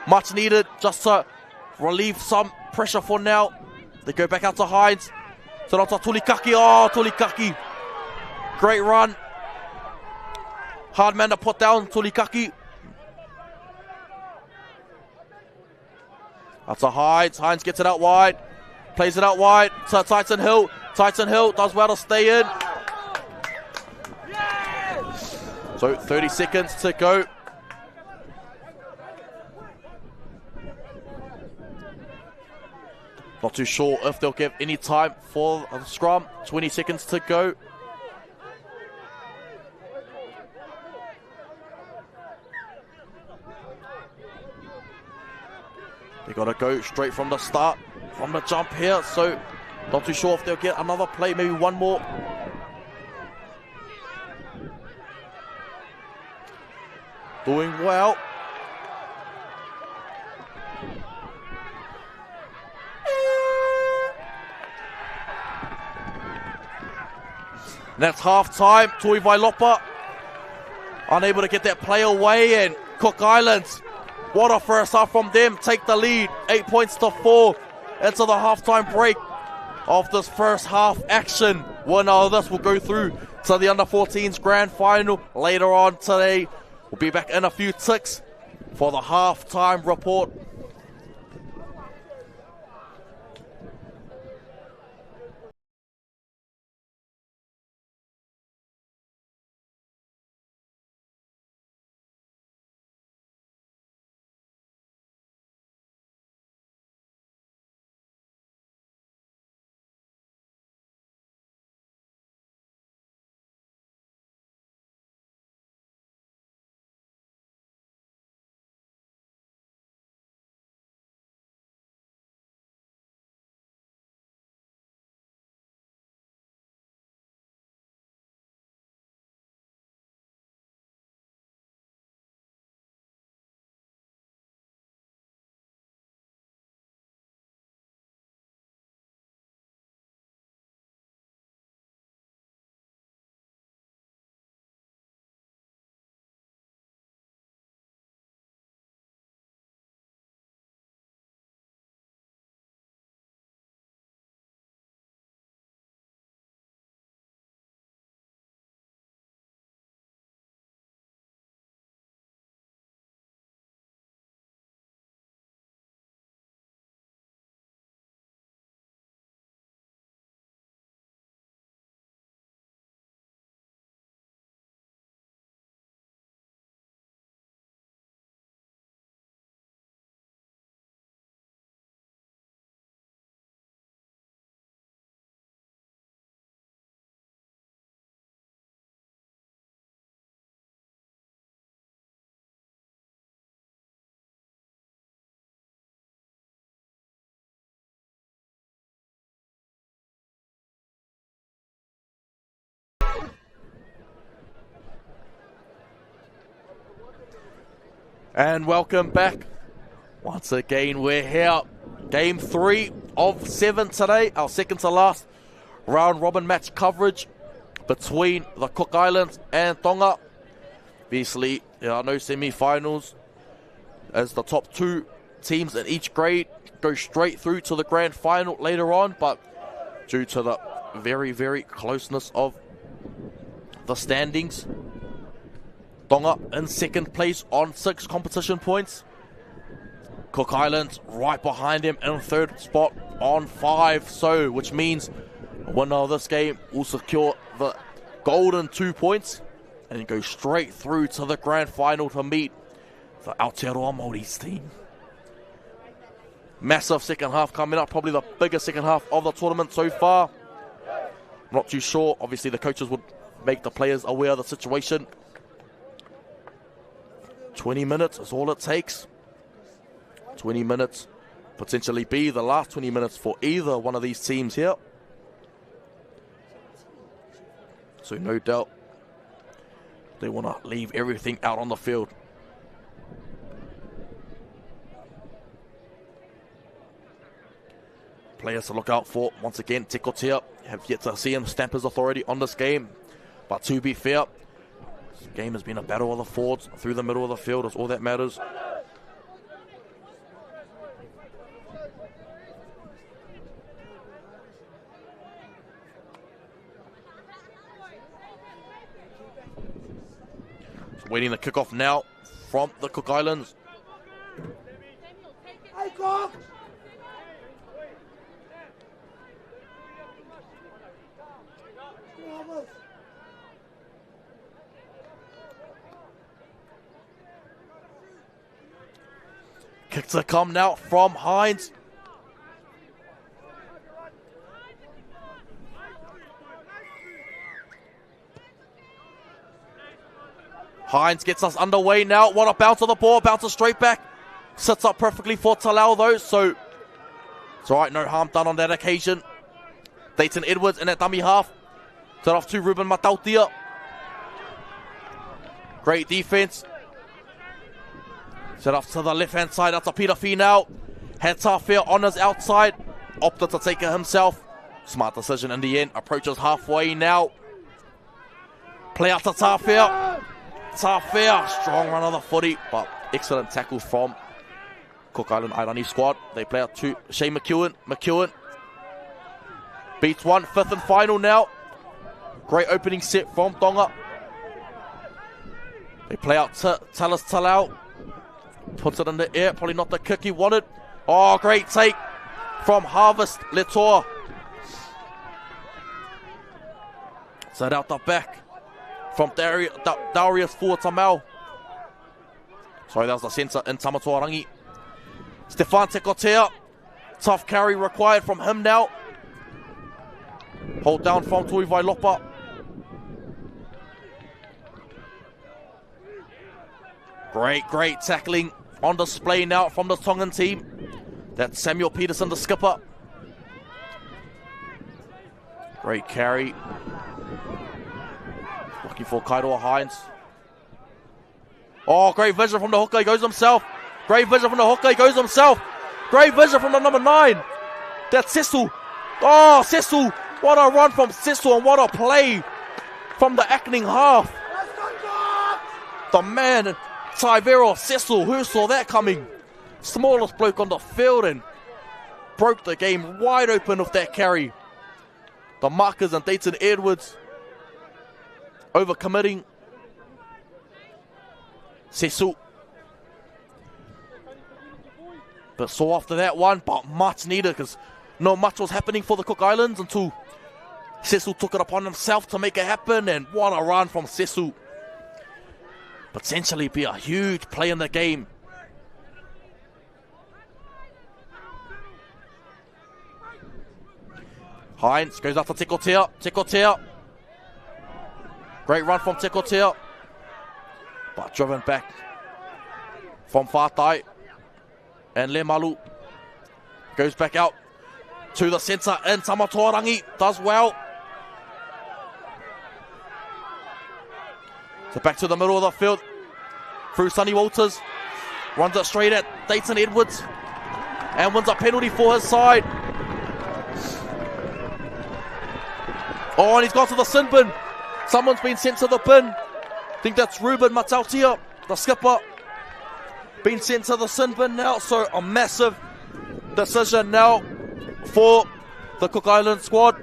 Much needed just to relieve some pressure for now. They go back out to Hines. So not to Tulikaki. Oh, Tulikaki. Great run. Hard man to put down, Tulikaki. That's a Hines. Hines gets it out wide. Plays it out wide to Titan Hill. Titan Hill does well to stay in. So 30 seconds to go. Not too sure if they'll give any time for the scrum. 20 seconds to go. They got to go straight from the start, from the jump here. So not too sure if they'll get another play, maybe one more. Doing well. That's half time. Tui Vailopa unable to get that play away, and Cook Islands, what a first half from them, take the lead 8 points to 4 into the halftime break of this first half action. Winner of this will go through to the under-14s grand final later on today. We'll be back in a few ticks for the halftime report. And welcome back. Once again, we're here. Game 3 of 7 today. Our second to last round robin match coverage between the Cook Islands and Tonga. Obviously, there are no semi-finals as the top 2 teams in each grade go straight through to the grand final later on. But due to the very, very closeness of the standings, Tonga in second place on 6 competition points. Cook Islands right behind him in third spot on 5. So, which means a winner of this game will secure the golden 2 points and go straight through to the grand final to meet the Aotearoa Māori's team. Massive second half coming up, probably the biggest second half of the tournament so far. I'm not too sure. Obviously, the coaches would make the players aware of the situation. 20 minutes is all it takes. 20 minutes, potentially be the last 20 minutes for either one of these teams here. So no doubt they want to leave everything out on the field. Players to look out for, once again, Te Kotea. Have yet to see him stamp his authority on this game. But to be fair, this game has been a battle of the forwards through the middle of the field. Is all that matters. Waiting the kickoff now from the Cook Islands. Hey, Cook! Kick to come now from Hines. Hines gets us underway now. What a bounce on the ball. Bounces straight back. Sets up perfectly for Talau though. So it's all right. No harm done on that occasion. Dayton Edwards in that dummy half. Set off to Ruben Matautia. Great defense. Set off to the left hand side. That's a Peter Fee now. Had Tafia on his outside. Opted to take it himself. Smart decision in the end. Approaches halfway now. Play out to Tafia. Tafia, strong run of the footy, but excellent tackle from Cook Island Airani squad. They play out to Shane McEwen. McEwen beats one, fifth and final now. Great opening set from Tonga. They play out to Talis Talau. Puts it in the air, probably not the kick he wanted. Oh, great take from Harvest Letour. Set out the back from Darius Fuatamau. Sorry, that was the centre in Tamatoarangi. Stefan Tekotea. Tough carry required from him now. Hold down from Tui Vailopa. Great tackling on display now from the Tongan team. That's Samuel Peterson, the skipper. Great carry. Looking for Kairoa Hines. Oh, great vision from the hooker. He goes himself. Great vision from the hooker. He goes himself. Great vision from the number 9. That's Cecil. Oh, Cecil. What a run from Cecil and what a play from the acting half. The man, Taivero Cecil, who saw that coming? Smallest bloke on the field and broke the game wide open with that carry. The markers and Dayton Edwards overcommitting. Cecil. But so after that one, but much needed because not much was happening for the Cook Islands until Cecil took it upon himself to make it happen, and what a run from Cecil. Potentially be a huge play in the game. Hines goes after Tekotea. Tekotea. Great run from Tekotea. But driven back from Fatai. And Lemalu goes back out to the centre in Tamatoarangi. Does well. So back to the middle of the field. Through Sonny Walters. Runs it straight at Dayton Edwards. And wins a penalty for his side. Oh, and he's gone to the sin bin. Someone's been sent to the bin. I think that's Ruben Matautia, the skipper. Been sent to the sin bin now. So a massive decision now for the Cook Island squad.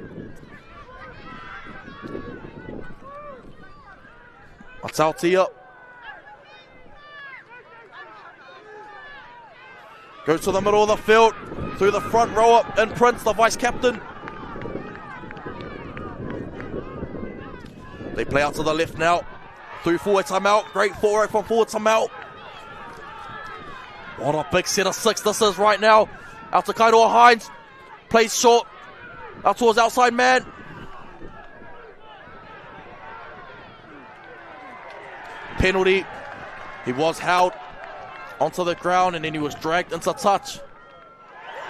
Matautia goes to the middle of the field. Through the front rower in Prince, the vice captain. They play out to the left now. Through forward timeout. Great forward from forward timeout. What a big set of 6 this is right now. Out to Kairoa Hines. Plays short. Out towards outside man. Penalty. He was held onto the ground and then he was dragged into touch.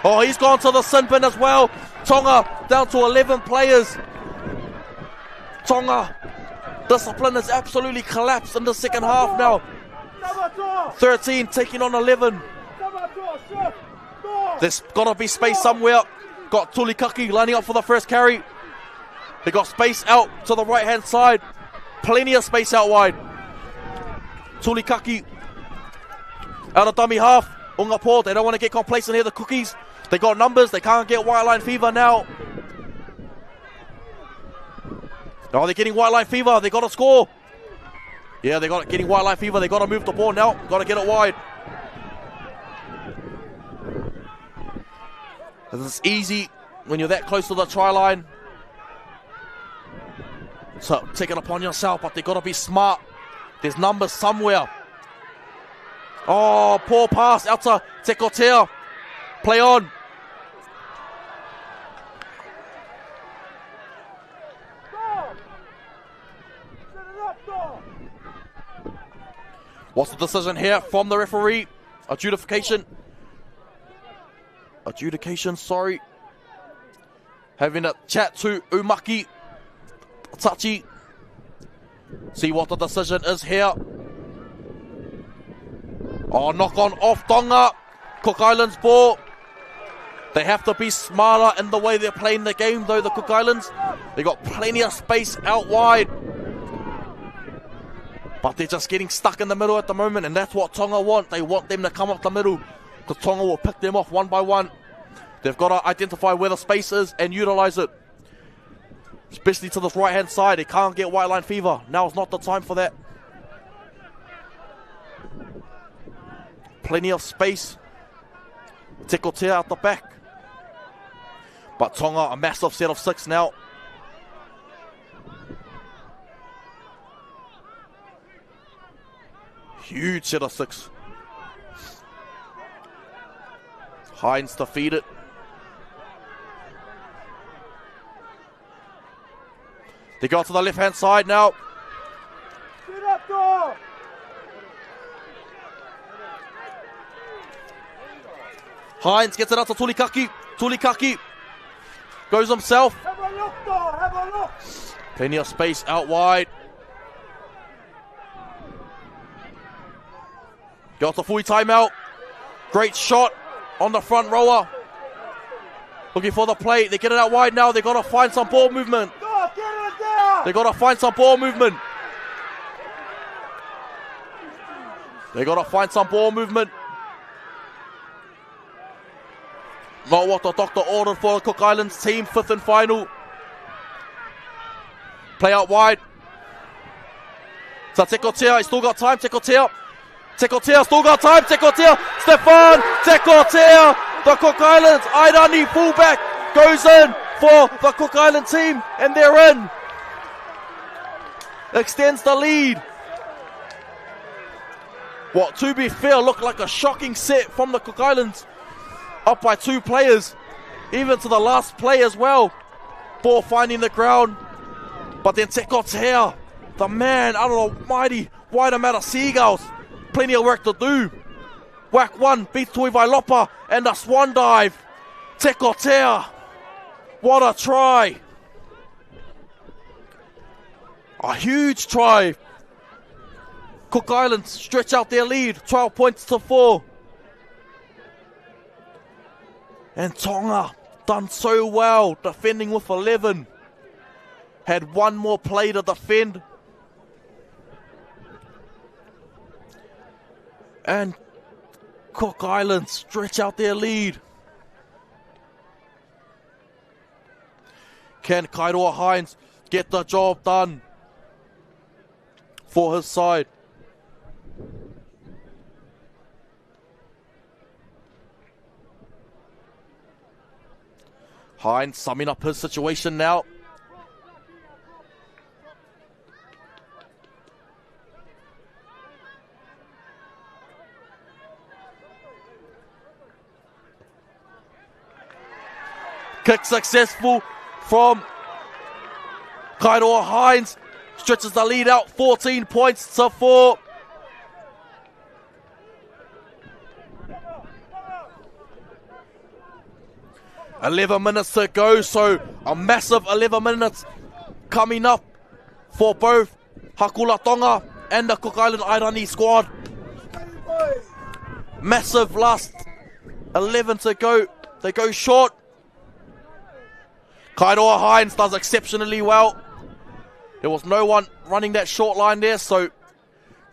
Oh, he's gone to the sin bin as well. Tonga down to 11 players. Tonga. Discipline has absolutely collapsed in the second half now. 13 taking on 11. There's got to be space somewhere. Got Tulikaki lining up for the first carry. They got space out to the right hand side. Plenty of space out wide. Tulikaki out of dummy half. Ungapo, they don't want to get complacent here, the Cookies. They got numbers, they can't get white line fever now. Oh, they're getting white line fever. They got to score. Yeah, they got getting white line fever. They got to move the ball now. Got to get it wide. This is easy when you're that close to the try line. So take it upon yourself, but they got to be smart. There's numbers somewhere. Oh, poor pass out to Tekotea. Play on. What's the decision here from the referee? Adjudication, sorry. Having a chat to Umaki Tachi. See what the decision is here. Oh, knock on off Tonga. Cook Islands ball. They have to be smarter in the way they're playing the game though, the Cook Islands. They got plenty of space out wide. But they're just getting stuck in the middle at the moment, and that's what Tonga want. They want them to come up the middle, because Tonga will pick them off one by one. They've got to identify where the space is and utilize it. Especially to this right-hand side. They can't get white line fever. Now is not the time for that. Plenty of space. Tekotea out the back. But Tonga, a massive set of 6 now. Huge set of 6. Hines to feed it. They go to the left-hand side now. Hines gets it out to Tulikaki. Tulikaki goes himself. Have a look, though. Have a look. Plenty of space out wide. Got the full timeout. Great shot on the front rower. Looking for the play. They get it out wide now. They got to find some ball movement. Go, get it there. They got to find some ball movement. They got to find some ball movement. Not what the doctor ordered for the Cook Islands team. 5th and final. Play out wide. So Tekotea, he's still got time. Tekotea still got time. Tekotea, Stefan Tekotea. The Cook Islands Airani fullback goes in for the Cook Island team, and they're in. Extends the lead. What, to be fair, looked like a shocking set from the Cook Islands. Up by 2 players, even to the last play as well. Ball finding the ground, but then Tekotea, the man out of the mighty wide amount of seagulls. Plenty of work to do. Whack one, beats Tui Vailopa, and a swan dive. Tekotea, what a try. A huge try. Cook Islands stretch out their lead, 12 points to 4. And Tonga done so well, defending with 11. Had one more play to defend. And Cook Islands stretch out their lead. Can Kairoa Hines get the job done for his side? Hines summing up his situation now. Kick successful from Kairoa Hines. Stretches the lead out 14 points to 4. $11 minutes to go, so a massive 11 minutes coming up for both Hakula Tonga and the Cook Island Airani squad. Massive last 11 to go. They go short. Kairoa Hines does exceptionally well. There was no one running that short line there, so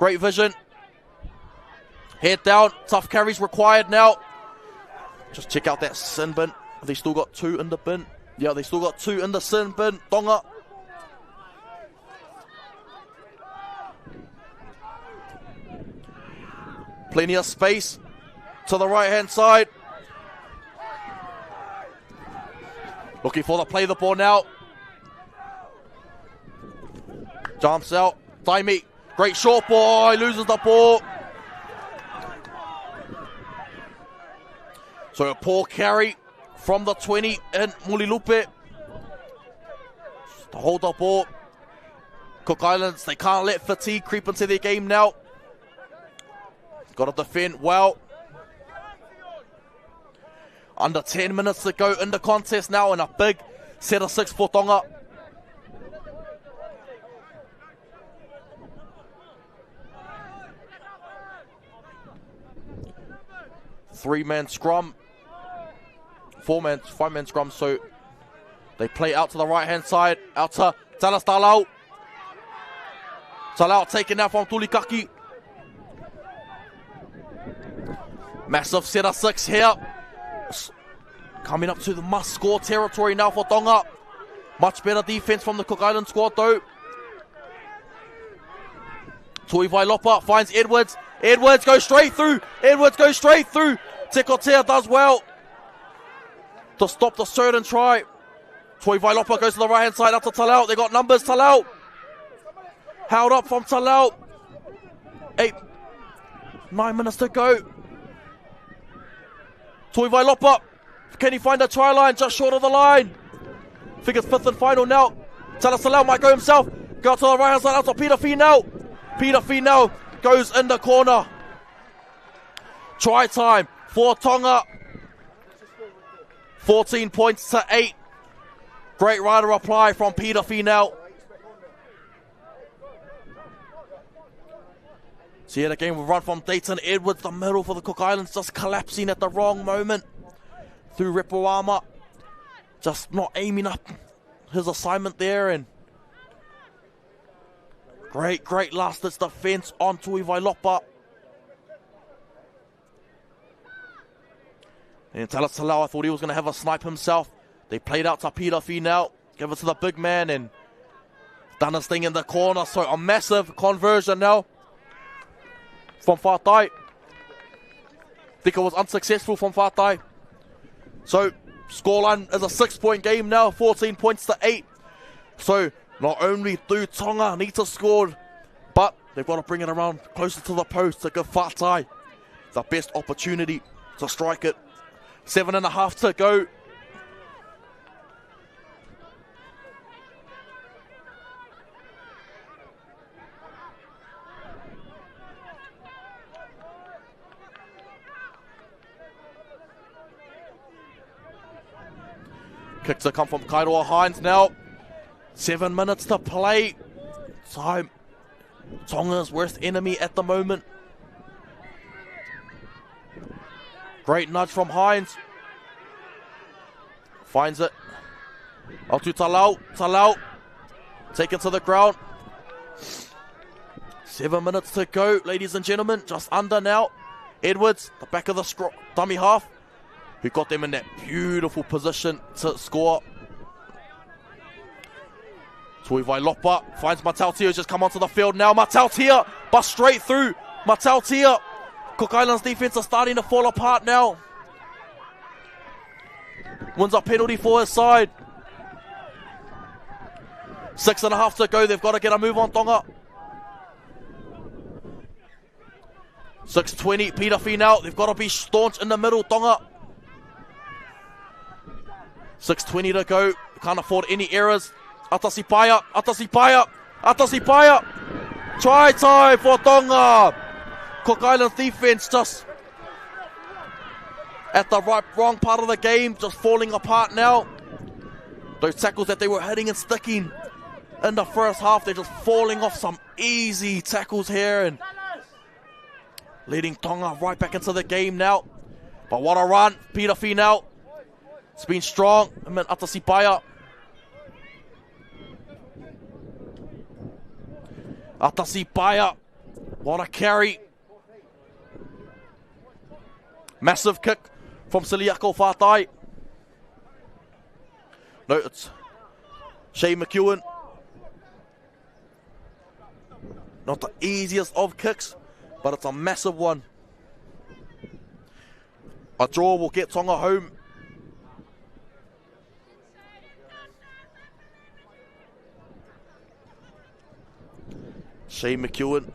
great vision. Head down, tough carries required now. Just check out that sin bin. They still got 2 in the bin. Yeah, they still got 2 in the sin bin. Tonga. Plenty of space to the right-hand side. Looking for the play the ball now. Jumps out. Taimi. Great short ball. He loses the ball. So a poor carry from the 20 in Mulilupe. To hold the ball. Cook Islands, they can't let fatigue creep into their game now. Got to defend well. Under 10 minutes to go in the contest now, and a big set of 6 for Tonga. Three-man scrum. Five-man scrum, so they play out to the right-hand side, out to Talas Talau. Talau taken out from Tulikaki. Massive set of 6 here. Coming up to the must-score territory now for Tonga. Much better defense from the Cook Island squad though. Tui Vailopa finds Edwards. Edwards goes straight through. Tekotea does well to stop the certain try. Tui Vailopa goes to the right-hand side up to Talau. They got numbers, Talau. Held up from Talau. 9 minutes to go. Tui Vailopa. Can he find a try line just short of the line? I think it's 5th and final now. Talas Talau might go himself. Go to the right-hand side out to Peter Finau. Peter Finau goes in the corner. Try time for Tonga. 14 points to 8. Great rider reply from Peter Finau. See it again, we'll run from Dayton Edwards, the middle for the Cook Islands, just collapsing at the wrong moment. Through Ripuama. Just not aiming up his assignment there, and great last ditch defense on Tui Vailopa. And Talas Talau, I thought he was going to have a snipe himself. They played out to Peter Finau, give it to the big man, and done his thing in the corner. So a massive conversion now from Fatai. I think it was unsuccessful from Fatai. So scoreline is a 6-point game now, 14 points to 8. So not only do Tonga need to score, but they've got to bring it around closer to the post to give Fatai the best opportunity to strike it. 7.5 to go. Kick to come from Kairoa Hines now. 7 minutes to play. So Tonga's worst enemy at the moment. Great nudge from Hines. Finds it. Out to Talau. Talau. Taken to the ground. 7 minutes to go, ladies and gentlemen. Just under now. Edwards, the back of the dummy half, who got them in that beautiful position to score. Tui Vailopa finds Matautia, just come onto the field now. Matautia, but straight through. Matautia. Cook Islands defense are starting to fall apart now. Wins a penalty for his side. 6.5 to go. They've got to get a move on Tonga. 6:20. Peter Finau. They've got to be staunch in the middle, Tonga. 6:20 to go. Can't afford any errors. Atasipaya. Try time for Tonga. Cook Islands defense just at the wrong part of the game, just falling apart now. Those tackles that they were hitting and sticking in the first half, they're just falling off some easy tackles here and leading Tonga right back into the game now. But what a run, Peter Finau. It's been strong. And then Atasipaya. What a carry. Massive kick from Siliako Fatai. No, it's Shea McEwen. Not the easiest of kicks, but it's a massive one. A draw will get Tonga home. Shea McEwen.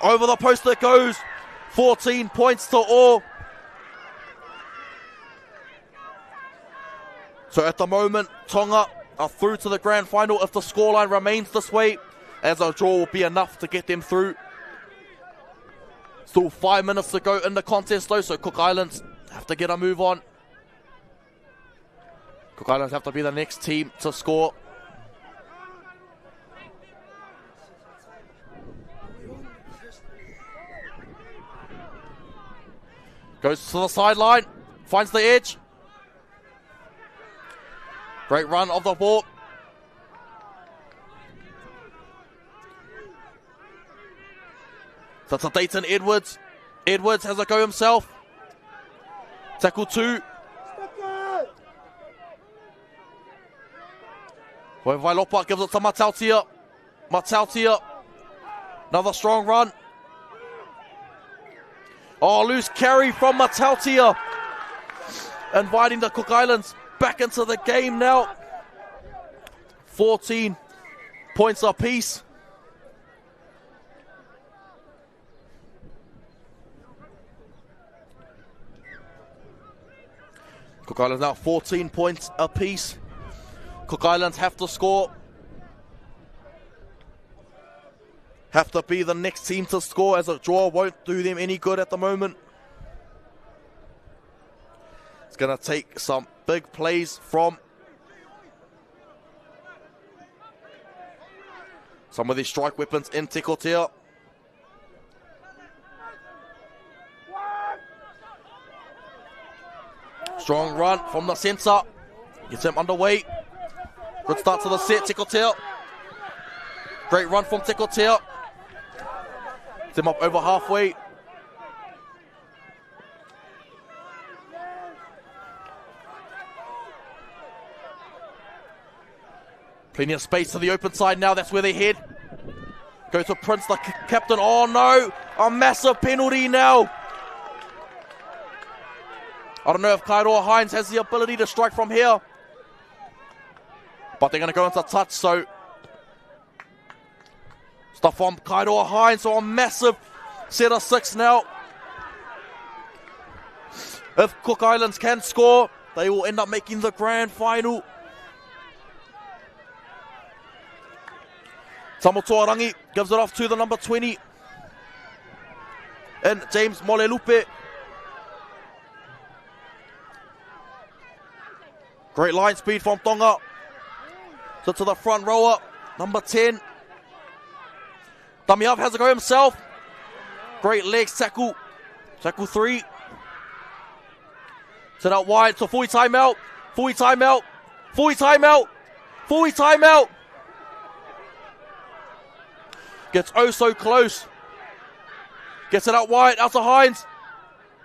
Over the post it goes. 14 points to all. So at the moment, Tonga are through to the grand final if the scoreline remains this way, as a draw will be enough to get them through. Still 5 minutes to go in the contest though, so Cook Islands have to get a move on. Cook Islands have to be the next team to score. Goes to the sideline, finds the edge. Great run of the ball. That's a Dayton Edwards. Edwards has a go himself. Tackle 2. Vailopa gives it to Matautia. Matautia. Another strong run. Oh, loose carry from Matautia. Inviting the Cook Islands back into the game now. 14 points apiece. Cook Islands now 14 points apiece. Cook Islands have to score. Have to be the next team to score, as a draw won't do them any good at the moment. It's going to take some big plays from some of these strike weapons in Tikotea. Strong run from the centre. Gets him underway. Good start to the set, Tikotea. Great run from Tikotea. Gets him up over halfway. Plenty of space to the open side now. That's where they head. Go to Prince, the captain. Oh no! A massive penalty now. I don't know if Kairoa Hines has the ability to strike from here. But they're going to go into touch, so stuff on Kairoa Hines. So a massive set of 6 now. If Cook Islands can score, they will end up making the grand final. Tamotoarangi gives it off to the number 20. And James Molelupe. Great line speed from Tonga. So to the front rower, number 10. Damiav has a go himself. Great legs tackle. Tackle 3. Set out wide, so fully timeout. Fully timeout. Fully timeout. Fully timeout. Gets oh so close. Gets it out wide, out to Hines.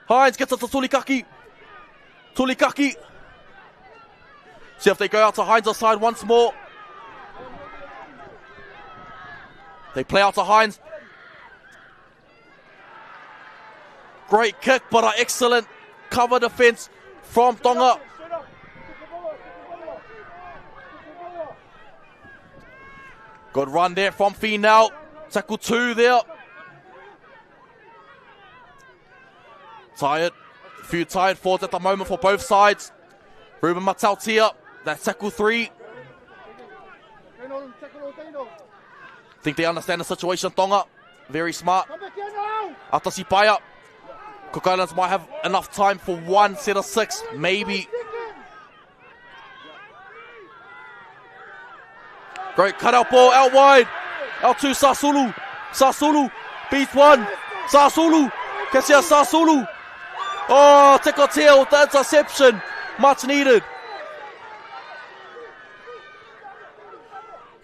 Hines gets it to Tulikaki. Tulikaki. See if they go out to Hines' side once more. They play out to Hines. Great kick, but an excellent cover defense from Tonga. Good run there from Finau. Tackle 2 there. Tired. A few tired forwards at the moment for both sides. Ruben Matautia. That's tackle 3. Think they understand the situation, Tonga. Very smart. Atasipaya. Cook Islands might have enough time for one set of 6, maybe. Great cutout ball out wide. Out to Sasulu. Sasulu beats 1. Sasulu. Kesia Sasulu. Oh, Tikotea with the interception. Much needed.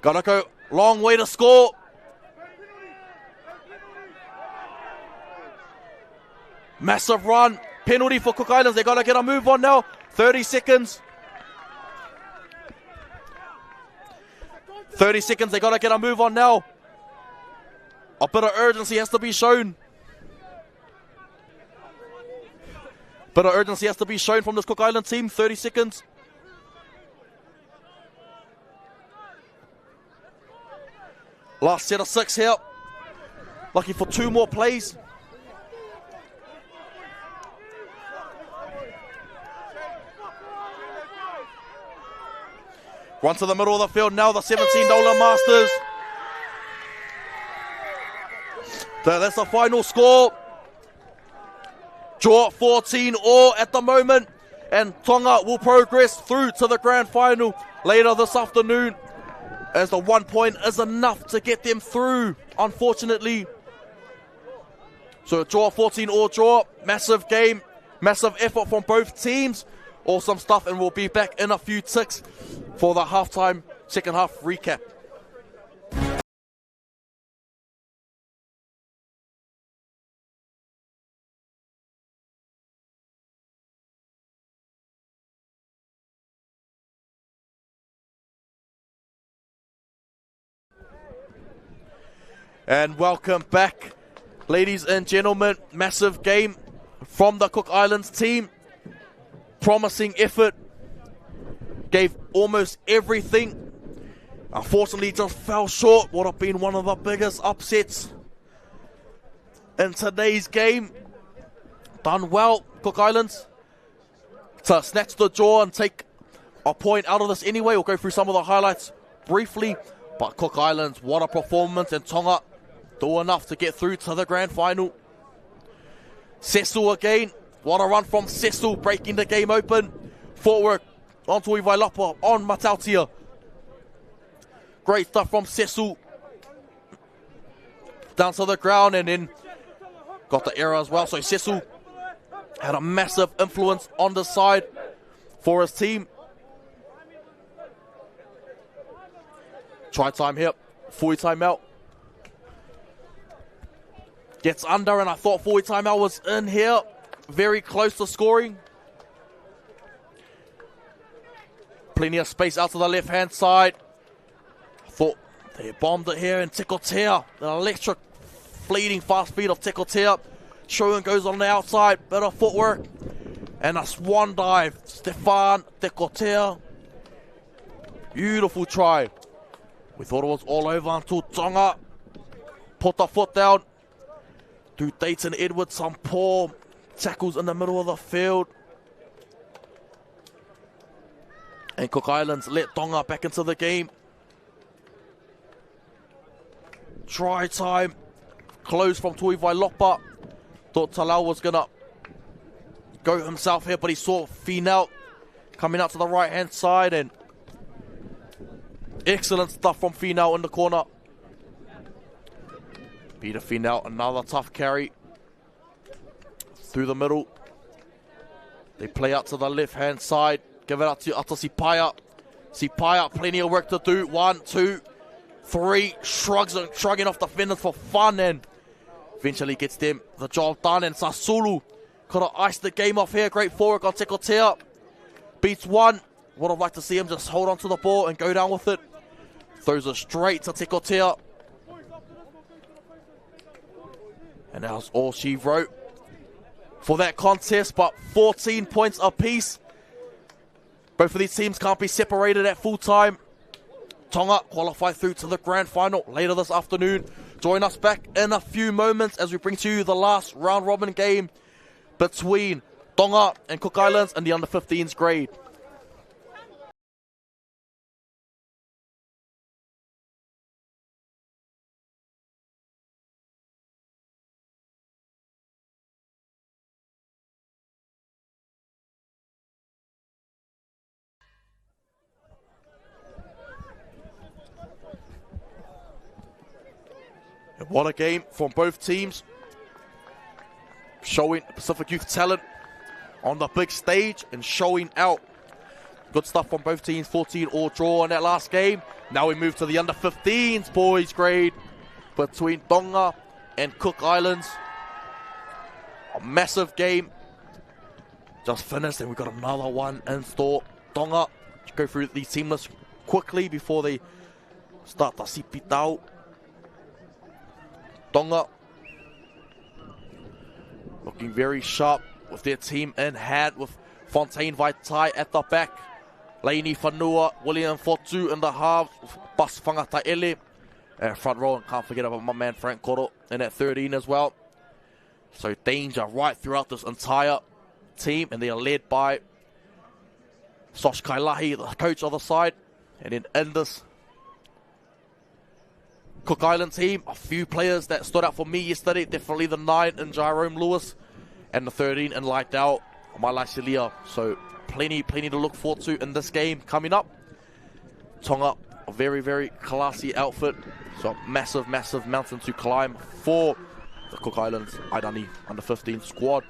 Gotta go long way to score. Massive run. Penalty for Cook Islands. They gotta get a move on now. 30 seconds. 30 seconds. They gotta get a move on now. A bit of urgency has to be shown. Bit of urgency has to be shown from this Cook Island team. 30 seconds. Last set of 6 here. Lucky for 2 more plays. Run to the middle of the field now, the $17 Masters. That's the final score. Draw 14 all at the moment. And Tonga will progress through to the grand final later this afternoon, as the 1 point is enough to get them through, unfortunately. So draw 14 all draw. Massive game, massive effort from both teams. Awesome stuff, and we'll be back in a few ticks for the halftime, second half recap. And welcome back, ladies and gentlemen. Massive game from the Cook Islands team. Promising effort. Gave almost everything. Unfortunately, just fell short. Would have been one of the biggest upsets in today's game. Done well, Cook Islands, to snatch the draw and take a point out of this anyway. We'll go through some of the highlights briefly. But Cook Islands, what a performance. And Tonga do enough to get through to the grand final. Cecil again. What a run from Cecil, breaking the game open. Footwork onto Iwailopa on Matautia. Great stuff from Cecil. Down to the ground and then got the error as well. So Cecil had a massive influence on the side for his team. Try time here. Forward timeout. Gets under, and I thought forward timeout was in here. Very close to scoring. Plenty of space out to the left-hand side. I thought they bombed it here, and Tekotea, the electric fleeting fast speed of Tekotea. Showen goes on the outside, better footwork. And a swan dive. Stefan Tekotea. Beautiful try. We thought it was all over until Tonga put the foot down. Do Dayton Edwards some poor tackles in the middle of the field. And Cook Islands let Tonga back into the game. Try time. Close from Tuivailopa. Thought Talau was going to go himself here, but he saw Finau coming out to the right-hand side. And excellent stuff from Finau in the corner. Peter Finau, another tough carry. Through the middle. They play out to the left-hand side. Give it up to Ata Sipaya. Sipaya, plenty of work to do. 1, 2, 3. Shrugging off defenders for fun, and eventually gets them the job done. And Sasulu could have iced the game off here. Great forward on Tekotea. Beats one. Would have liked to see him just hold on to the ball and go down with it. Throws it straight to Tekotea. And that was all she wrote for that contest, but 14 points apiece. Both of these teams can't be separated at full time. Tonga qualify through to the grand final later this afternoon. Join us back in a few moments as we bring to you the last round robin game between Tonga and Cook Islands in the under 15s grade. What a game from both teams, showing Pacific youth talent on the big stage and showing out. Good stuff from both teams. 14 all draw in that last game. Now we move to the under 15s boys grade between Tonga and Cook Islands. A massive game just finished, and we've got another one in store. Tonga, go through these team lists quickly before they start the sipitau. Tonga looking very sharp with their team in hand, with Fontaine Vaitai at the back, Laini Whanua, William Fotu in the halves, Bas Whangataele, and front row, and can't forget about my man Frank Koro in at 13 as well. So danger right throughout this entire team, and they are led by Sosh Kailahi, the coach of the side, And then in this Cook Island team, a few players that stood out for me yesterday. Definitely the 9 in Jerome Lewis and the 13 in Lightdale, Mailasilia. So plenty to look forward to in this game coming up. Tonga, a very classy outfit. So massive mountain to climb for the Cook Islands Airani under 15 squad.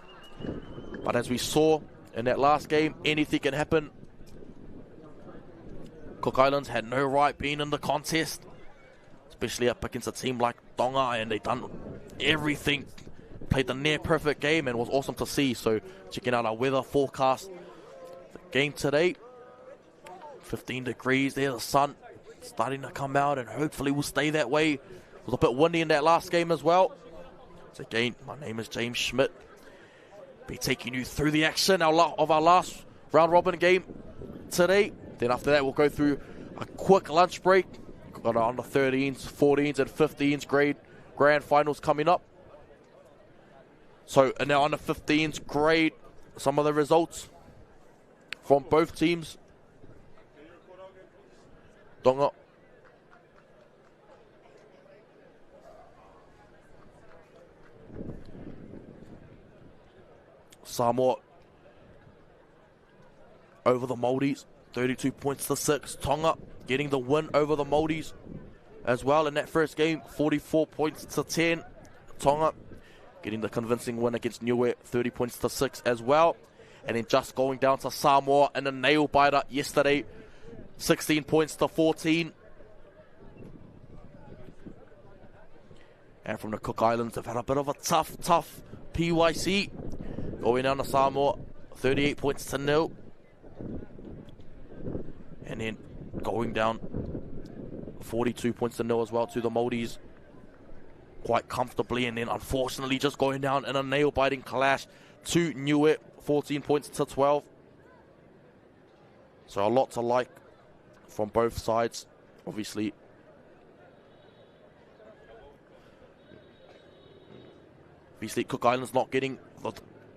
But as we saw in that last game, anything can happen. Cook Islands had no right being in the contest, especially up against a team like Tonga, and they done everything. Played the near perfect game and was awesome to see. So checking out our weather forecast. The game today, 15 degrees there, the sun starting to come out and hopefully will stay that way. It was a bit windy in that last game as well. So again, my name is James Schmidt. Be taking you through the action of our last round robin game today. Then after that, we'll go through a quick lunch break. We've got our under 13s, 14s, and 15s grand finals coming up. So, and now under 15s grade, some of the results from both teams. Tonga. Samoa over the Maldives, 32 points to 6. Tonga getting the win over the Maldives as well in that first game, 44 points to 10. Tonga getting the convincing win against Niue, 30 points to 6 as well. And then just going down to Samoa in a nail biter yesterday, 16 points to 14. And from the Cook Islands, they've had a bit of a tough PYC. Going down to Samoa, 38 points to 0. And then going down 42 points to 0 as well to the Maldives. Quite comfortably. And then unfortunately just going down in a nail-biting clash to Niue, 14 points to 12. So a lot to like from both sides, obviously. Cook Island's not getting the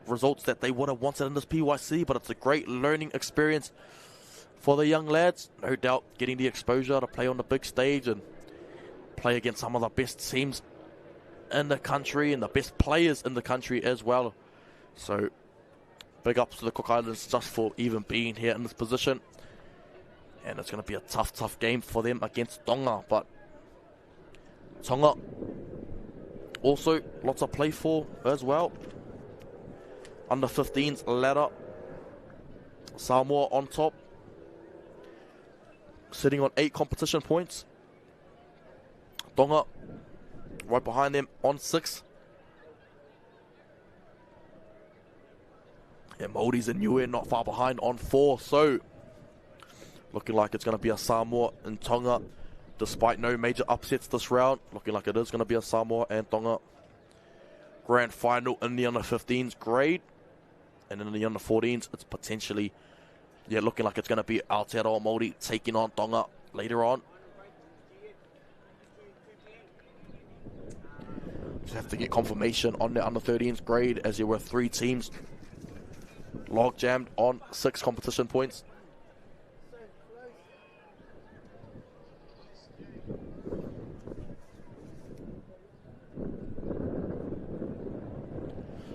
results that they would have wanted in this PYC, but it's a great learning experience for the young lads. No doubt getting the exposure to play on the big stage and play against some of the best teams in the country and the best players in the country as well. So big ups to the Cook Islands just for even being here in this position. And it's going to be a tough game for them against Tonga. But Tonga also lots to play for as well. Under 15s ladder. Samoa on top, sitting on 8 competition points. Tonga right behind them on 6. And Maldives and Niue not far behind on 4. So looking like it's going to be a Samoa and Tonga, despite no major upsets this round. Looking like it is going to be a Samoa and Tonga grand final in the under 15s grade. And in the under 14s, it's potentially, looking like it's going to be Aotearoa Māori taking on Tonga later on. Just have to get confirmation on the under 13s grade, as there were 3 teams log jammed on 6 competition points.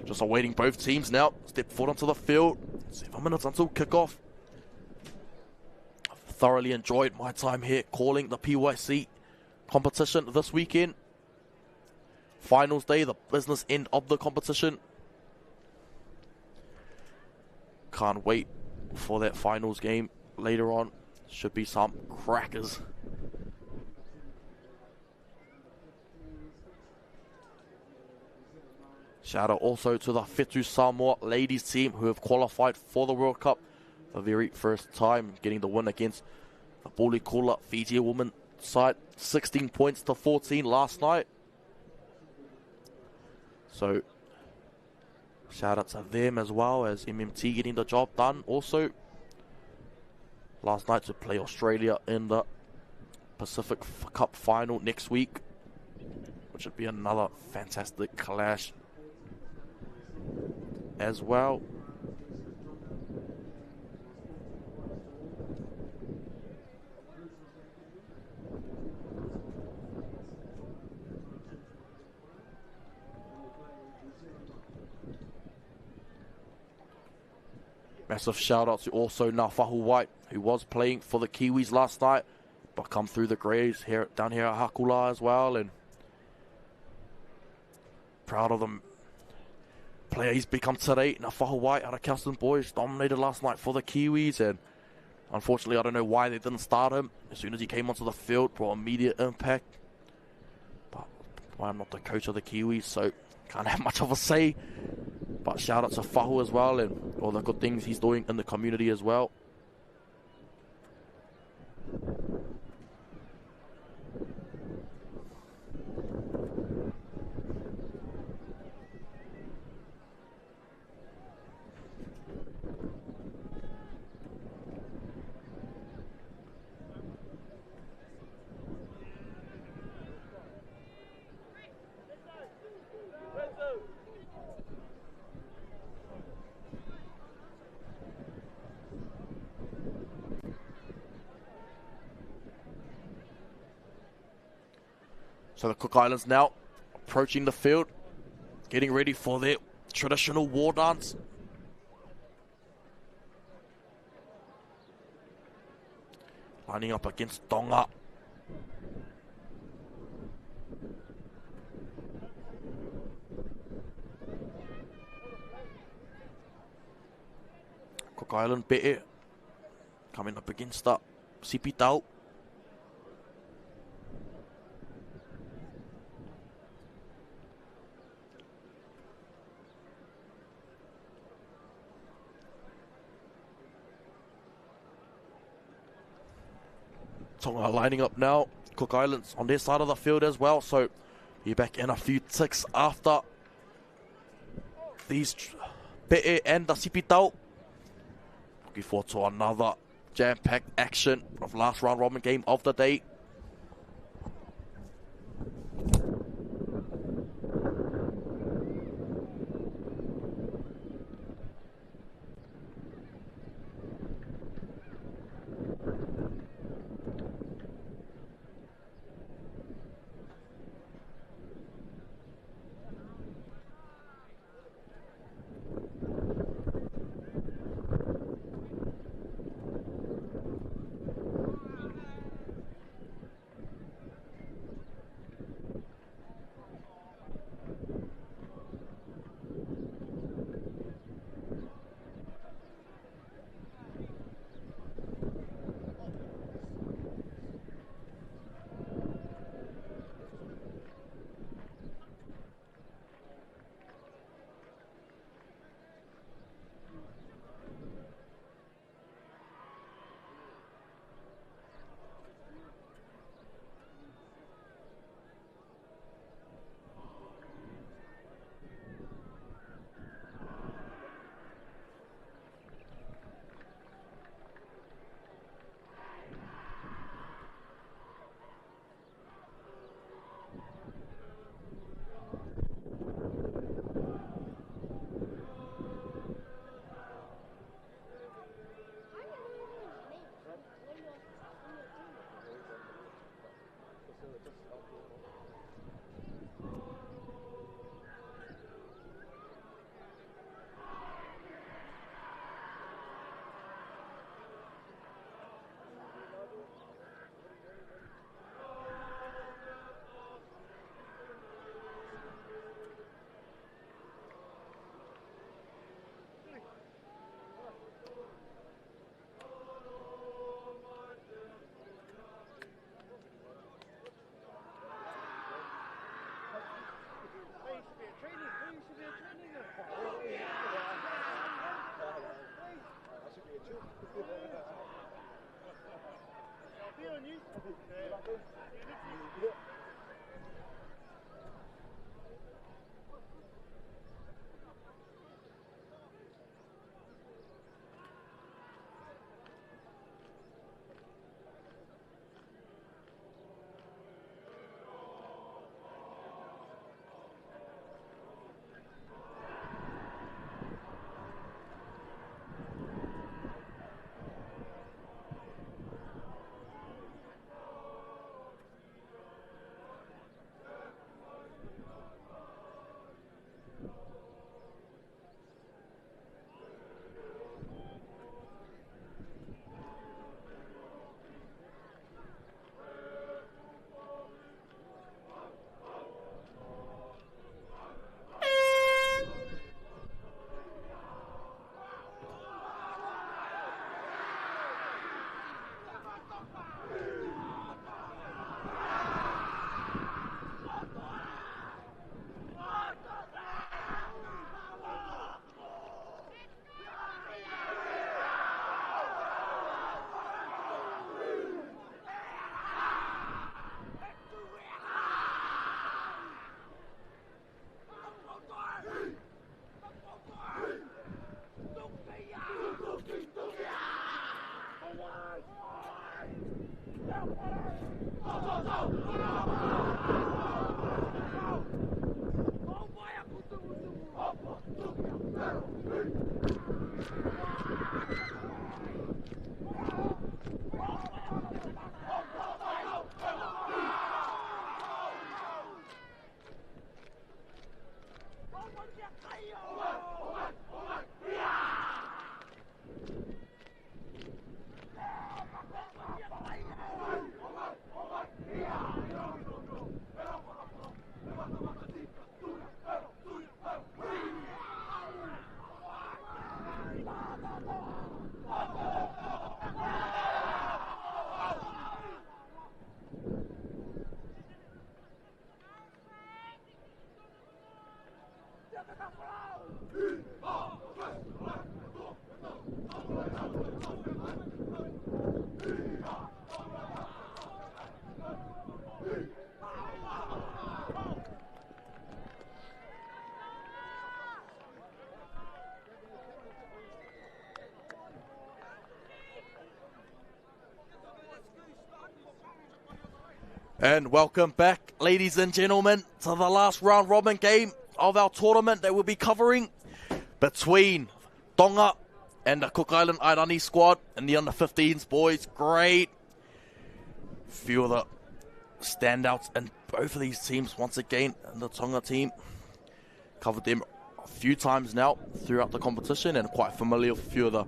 Just awaiting both teams now. Step forward onto the field. 7 minutes until kickoff. I've thoroughly enjoyed my time here calling the PYC competition this weekend. Finals day, the business end of the competition. Can't wait for that finals game later on. Should be some crackers. Shout out also to the Whetū Samoa ladies team who have qualified for the World Cup the very first time, getting the win against the Bulikula Fiji women side, 16 points to 14 last night. So shout out to them as well, as MMT getting the job done also last night to play Australia in the Pacific Cup final next week, which would be another fantastic clash as well. Massive shout out to also Nafahu White, who was playing for the Kiwis last night, but come through the Greys here down here at Hakula as well, and proud of them. Player he's become today, Nafahu White out of Custom Boys, dominated last night for the Kiwis, and unfortunately I don't know why they didn't start him. As soon as he came onto the field, brought immediate impact. But I'm not the coach of the Kiwis, so can't have much of a say. But shout out to Fahu as well, and all the good things he's doing in the community as well. So the Cook Islands now approaching the field, getting ready for their traditional war dance. Lining up against Tonga. Cook Island Be'e coming up against the Sipitau. Tonga lining up now. Cook Islands on their side of the field as well. So you're back in a few ticks after these Be'e and the Sipitau. Looking forward to another jam-packed action of last round robin game of the day. And welcome back, ladies and gentlemen, to the last round robin game of our tournament that we'll be covering between Tonga and the Cook Island Airani squad and the under-15s, boys. Great. Few of the standouts in both of these teams once again. And the Tonga team, covered them a few times now throughout the competition and quite familiar with a few of the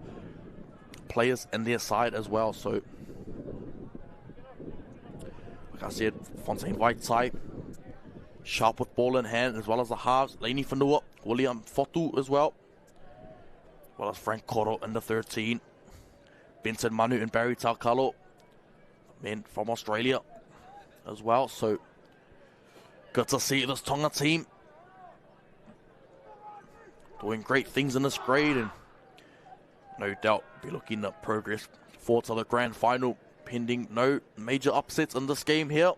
players in their side as well. So, like I said, Fontaine Vaitai, sharp with ball in hand, as well as the halves. Laini Whanua, William Fotu as well as Frank Koro in the 13. Vincent Manu and Barry Taukalo, men from Australia as well. So, good to see this Tonga team doing great things in this grade, and no doubt be looking at progress forward to the grand final, pending no major upsets in this game here.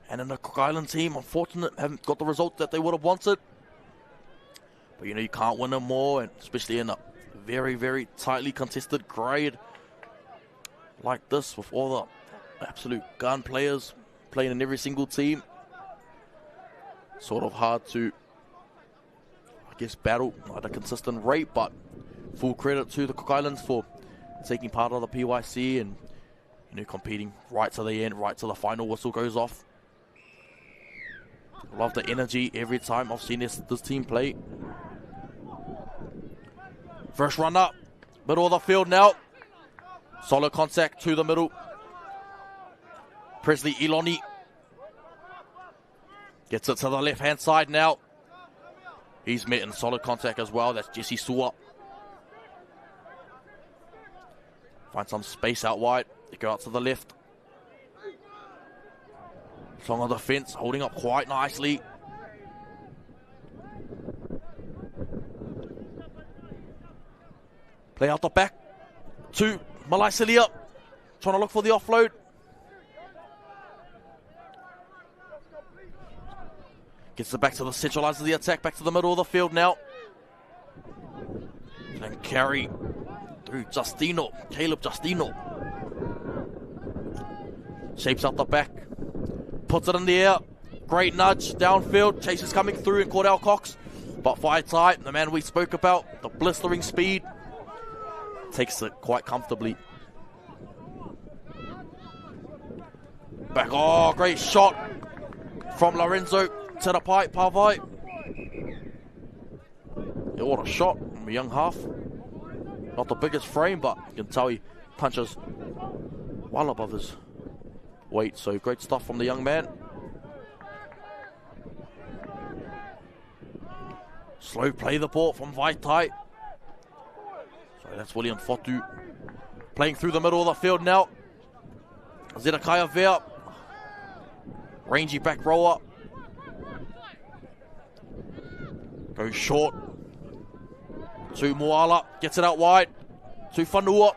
And in the Cook Island team, unfortunately, haven't got the result that they would have wanted. But you know, you can't win them more, and especially in a very, very tightly contested grade like this, with all the absolute gun players playing in every single team. Sort of hard to, I guess, battle at a consistent rate, but full credit to the Cook Islands for taking part of the PYC and, you know, competing right to the end, right till the final whistle goes off. Love the energy every time I've seen this team play. First run up, middle of the field now. Solid contact to the middle. Presley Iloni gets it to the left-hand side now. He's met in solid contact as well. That's Jesse Sua. Find some space out wide. They go out to the left. Tonga on the fence, holding up quite nicely. Play out the back to Malaisilia. Trying to look for the offload. Gets it back to the centralizer of the attack, back to the middle of the field now. And carry through Justino, Caleb Justino. Shapes out the back. Puts it in the air. Great nudge downfield. Chase is coming through and Cordell Cox. But Vaitai, the man we spoke about, the blistering speed, takes it quite comfortably. Back. Oh, great shot from Lorenzo to the pipe. Pavai. Yeah, what a shot from a young half. Not the biggest frame, but you can tell he punches well above his weight. So great stuff from the young man. Slow play the ball from Vaitai. So that's William Fotu playing through the middle of the field now. Zedekiah Vea, rangy back rower, goes short to Moala, gets it out wide to Whanua,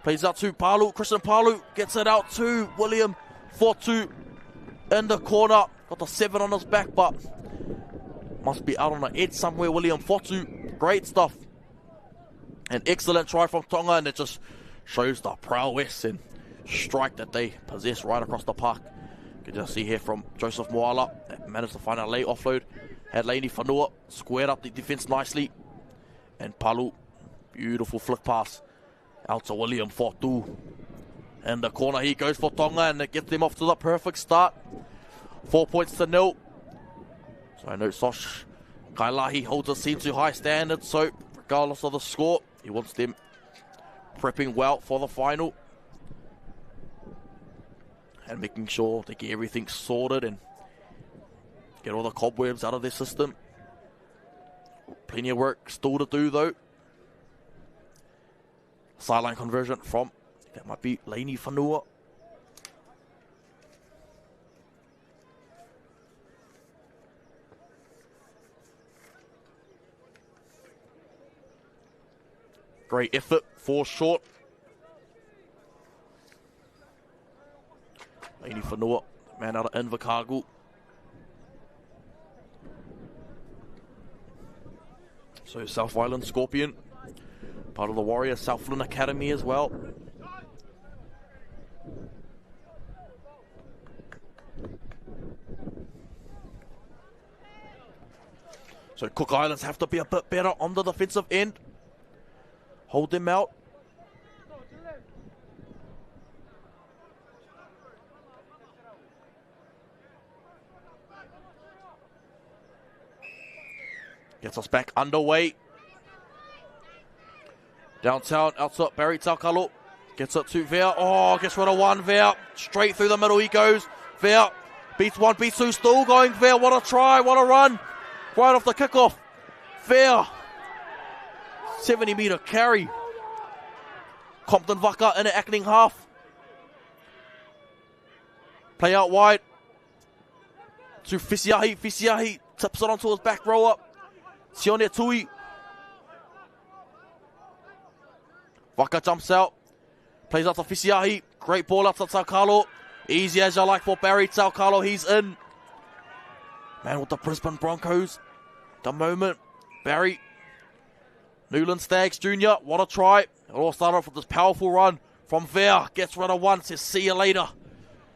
plays out to Palu. Christian Palu gets it out to William Fotu in the corner. Got the 7 on his back, but must be out on the edge somewhere. William Fotu, great stuff. An excellent try from Tonga, and it just shows the prowess and strike that they possess right across the park. You can just see here from Joseph Moala, managed to find a late offload. Had Laini Whanua squared up the defense nicely. And Palu, beautiful flick pass out to William Fotu. In the corner he goes for Tonga, and it gets them off to the perfect start. 4 points to 0. So I know Sosh Kailahi holds the team to high standards, so regardless of the score, he wants them prepping well for the final and making sure they get everything sorted and get all the cobwebs out of their system. Plenty of work still to do though. Sideline conversion from, that might be Laini Whanua. Great effort, 4 short. Laini Whanua, man out of Invercargill. So South Island Scorpion, part of the Warrior Southland Academy as well. So Cook Islands have to be a bit better on the defensive end. Hold them out. Gets us back underway. Downtown, outside Barry Taukalo. Gets it to Vea. Oh, gets rid of one. Vea. Straight through the middle he goes. Vea beats one, beats two. Still going Vea. What a try, what a run. Right off the kickoff. Vea. 70-meter carry. Compton Vaka in an acting half. Play out wide. To Fisiahi. Fisiahi tips it onto his back rower. Sione Tui. Vaka jumps out. Plays out to Fisiahi. Great ball out to Taukalo. Easy as you like for Barry Taukalo. He's in. Man with the Brisbane Broncos. The moment. Barry. Newland Staggs Jr. What a try. It all started off with this powerful run from Vea. Gets rid of one. Says see you later.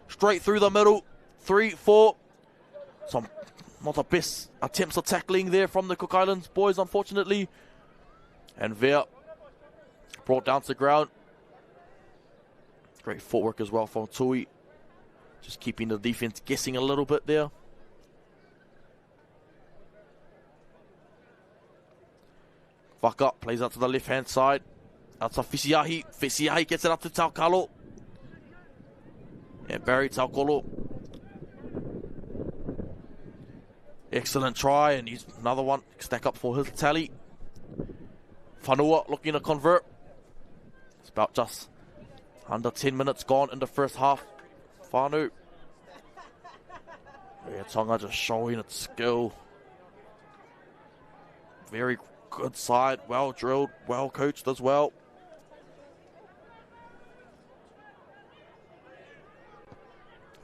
Straight through the middle. 3, 4. Some not the best attempts at tackling there from the Cook Islands boys, unfortunately. And Vea brought down to the ground. Great footwork as well from Tui. Just keeping the defense guessing a little bit there. Vaka plays out to the left-hand side. Out to Fisiahi. Fisiahi gets it up to Taukalo. And Barry Taukalo. Excellent try, and he's another one. Stack up for his tally. Whanua looking to convert. It's about just under 10 minutes gone in the first half. Whanu. Yeah, Tonga just showing its skill. Very good side, well drilled, well coached as well.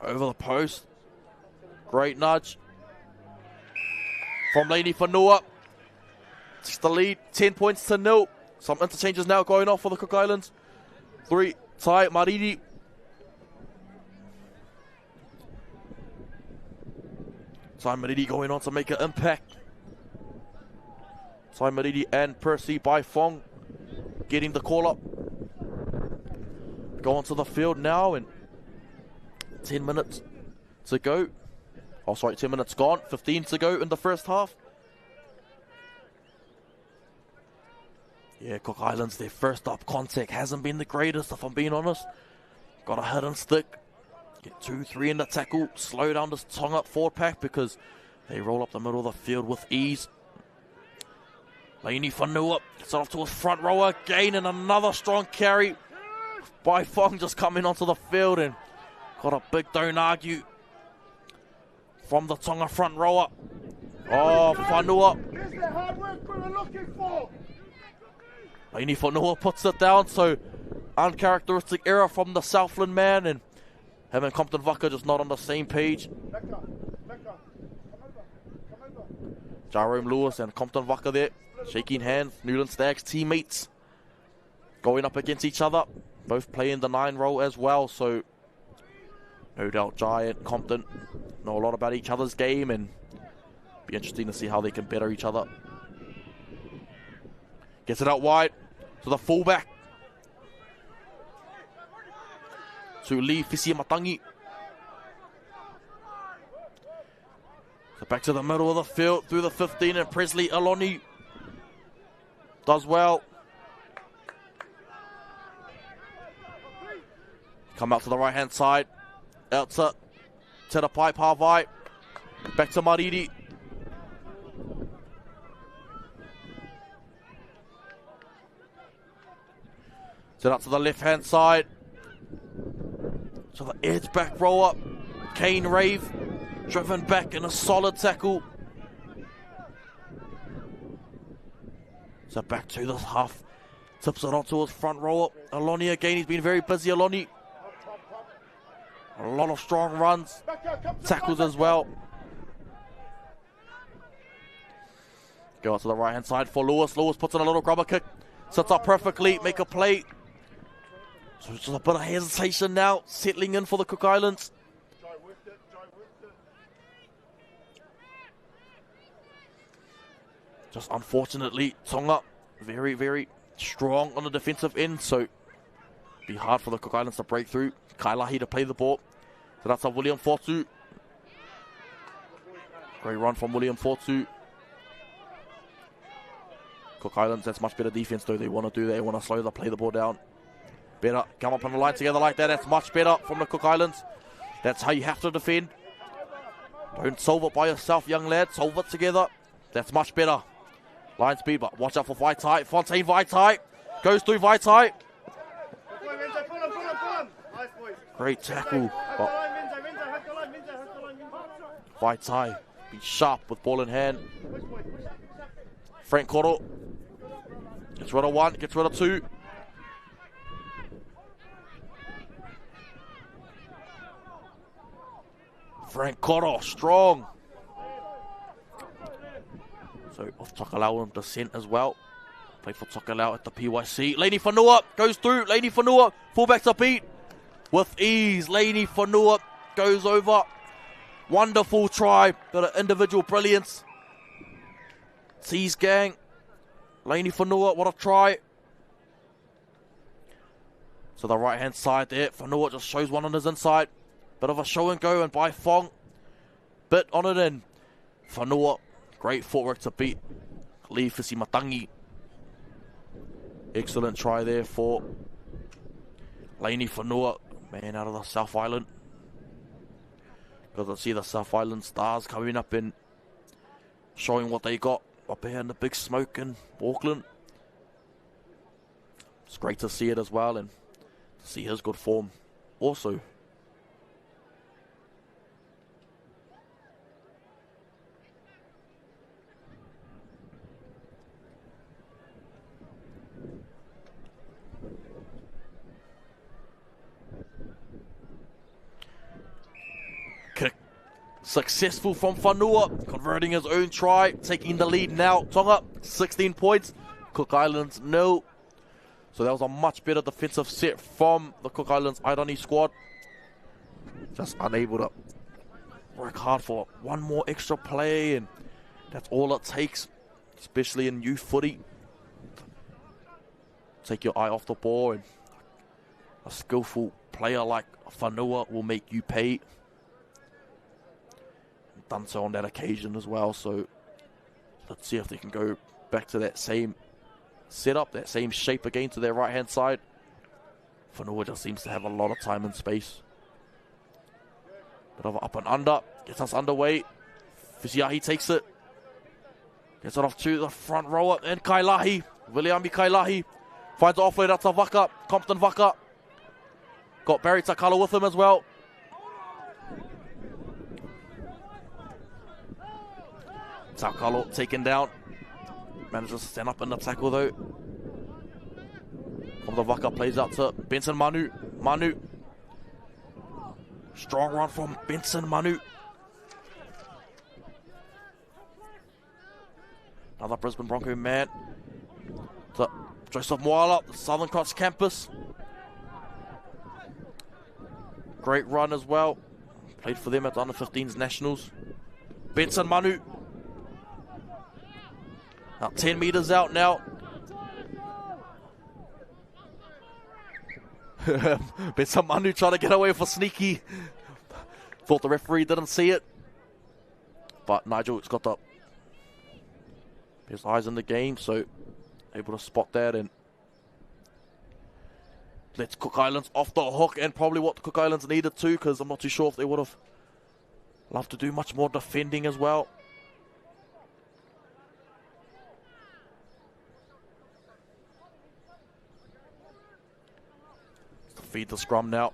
Over the post. Great nudge from Laini Whanua. It's the lead, 10 points to 0. Some interchanges now going off for the Cook Islands. 3, Tai Mariri. Tai Mariri going on to make an impact. Tai Mariri and Percy by Fong getting the call up. Go onto the field now, and 10 minutes to go. Oh, sorry, 10 minutes gone. 15 to go in the first half. Yeah, Cook Islands, their first up contact hasn't been the greatest, if I'm being honest. Got a hit and stick. Get 2, 3 in the tackle. Slow down this Tonga forward pack because they roll up the middle of the field with ease. Laini Whanua gets it off to his front rower again, and another strong carry by Fong just coming onto the field, and got a big don't argue from the Tonga front rower. Oh, Whanua. Here's the hard work we were looking for. Laini Whanua puts it down, so uncharacteristic error from the Southland man, and him and Compton Vaka just not on the same page. Jerome Lewis and Compton Vaka there, shaking hands. Newland Staggs teammates going up against each other, both playing the 9 role as well, so no doubt Jai and Compton know a lot about each other's game, and be interesting to see how they can better each other. Gets it out wide to the fullback. To Lee Fisiamatangi. So back to the middle of the field through the 15, and Presley Aloni does well. Come out to the right hand side. Out to the pipe, Harvai. Back to Mariri. Set up to the left-hand side. So the edge back row up. Kane Rave driven back in a solid tackle. So back to the half. Tips it onto his front row up. Aloni again, he's been very busy, Aloni. A lot of strong runs. Tackles as well. Go out to the right-hand side for Lewis. Lewis puts in a little grubber kick. Sets up perfectly, make a play. So just a bit of hesitation now, settling in for the Cook Islands. Just unfortunately, Tonga very, very strong on the defensive end, so be hard for the Cook Islands to break through. Kailahi to play the ball. So that's a William Fortu. Great run from William Fortu. Cook Islands, that's much better defense though. They want to do that. They want to slow the play the ball down. Better come up on the line together like that. That's much better from the Cook Islands. That's how you have to defend. Don't solve it by yourself, young lad. Solve it together. That's much better. Line speed, but watch out for Vaitai. Fontaine Vaitai. Goes through Vaitai. Great tackle. Vaitai be sharp with ball in hand. Frank Koro gets rid of one, gets rid of two. Frank Koro, strong. So off Tokelau on descent as well. Played for Tokelau at the PYC. Laney Whanua goes through. Laney Whanua, fullback to beat. With ease, Laney Whanua goes over. Wonderful try. Got an individual brilliance. Sees gang. Laney Whanua, what a try. So the right hand side there. Whanua just shows one on his inside. Bit of a show and go, and by Fong. Bit on it in. Whanua, great footwork to beat Lee Fisi-Matangi. Excellent try there for Laney Whanua, man out of the South Island. Got to see the South Island Stars coming up and showing what they got up here in the big smoke in Auckland. It's great to see it as well, and to see his good form also. Successful from Whanua, converting his own try, taking the lead now. Tonga, 16 points. Cook Islands, 0. So that was a much better defensive set from the Cook Islands Airani squad. Just unable to work hard for one more extra play, and that's all it takes, especially in youth footy. Take your eye off the ball, and a skillful player like Whanua will make you pay. Done so on that occasion as well, so let's see if they can go back to that same setup, that same shape again to their right hand side. Whanua just seems to have a lot of time and space. Bit of up and under, gets us underway. Fisiahi takes it, gets it off to the front rower, and Kailahi, Viliami Kailahi finds an offload out to Vaka, Compton Vaka. Got Barry Takala with him as well. Takalo taken down. Manages to stand up in the tackle though. From the Vaka plays out to Benson Manu. Manu. Strong run from Benson Manu. Another Brisbane Bronco man. To Joseph Moala, the Southern Cross campus. Great run as well. Played for them at the under-15s nationals. Benson Manu. About 10 metres out now. Benson Manu trying to get away for sneaky. Thought the referee didn't see it. But Nigel's got his eyes in the game, so able to spot that, and lets Cook Islands off the hook, and probably what the Cook Islands needed to, because I'm not too sure if they would have loved to do much more defending as well. Feed the scrum now.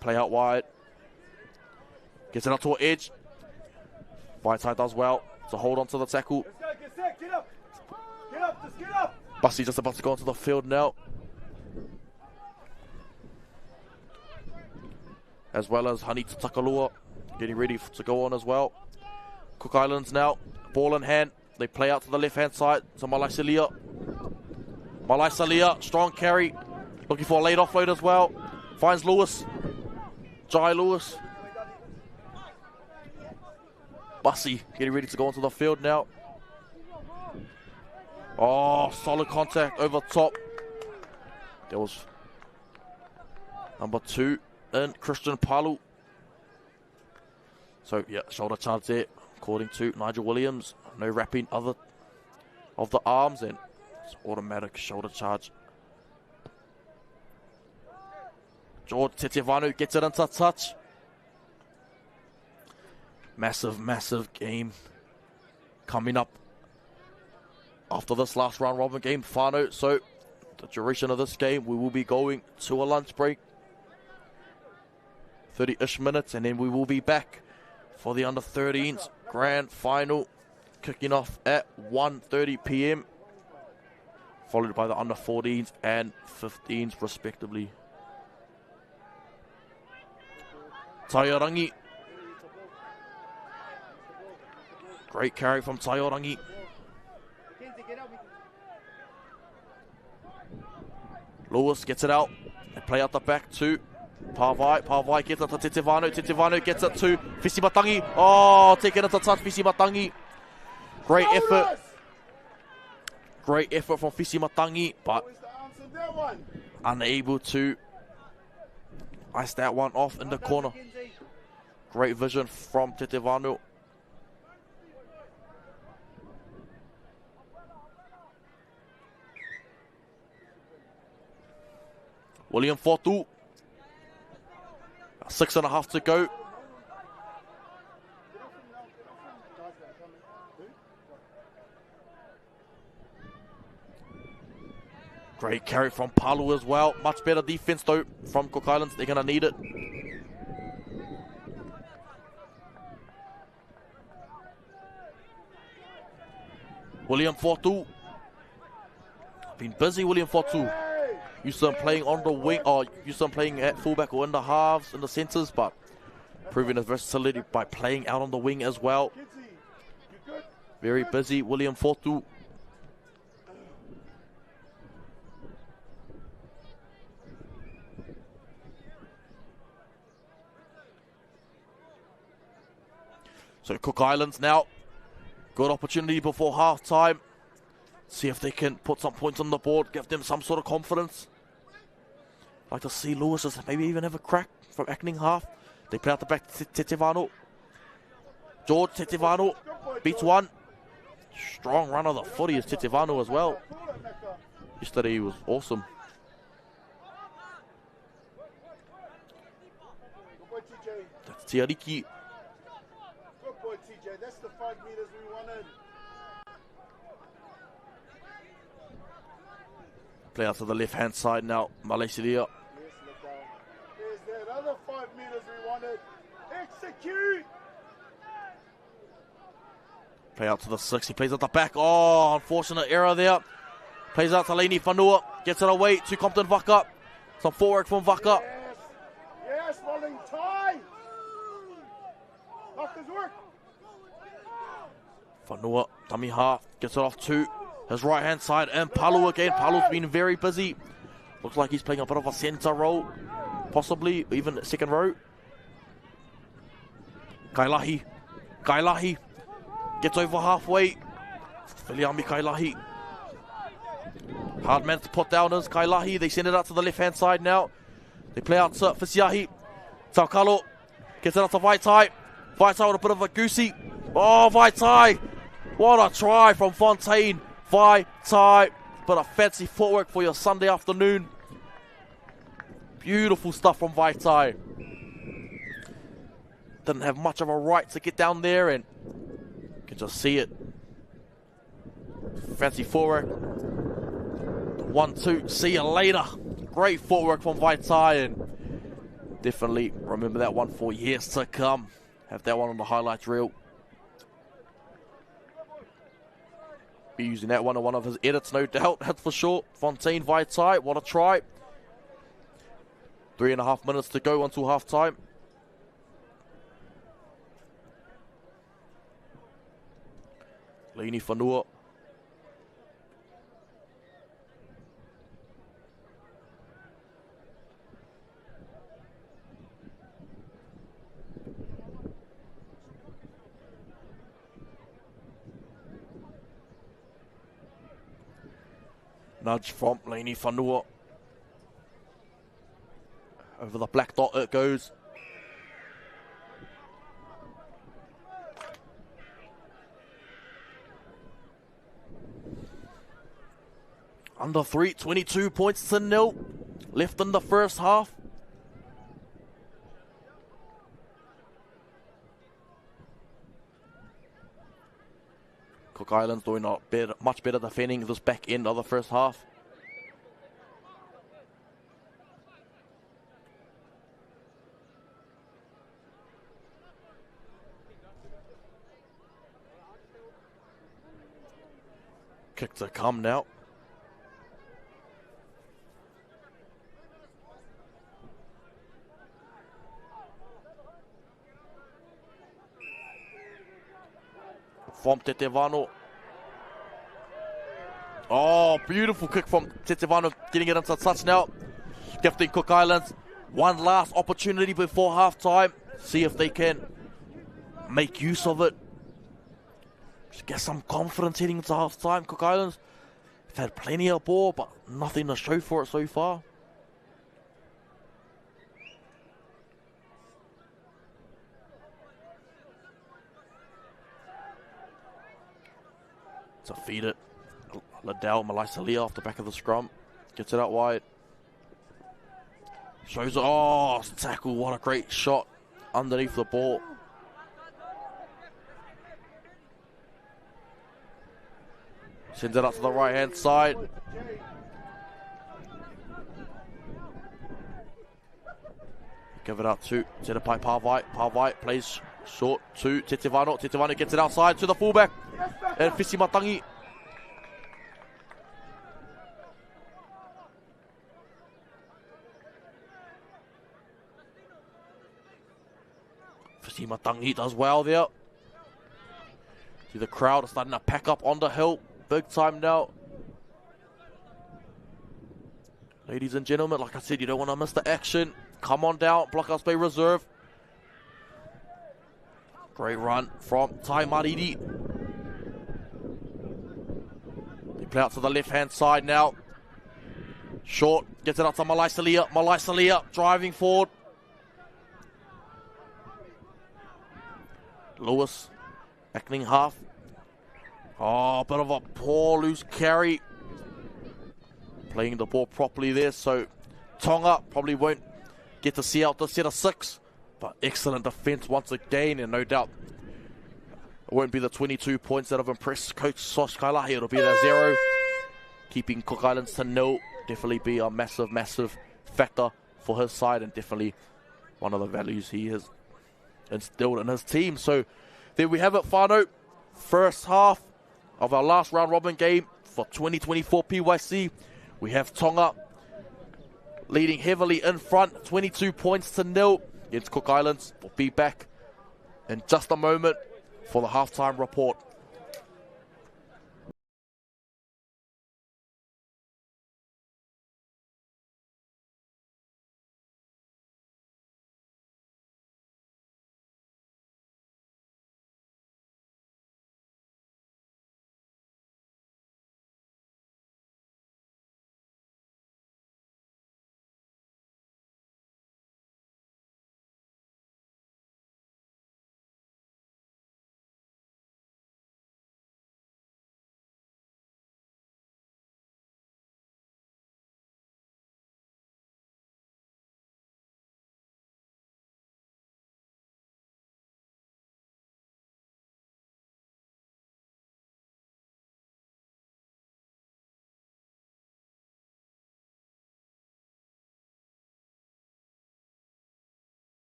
Play out wide. Gets it up to an edge. Vaitai does well to hold on to the tackle. Let's go, get set, get up. Get up, just get up. Bussy just about to go onto the field now. As well as Hanita Takalua getting ready to go on as well. Cook Islands now, ball in hand. They play out to the left-hand side to Malaisalia. Malaisalia, strong carry. Looking for a late offload as well. Finds Lewis. Jai Lewis. Bussy getting ready to go onto the field now. Oh, solid contact over top. There was number 2 in Christian Palu. So, yeah, shoulder charge there, according to Nigel Williams. No wrapping other of the arms, and it's automatic shoulder charge. George Tetevanu gets it into touch. Massive, massive game coming up after this last round robin game, whānau. So, the duration of this game, we will be going to a lunch break. 30-ish minutes, and then we will be back for the under-13s grand final, kicking off at 1:30 p.m, followed by the under-14s and 15s respectively. Taiorangi. Great carry from Taiorangi. Lewis gets it out. They play out the back to Pavai. Pavai gets it to Tetevanu. Tetevanu gets it to Fisimatangi. Oh, taking it to touch Fisimatangi. Great effort. Great effort from Fisimatangi, but unable to ice that one off in the corner. Great vision from Tetevanu. William Fortu. 6.5 to go. Great carry from Palu as well. Much better defense though from Cook Islands. They're going to need it. William Fortu. Been busy, William Fortu. Used to him playing on the wing, or used to him playing at fullback or in the halves, in the centres, but proving his versatility by playing out on the wing as well. Very busy, William Fortu. So Cook Islands now, good opportunity before half time. See if they can put some points on the board, give them some sort of confidence. Like to see Lewis maybe even have a crack from acting half. They play out the back to Tetevanu. George Tetevanu beats one. Strong run of the footy is Tetevanu as well. Yesterday he was awesome. That's Tiariki. Good boy, TJ. That's the 5 meters we wanted. Play out to the left-hand side now, Malaysia. Yes, look down. There's that other 5 meters we wanted. Execute! Play out to the 6. He plays at the back. Oh, unfortunate error there. Plays out to Laini Whanua. Gets it away to Compton Vaka. Some forward from Vaka. Yes, yes, rolling tie. Off his work. Whanua, dummy half. Gets it off to his right-hand side. And Palu again. Palu's been very busy. Looks like he's playing a bit of a centre role. Possibly even second row. Kailahi. Kailahi. Gets over halfway. Filiami Kailahi. Hard man to put down is Kailahi. They send it out to the left-hand side now. They play out to Fisiahi. Taukalo gets it out to Vaitai. Vaitai with a bit of a goosey. Oh, Vaitai. What a try from Fontaine. Vaitai. Bit of fancy footwork for your Sunday afternoon. Beautiful stuff from Vaitai. Didn't have much of a right to get down there, and you can just see it. Fancy footwork. 1-2. See you later. Great footwork from Vaitai, and definitely remember that one for years to come. Have that one on the highlights reel. Be using that one on one of his edits, no doubt, that's for sure. Fontaine Vaitai, what a try. 3.5 minutes to go until half time. Leini Whanua. Nudge from Leini Whanua. Over the black dot it goes. Under 3, 22 points to 0. Left in the first half. Cook Islands doing much better defending this back end of the first half. Kick to come now. From Tetevano. Oh, beautiful kick from Tetevano, getting it into touch now. Gifting Cook Islands one last opportunity before half time. See if they can make use of it. Just get some confidence heading into half time. Cook Islands have had plenty of ball, but nothing to show for it so far. To feed it. Liddell Malaisalia off the back of the scrum. Gets it out wide. Shows it. Oh, tackle. What a great shot underneath the ball. Sends it up to the right hand side. Give it up to Tetepai Pavai. Pavai plays short to Tetevano. Tetevano gets it outside to the fullback. And Fisimatangi. Fisimatangi does well there. See the crowd are starting to pack up on the hill. Big time now. Ladies and gentlemen, like I said, you don't want to miss the action. Come on down, Blockhouse Bay Reserve. Great run from Tai Mariri. They play out to the left-hand side now. Short, gets it up to Malaisalia. Malaisalia driving forward. Lewis, acting half. Oh, bit of a poor loose carry. Playing the ball properly there, so Tonga probably won't get to see out the set of 6. But excellent defence once again, and no doubt it won't be the 22 points that have impressed Coach Sosh Kailahi. It'll be that 0. Keeping Cook Islands to 0. Definitely be a massive, massive factor for his side, and definitely one of the values he has instilled in his team. So there we have it, whānau. First half of our last round robin game for 2024 PYC. We have Tonga leading heavily in front, 22 points to 0 against Cook Islands. We'll be back in just a moment for the halftime report.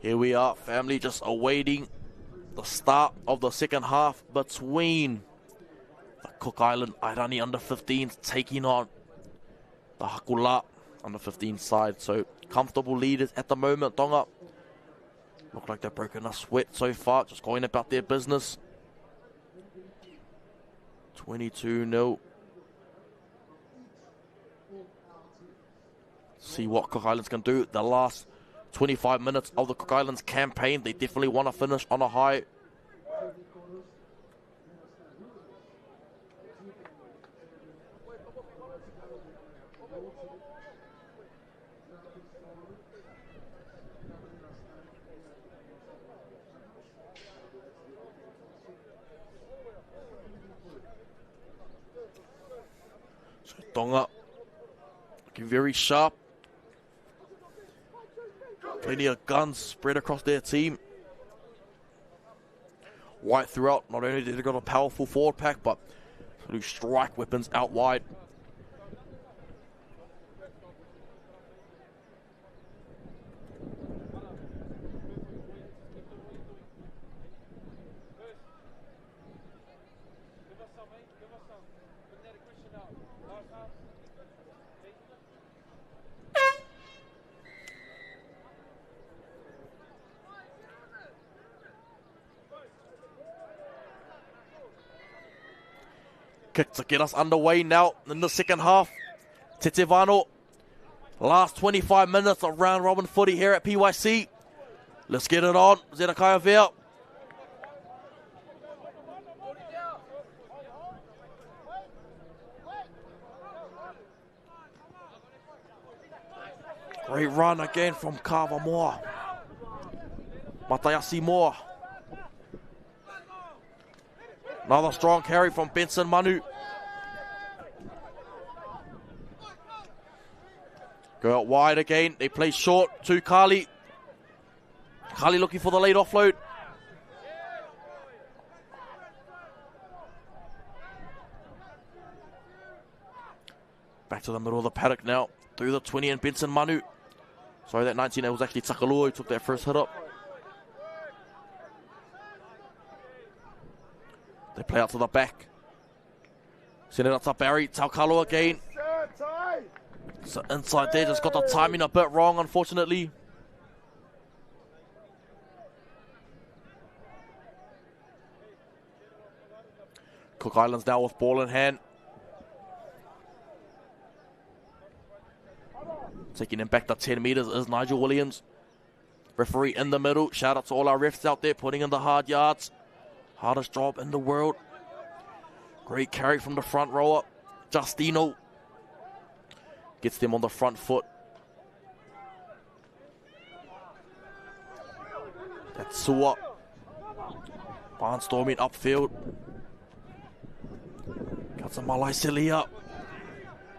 Here we are, family, just awaiting the start of the second half between the Cook Island Airani under-15s taking on the Hakula under-15 side. So comfortable leaders at the moment. Tonga look like they're broken a sweat so far, just going about their business. 22-0. See what Cook Islands can do. The last 25 minutes of the Cook Islands campaign, they definitely want to finish on a high. So Tonga looking very sharp. Plenty of guns spread across their team. White throughout. Not only did they got a powerful forward pack, but strike weapons out wide. Kick to get us underway now in the second half. Tete Vano, last 25 minutes of round robin footy here at PYC. Let's get it on. Zedekiah Vea. Great run again from Kava Moa. Matayasi Moa. Another strong carry from Benson Manu. Go out wide again. They play short to Kali. Kali looking for the late offload. Back to the middle of the paddock now. Through the 20 and Benson Manu. Sorry, that 19 was actually Takalua who took that first hit up. They play out to the back. Send it up to Barry. Taukalo again. So inside there, just got the timing a bit wrong, unfortunately. Cook Islands now with ball in hand. Taking him back to 10 meters is Nigel Williams. Referee in the middle. Shout out to all our refs out there putting in the hard yards. Hardest job in the world. Great carry from the front rower. Justino gets them on the front foot. That's Sua. Barnstorming upfield. Got some Malai Celia.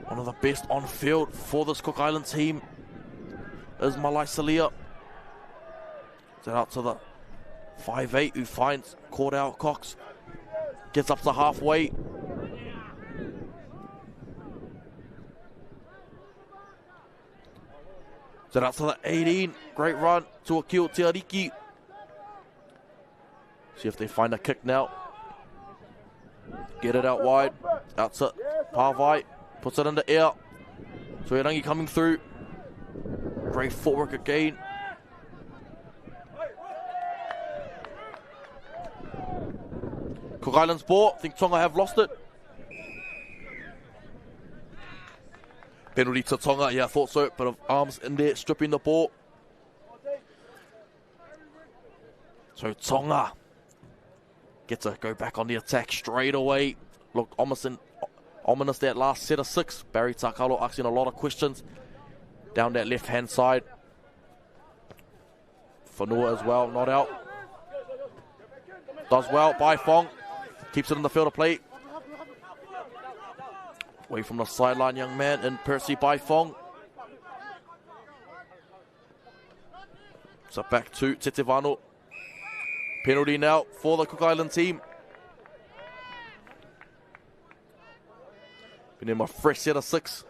One of the best on field for this Cook Island team is Malai Celia. Set out to the 5'8", who finds Cordell Cox. Gets up to halfway. Set out to the 18. Great run to Akil Tiariki. See if they find a kick now. Get it out wide. Out to Pavai. Puts it in the air. Tuirangi coming through. Great footwork again. Cook Islands ball. I think Tonga have lost it. Penalty to Tonga. Yeah, I thought so. Bit of arms in there, stripping the ball. So Tonga gets to go back on the attack straight away. Looked ominous that last set of 6. Barry Takalo asking a lot of questions down that left-hand side. Fanua as well, not out. Does well by Fong. Keeps it in the field of play. Away from the sideline, young man, and Percy by Fong. So back to Tetevano. Penalty now for the Cook Island team. Been in a fresh set of 6.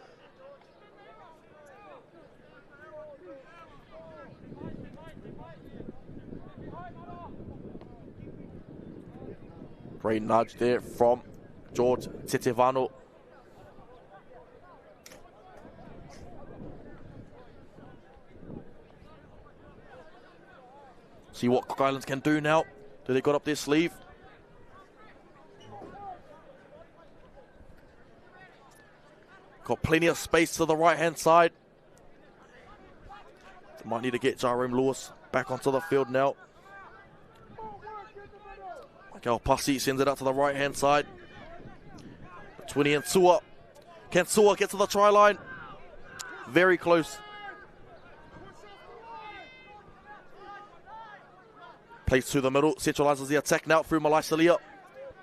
Great nudge there from George Tetevano. See what Cook Islands can do now. Do they got up their sleeve? Got plenty of space to the right-hand side. They might need to get Jerome Lewis back onto the field now. Michael Pasi sends it out to the right-hand side. 20 and Sua. Can Sua get to the try line? Very close. Plays to the middle, centralizes the attack now through Malai Salia.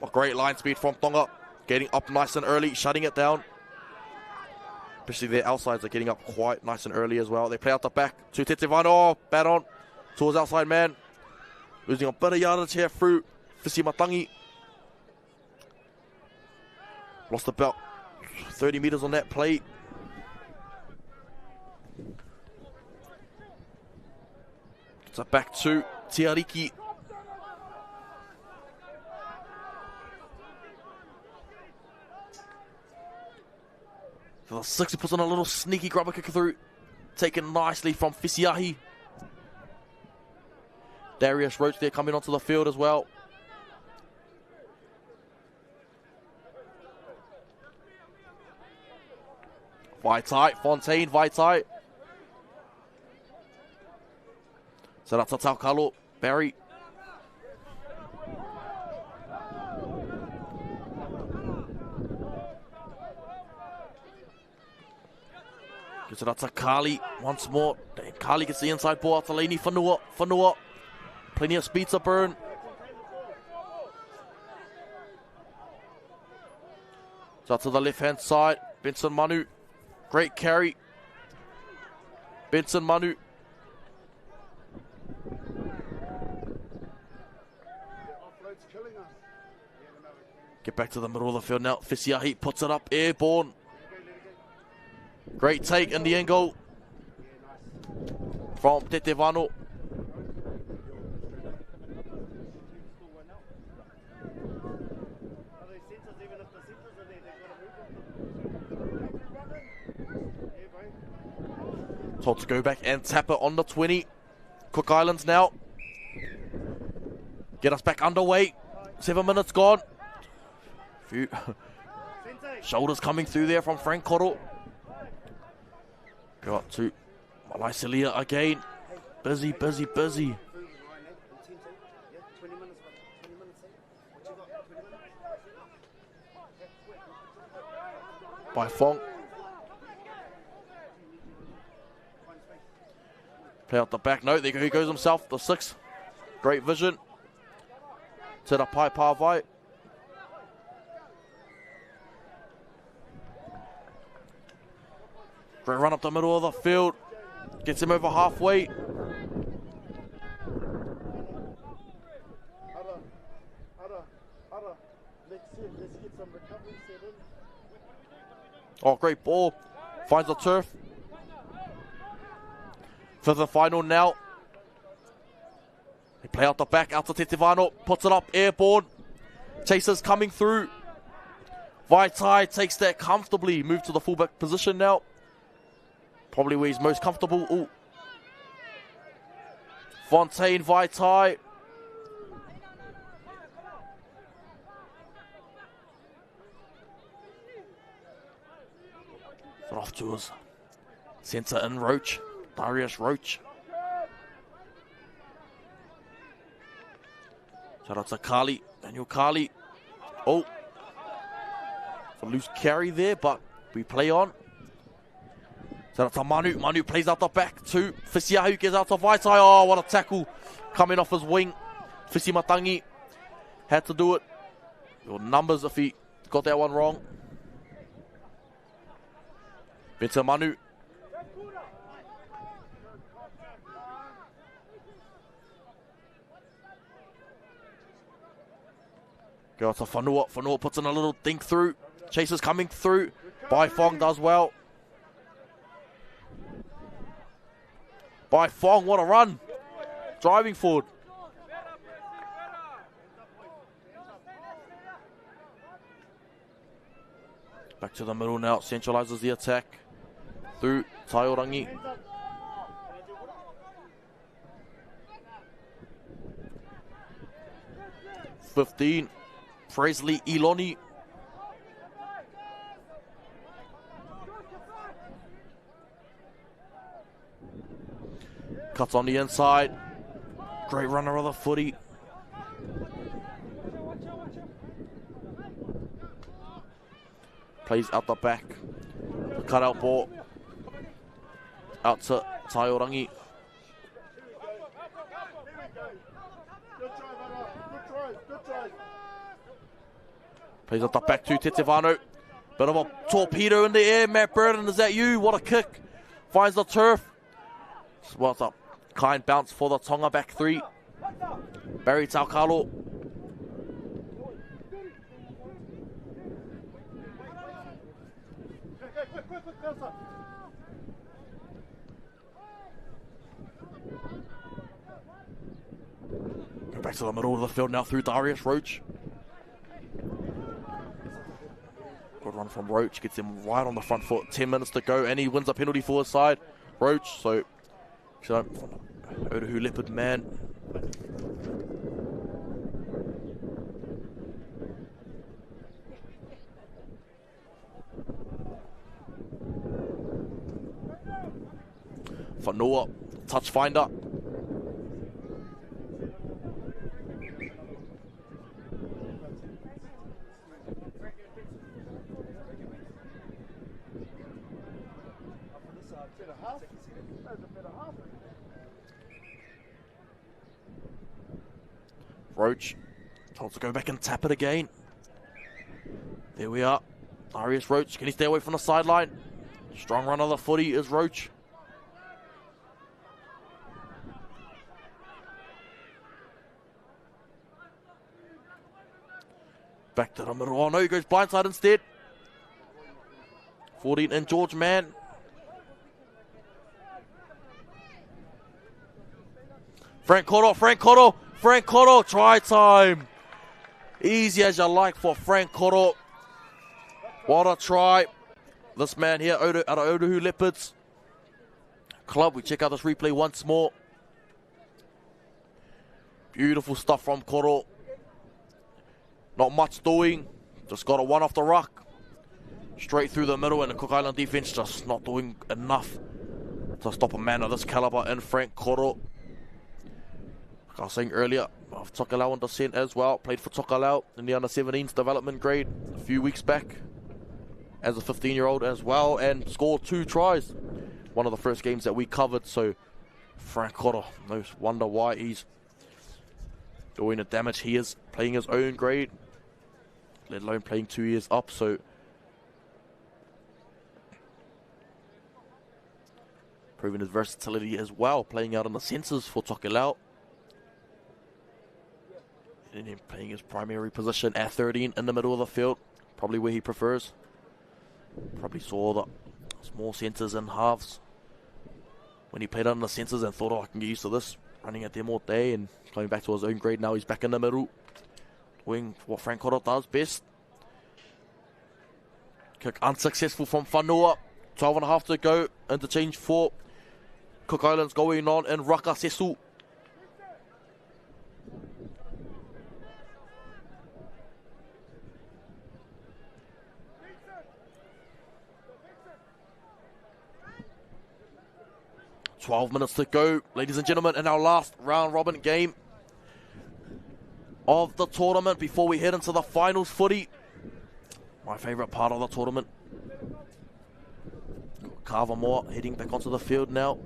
A great line speed from Tonga. Getting up nice and early, shutting it down. Especially their outsides are getting up quite nice and early as well. They play out the back to Tetevano. Oh, bad on towards outside man. Losing a bit of yardage here through Fisimatangi. Lost about 30 meters on that play. It's a back to Tiariki. So the 60 puts on a little sneaky grubber kick through. Taken nicely from Fisiahi. Darius Roach there coming onto the field as well. Vaitai, Fontaine, Vaitai. So that's a Taukalo, Barry. Gives it out to Kali once more. Kali gets the inside ball out to Laney. Fanua. Plenty of speed to burn. So out to the left hand side. Benson Manu. Great carry. Benson Manu. Get back to the middle of the field now. Fisiahi puts it up. Airborne. Great take in the end goal from Tetevano. Told to go back and tap it on the 20. Cook Islands now. Get us back underway. 7 minutes gone. Few shoulders coming through there from Frank Cottle. Go up to Malai Salia again. Busy. By Fong. Play out the back. No, there he goes himself. The 6. Great vision. To the Pai Pavai. Great run up the middle of the field. Gets him over halfway. Oh, great ball. Finds the turf. For the final now. They play out the back, out to Tetevano. Puts it up, airborne. Chasers coming through. Vaitai takes that comfortably. Move to the fullback position now. Probably where he's most comfortable. Ooh. Fontaine, Vaitai. Throw off to us. Centre in Roach. Darius Roach. Shout out to Kali. Daniel Kali. Oh. It's a loose carry there, but we play on. Shout out to Manu. Manu plays out the back to Fisiahu. Gets out to Vaitai. Oh, what a tackle. Coming off his wing. Fisimatangi had to do it. Your numbers if he got that one wrong. Benson Manu. Go out to Fanua. Fanua puts in a little dink through. Chasers coming through. Bai Fong does well. Bai Fong, what a run. Driving forward. Back to the middle now, centralises the attack through Taiorangi. 15, Presley Iloni. Cuts on the inside. Great runner of the footy. Plays out the back. Cut out ball. Out to Taiorangi. Plays out the back to Tetevano. Bit of a torpedo in the air. Matt Burden, is that you? What a kick. Finds the turf. Well, it's a kind bounce for the Tonga back three. Barry Taukalo. Go back to the middle of the field now through Darius Roach. Good run from Roach, gets him right on the front foot. 10 minutes to go, and he wins a penalty for his side. Roach, so Otahu Leopard man. Whanua, touch finder. Roach told to go back and tap it again. There we are. Darius Roach, can he stay away from the sideline? Strong run of the footy is Roach. Back to the middle. Oh no, he goes blindside instead. 14 and George Mann. Frank Cotto, try time. Easy as you like for Frank Cotto. What a try. This man here, out of Otahu Leopards Club. We check out this replay once more. Beautiful stuff from Cotto. Not much doing. Just got a one off the ruck. Straight through the middle, and the Cook Island defense just not doing enough to stop a man of this caliber in Frank Cotto. Like I was saying earlier, Tokelau on descent as well. Played for Tokelau in the under-17s development grade a few weeks back as a 15-year-old as well, and scored 2 tries. One of the first games that we covered, so Frank Cotto, no wonder why he's doing the damage he is, playing his own grade, let alone playing 2 years up, so proving his versatility as well, playing out in the centres for Tokelau. And then playing his primary position at 13 in the middle of the field, probably where he prefers. Probably saw the small centres and halves when he played under the centres and thought, oh, I can get used to this, running at them all day, and going back to his own grade. Now he's back in the middle, doing what Frank Cotto does best. Kick unsuccessful from Whanua. 12.5 to go. Interchange for Cook Islands going on in Rakasesu. $12 minutes to go, ladies and gentlemen, in our last round robin game of the tournament before we head into the finals footy. My favourite part of the tournament. Carver Moore heading back onto the field now.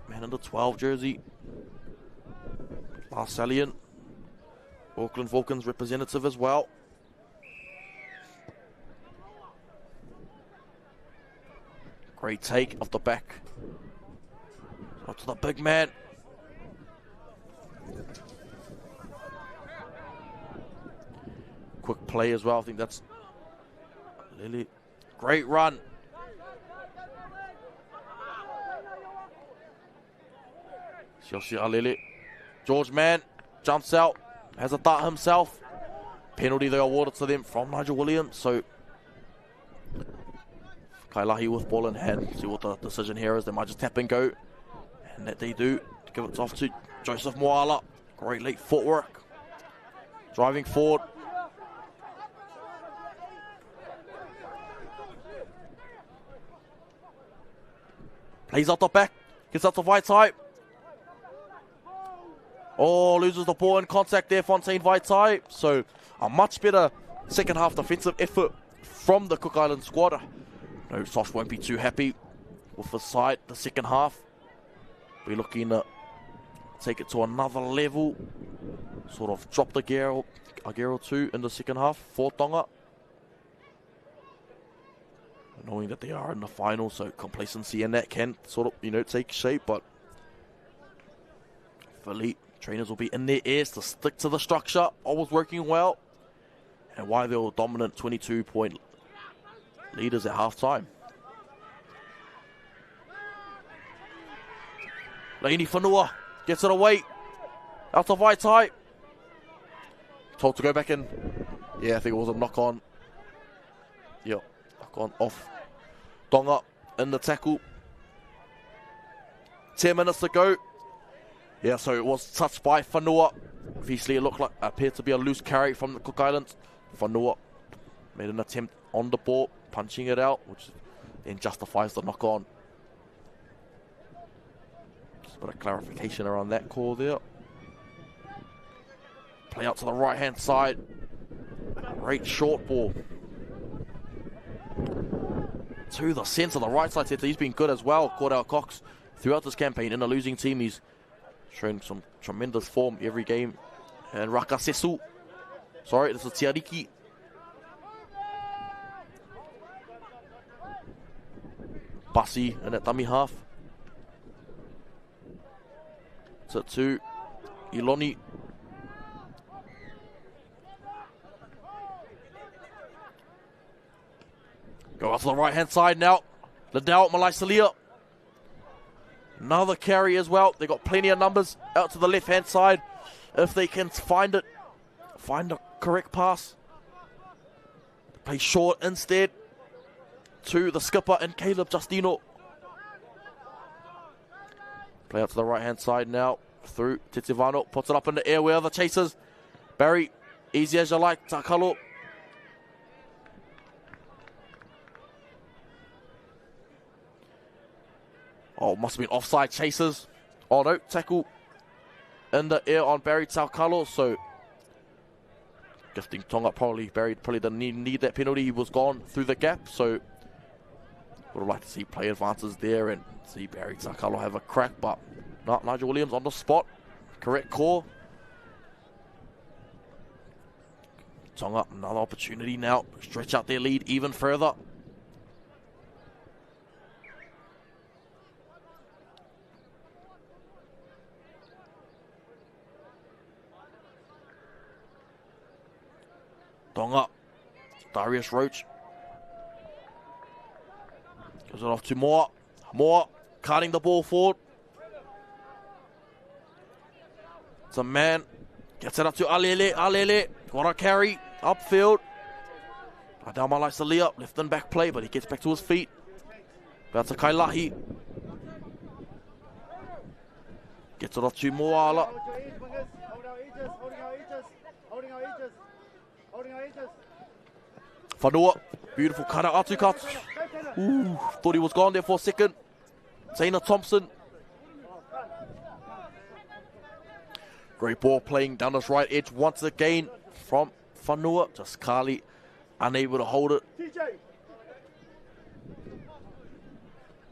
Man in the 12 jersey. Lars Salient, Auckland Vulcans representative as well. Great take off the back. Up to the big man. Quick play as well. I think that's Lily. Great run. Lily. George Mann jumps out. Has a dart himself. Penalty they awarded to them from Nigel Williams. So Kailahi with ball in hand. See what the decision here is. They might just tap and go. And that they do. Give it off to Joseph Moala. Great late footwork. Driving forward. Plays out the back. Gets out to Vaitai. Oh, loses the ball in contact there, Fontaine Vaitai. So a much better second half defensive effort from the Cook Island squad. No, Sosh won't be too happy with the side the second half. We're looking to take it to another level. Sort of drop the gear a gear or two in the second half for Tonga. Knowing that they are in the final, so complacency in that can sort of, take shape, but hopefully trainers will be in their ears to stick to the structure. Always working well. And why they were dominant 22-point leaders at halftime. Laini Whanua gets it away. Out to Vaitai. Told to go back in. Yeah, I think it was a knock on. Yep, knock on off. Tonga in the tackle. 10 minutes to go. Yeah, so it was touched by Whanua. Obviously, it appeared to be a loose carry from the Cook Islands. Whanua made an attempt on the ball, punching it out, which then justifies the knock on. Just a bit of clarification around that call there. Play out to the right-hand side. Great short ball. To the centre, the right side centre. He's been good as well, Cordell Cox, throughout this campaign. In a losing team, he's shown some tremendous form every game. And Rakasesu. Sorry, this is Tiariki. Basi in that dummy half. To Iloni. Go out to the right-hand side now. Ladau Malaisalia. Another carry as well. They got plenty of numbers out to the left-hand side. If they can find it, find the correct pass. Play short instead to the skipper and Caleb Justino. Play out to the right-hand side now. Through Titivano. Puts it up in the air. Where are the chasers? Barry, easy as you like. Takalo. Oh, must have been offside chasers. Oh no, tackle in the air on Barry Taukalo. So gifting Tonga Barry probably didn't need that penalty. He was gone through the gap. So would have liked to see play advances there and see Barry Taukalo have a crack, but not. Nigel Williams on the spot. Correct call. Tonga, another opportunity now. Stretch out their lead even further. Tonga, Darius Roach gives it off to Moore. Moore cutting the ball forward. It's a man, gets it up to Alele. Alele got a carry upfield. Adama likes to lay up, left and back play, but he gets back to his feet. That's a Kailahi. Gets it off to Moala. Whanua, beautiful cutter, Atu cut. Ooh, thought he was gone there for a second. Taina Thompson. Great ball playing down this right edge once again from Whanua. Just Carly unable to hold it.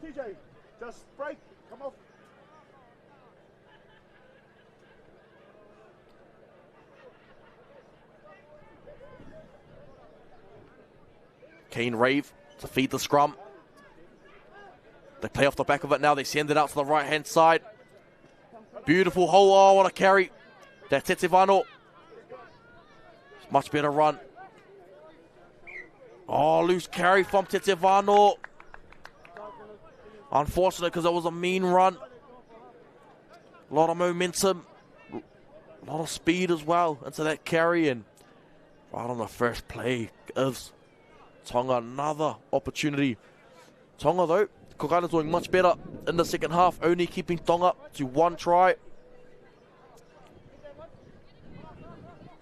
TJ, just break, come off. Kane Rave to feed the scrum. They play off the back of it now. They send it out to the right-hand side. Beautiful hole. Oh, what a carry. That's Tetevano. Much better run. Oh, loose carry from Tetevano. Unfortunate because it was a mean run. A lot of momentum. A lot of speed as well into that carry. And right on the first play gives Tonga another opportunity Tonga though, Cook Islands doing much better in the second half, only keeping Tonga to 1 try.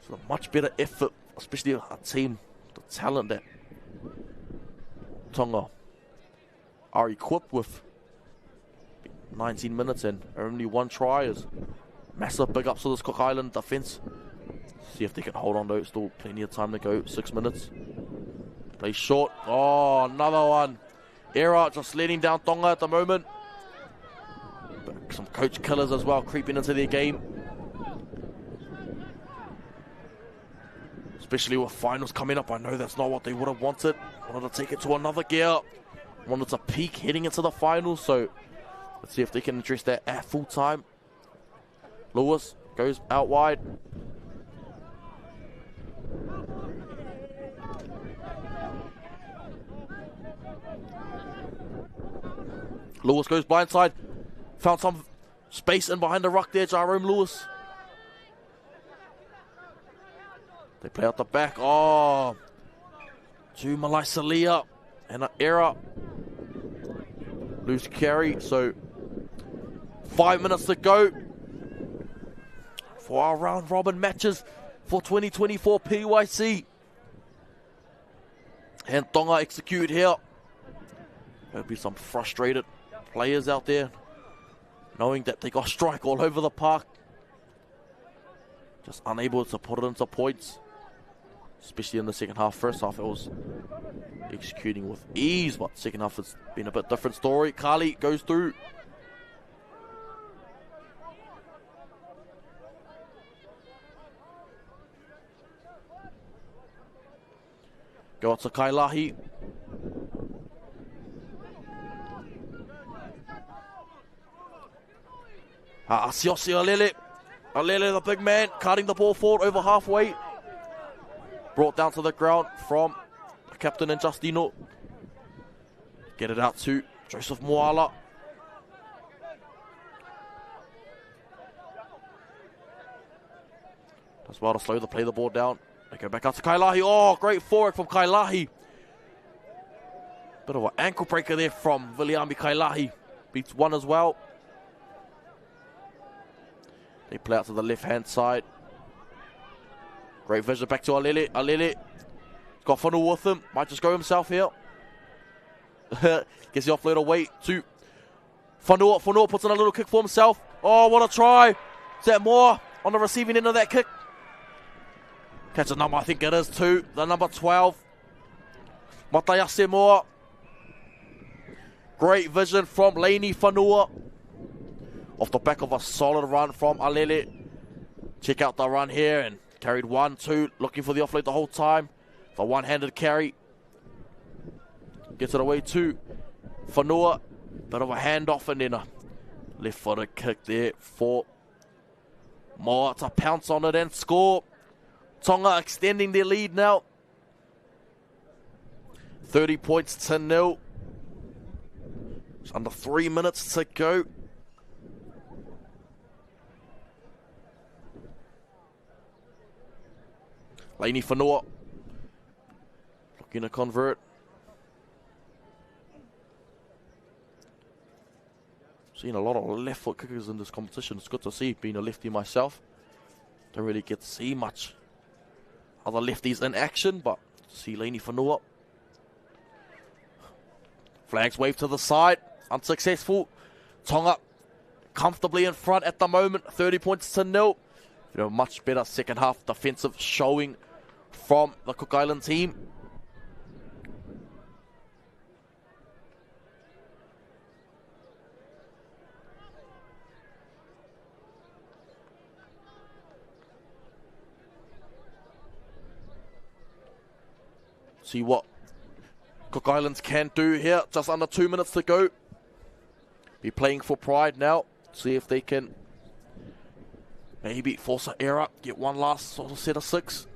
So a much better effort, especially a team, the talent that Tonga are equipped with. 19 minutes and only 1 try is massive big ups to this Cook Island defense. See if they can hold on though, still plenty of time to go, 6 minutes. Play short, oh another one. Error just letting down Tonga at the moment. But some coach killers as well creeping into their game. Especially with finals coming up, I know that's not what they would have wanted. Wanted to take it to another gear. Wanted to peak heading into the finals, so let's see if they can address that at full time. Lewis goes out wide. Lewis goes blindside. Found some space in behind the ruck there, Jerome Lewis. They play out the back. Oh, to Malai Salia and an error. Loose carry. So 5 minutes to go for our round robin matches for 2024 PYC. And Tonga execute here. There'll be some frustrated players out there, knowing that they got strike all over the park. Just unable to put it into points. Especially in the second half. First half it was executing with ease, but second half it's been a bit different story. Kali goes through. Go out to Kailahi. Asiosi Alele. Alele, the big man, cutting the ball forward over halfway. Brought down to the ground from the captain and Justino. Get it out to Joseph Moala. Does well to slow the play the ball down. They go back out to Kailahi. Oh, great forward from Kailahi. Bit of an ankle breaker there from Viliami Kailahi. Beats one as well. They play out to the left-hand side. Great vision back to Alele. Alele got Whanua with him. Might just go himself here. Gets the offload away to Whanua. Whanua puts in a little kick for himself. Oh, what a try. Is that more on the receiving end of that kick? Catch a number, I think it is too. The number 12. Matayase Moa. Great vision from Lainey Whanua. Off the back of a solid run from Alele. Check out the run here and carried 1-2. Looking for the offload the whole time. The one-handed carry. Gets it away to Whanua. Bit of a handoff and then a left-footed kick there for Moa to pounce on it and score. Tonga extending their lead now. 30 points to 0. It's under 3 minutes to go. Lainey Whanua looking to convert. Seen a lot of left foot kickers in this competition. It's good to see, being a lefty myself. Don't really get to see much other lefties in action, but see Lainey Whanua. Flags wave to the side, unsuccessful. Tonga comfortably in front at the moment, 30 points to 0. Much better second half defensive showing from the Cook Island team. See what Cook Islands can do here. Just under 2 minutes to go. Be playing for pride now. See if they can maybe force an error. Get one last sort of set of 6.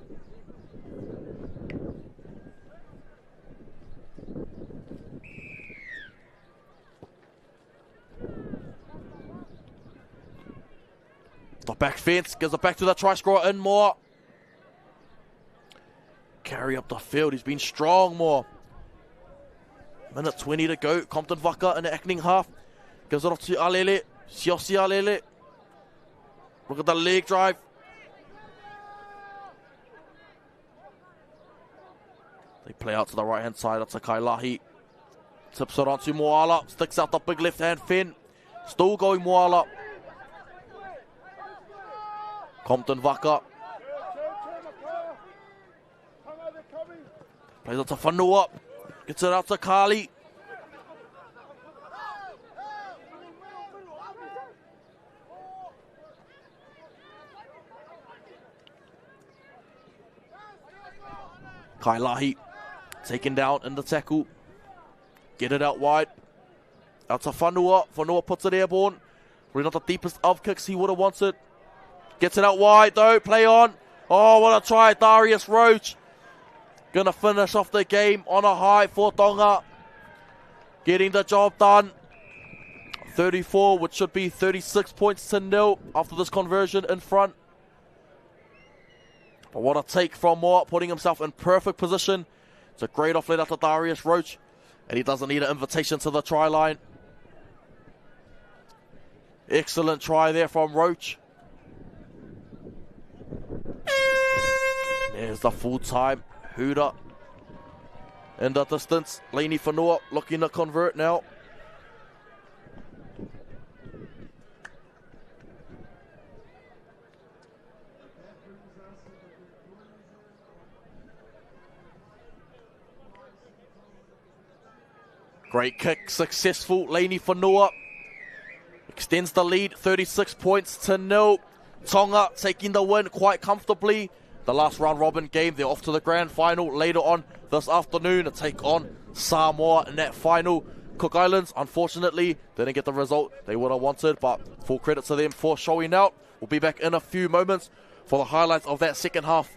The back fence gives it back to the try scorer in more. Carry up the field. He's been strong more. Minute 20 to go. Compton Vaka in the opening half. Gives it off to Alele. Siosi Alele. Look at the leg drive. They play out to the right hand side. That's a Kailahi. Tips it on to Moala. Sticks out the big left hand fin. Still going Moala. Compton Vaka. Plays it to Whanua. Gets it out to Kali. Kailahi taken down in the tackle. Get it out wide. Out to Whanua. Whanua puts it airborne. Really not the deepest of kicks he would have wanted. Gets it out wide though. Play on. Oh, what a try. Darius Roach. Gonna finish off the game on a high for Tonga. Getting the job done. 34, which should be 36 points to nil after this conversion in front. But what a take from Moore, putting himself in perfect position. It's a great offload after Darius Roach. And he doesn't need an invitation to the try line. Excellent try there from Roach. There's the full-time Hooter. In the distance, Laney Whanua looking to convert now. Great kick, successful. Laney Whanua extends the lead, 36 points to nil. Tonga taking the win quite comfortably. The last round robin game, they're off to the grand final later on this afternoon to take on Samoa in that final. Cook Islands, unfortunately, didn't get the result they would have wanted, but full credit to them for showing out. We'll be back in a few moments for the highlights of that second half